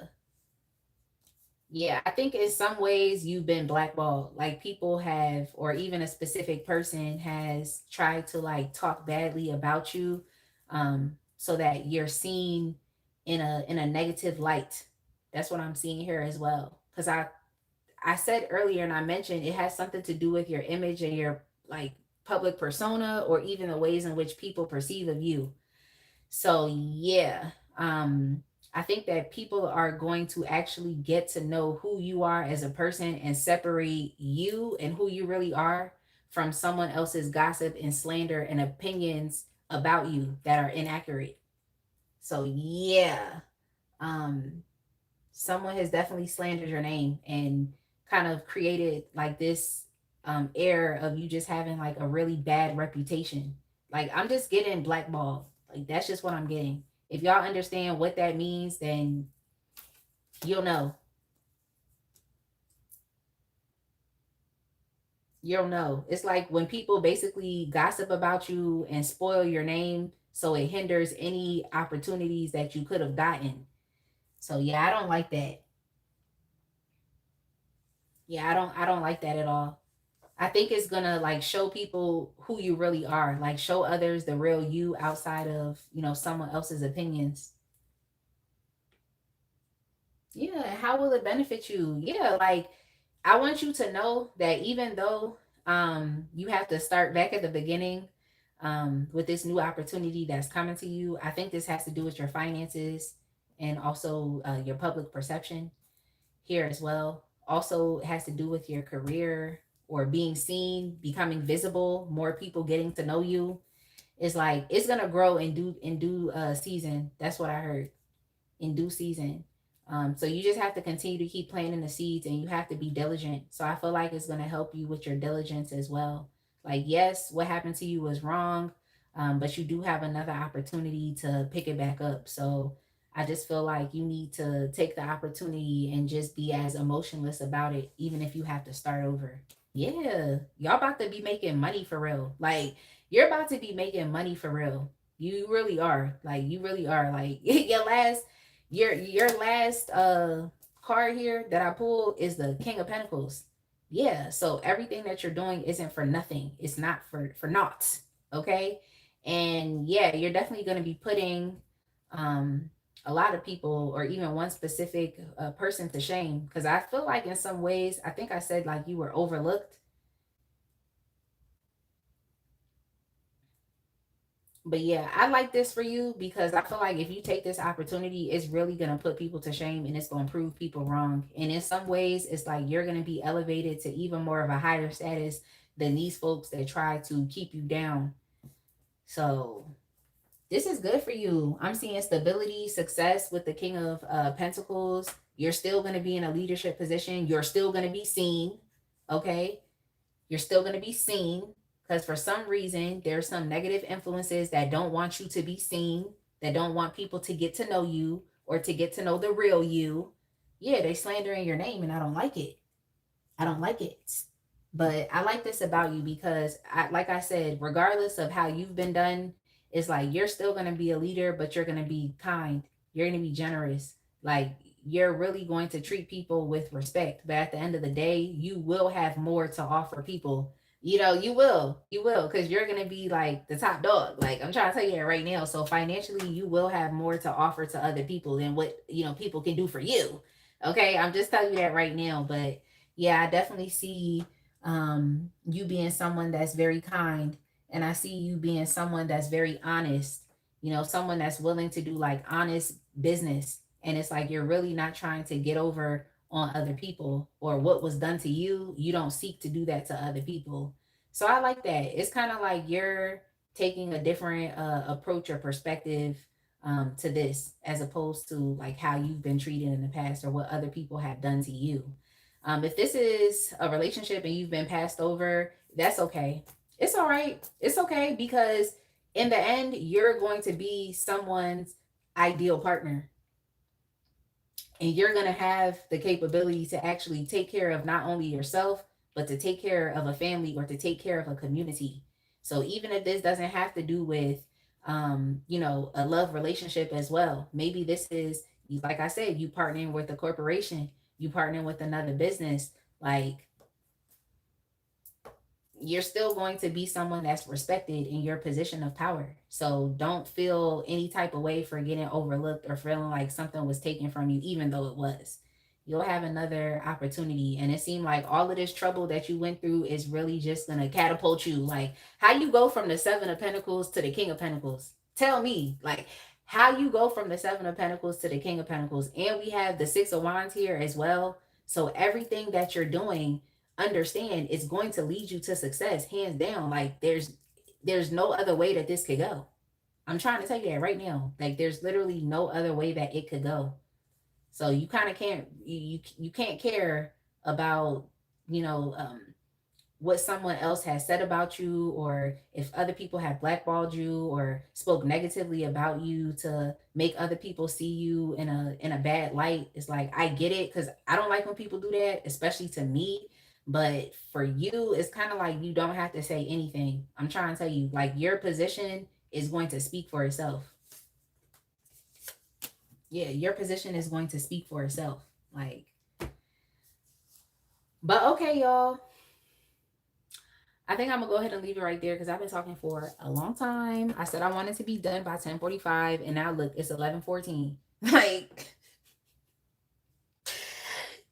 Yeah, I think in some ways you've been blackballed. Like people have, or even a specific person has tried to like talk badly about you, so that you're seen in a negative light. That's what I'm seeing here as well. Because I said earlier and I mentioned it has something to do with your image and your like public persona, or even the ways in which people perceive of you. So yeah, I think that people are going to actually get to know who you are as a person and separate you and who you really are from someone else's gossip and slander and opinions about you that are inaccurate. So yeah, um, someone has definitely slandered your name and kind of created like this air of you just having like a really bad reputation. Like I'm just getting blackballed. Like that's just what I'm getting. If y'all understand what that means, then you'll know. You'll know. It's like when people basically gossip about you and spoil your name so it hinders any opportunities that you could have gotten. So yeah, I don't like that. Yeah, I don't like that at all. I think it's gonna like show people who you really are, like show others the real you outside of, you know, someone else's opinions. Yeah, how will it benefit you? Yeah, like I want you to know that even though you have to start back at the beginning with this new opportunity that's coming to you, I think this has to do with your finances and also your public perception here as well. Also has to do with your career or being seen, becoming visible, more people getting to know you. It's like it's gonna grow in due season. That's what I heard, in due season. So you just have to continue to keep planting the seeds and you have to be diligent. So I feel like it's going to help you with your diligence as well. Like, yes, what happened to you was wrong, but you do have another opportunity to pick it back up. So I just feel like you need to take the opportunity and just be as emotionless about it, even if you have to start over. Yeah, y'all about to be making money for real. Like, you're about to be making money for real. You really are. Like, you really are. Like, your last card here that I pulled is the King of Pentacles. Yeah, so everything that you're doing isn't for nothing. It's not for naught. Okay? And yeah, you're definitely going to be putting um a lot of people or even one specific person to shame, because I feel like in some ways, I think I said like you were overlooked. But yeah, I like this for you because I feel like if you take this opportunity, it's really going to put people to shame and it's going to prove people wrong. And in some ways, it's like you're going to be elevated to even more of a higher status than these folks that try to keep you down. So this is good for you. I'm seeing stability, success with the King of Pentacles. You're still going to be in a leadership position. You're still going to be seen. Okay. You're still going to be seen because for some reason, there's some negative influences that don't want you to be seen, that don't want people to get to know you or to get to know the real you. Yeah, they slandering your name and I don't like it. I don't like it. But I like this about you because like I said, regardless of how you've been done, it's like you're still going to be a leader, but you're going to be kind. You're going to be generous. Like you're really going to treat people with respect. But at the end of the day, you will have more to offer people. You know, you will, because you're going to be like the top dog. Like I'm trying to tell you that right now. So financially, you will have more to offer to other people than what, you know, people can do for you. Okay. I'm just telling you that right now. But yeah, I definitely see you being someone that's very kind, and I see you being someone that's very honest, you know, someone that's willing to do like honest business, and it's like you're really not trying to get over on other people or what was done to you. You don't seek to do that to other people. So I like that. It's kind of like you're taking a different approach or perspective to this as opposed to like how you've been treated in the past or what other people have done to you. If this is a relationship and you've been passed over, that's okay. It's all right. It's okay because in the end, you're going to be someone's ideal partner. And you're going to have the capability to actually take care of not only yourself, but to take care of a family or to take care of a community. So even if this doesn't have to do with, you know, a love relationship as well, maybe this is, like I said, you partnering with a corporation, you partnering with another business, like you're still going to be someone that's respected in your position of power. So don't feel any type of way for getting overlooked or feeling like something was taken from you, even though it was. You'll have another opportunity. And it seemed like all of this trouble that you went through is really just going to catapult you. Like, how you go from the Seven of Pentacles to the King of Pentacles? Tell me, like, how you go from the Seven of Pentacles to the King of Pentacles. And we have the Six of Wands here as well. So everything that you're doing, understand it's going to lead you to success, hands down. Like there's no other way that this could go. I'm trying to tell you that right now. Like there's literally no other way that it could go. So you kind of can't you can't care about, you know, what someone else has said about you, or if other people have blackballed you or spoke negatively about you to make other people see you in a bad light. It's like I get it, because I don't like when people do that, especially to me. But for you, it's kind of like you don't have to say anything. I'm trying to tell you, like your position is going to speak for itself. Yeah, your position is going to speak for itself. Like, but okay, y'all. I think I'm gonna go ahead and leave it right there because I've been talking for a long time. I said I wanted to be done by 10:45, and now look, it's 11:14. Like,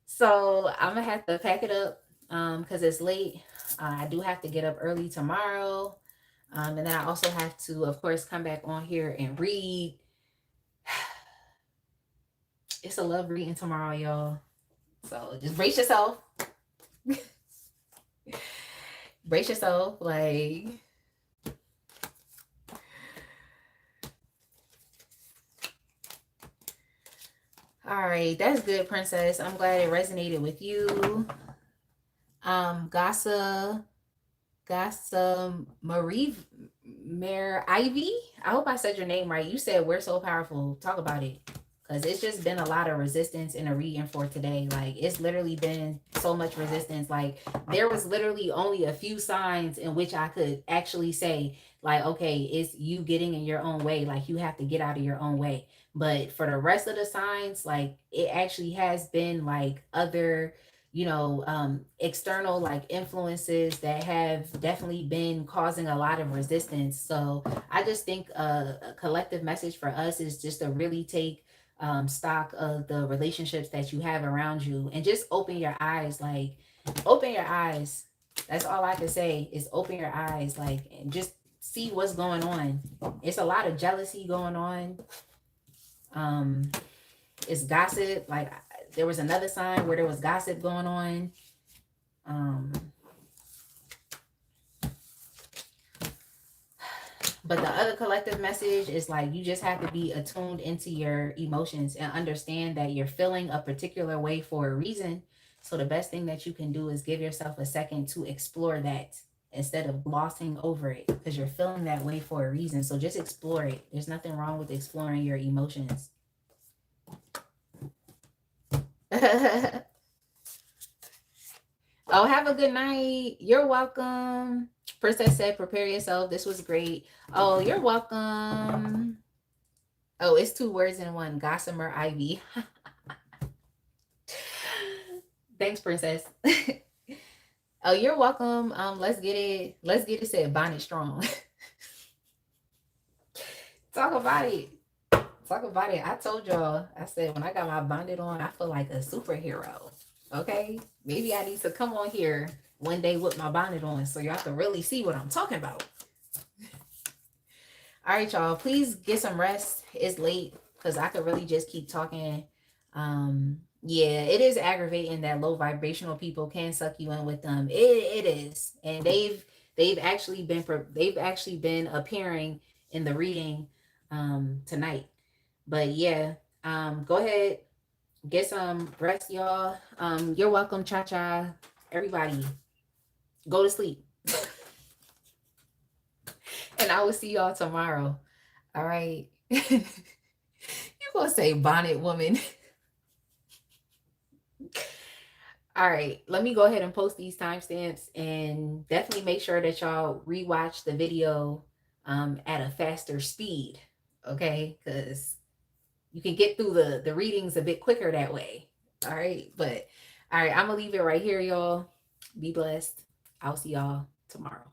so I'm gonna have to pack it up because it's late. I do have to get up early tomorrow. And then I also have to, of course, come back on here and read. It's a love reading tomorrow, y'all. So just brace yourself. Brace yourself. Like, all right, that's good, princess. I'm glad it resonated with you. Gossa Marie Mare Ivy. I hope I said your name right. You said we're so powerful. Talk about it. Because it's just been a lot of resistance in a reading for today. Like, it's literally been so much resistance. Like, there was literally only a few signs in which I could actually say, like, okay, it's you getting in your own way. Like, you have to get out of your own way. But for the rest of the signs, like, it actually has been like other, external like influences that have definitely been causing a lot of resistance. So I just think a collective message for us is just to really take stock of the relationships that you have around you and just open your eyes. Like, open your eyes. That's all I can say is open your eyes, like, and just see what's going on. It's a lot of jealousy going on. It's gossip. Like, there was another sign where there was gossip going on. But the other collective message is like, you just have to be attuned into your emotions and understand that you're feeling a particular way for a reason. So the best thing that you can do is give yourself a second to explore that instead of glossing over it, because you're feeling that way for a reason. So just explore it. There's nothing wrong with exploring your emotions. Oh, have a good night. You're welcome. Princess said, prepare yourself. This was great. Oh, you're welcome. Oh, it's 2 words in one. Gossamer Ivy. Thanks, Princess. Oh, you're welcome. Let's get it. Let's get it said. Bonnet strong. Talk about it. Talk about it. I told y'all. I said when I got my bonnet on, I feel like a superhero. Okay, maybe I need to come on here one day with my bonnet on so y'all can really see what I'm talking about. All right, y'all, please get some rest. It's late because I could really just keep talking. Yeah, it is aggravating that low vibrational people can suck you in with them. It is, and they've actually been appearing in the reading tonight. But yeah, go ahead, get some rest, y'all. You're welcome, Cha-Cha. Everybody, go to sleep. And I will see y'all tomorrow. All right. You're going to say bonnet woman. All right. Let me go ahead and post these timestamps, and definitely make sure that y'all rewatch the video at a faster speed. Okay. Because you can get through the readings a bit quicker that way. All right. But all right, I'm going to leave it right here, y'all. Be blessed. I'll see y'all tomorrow.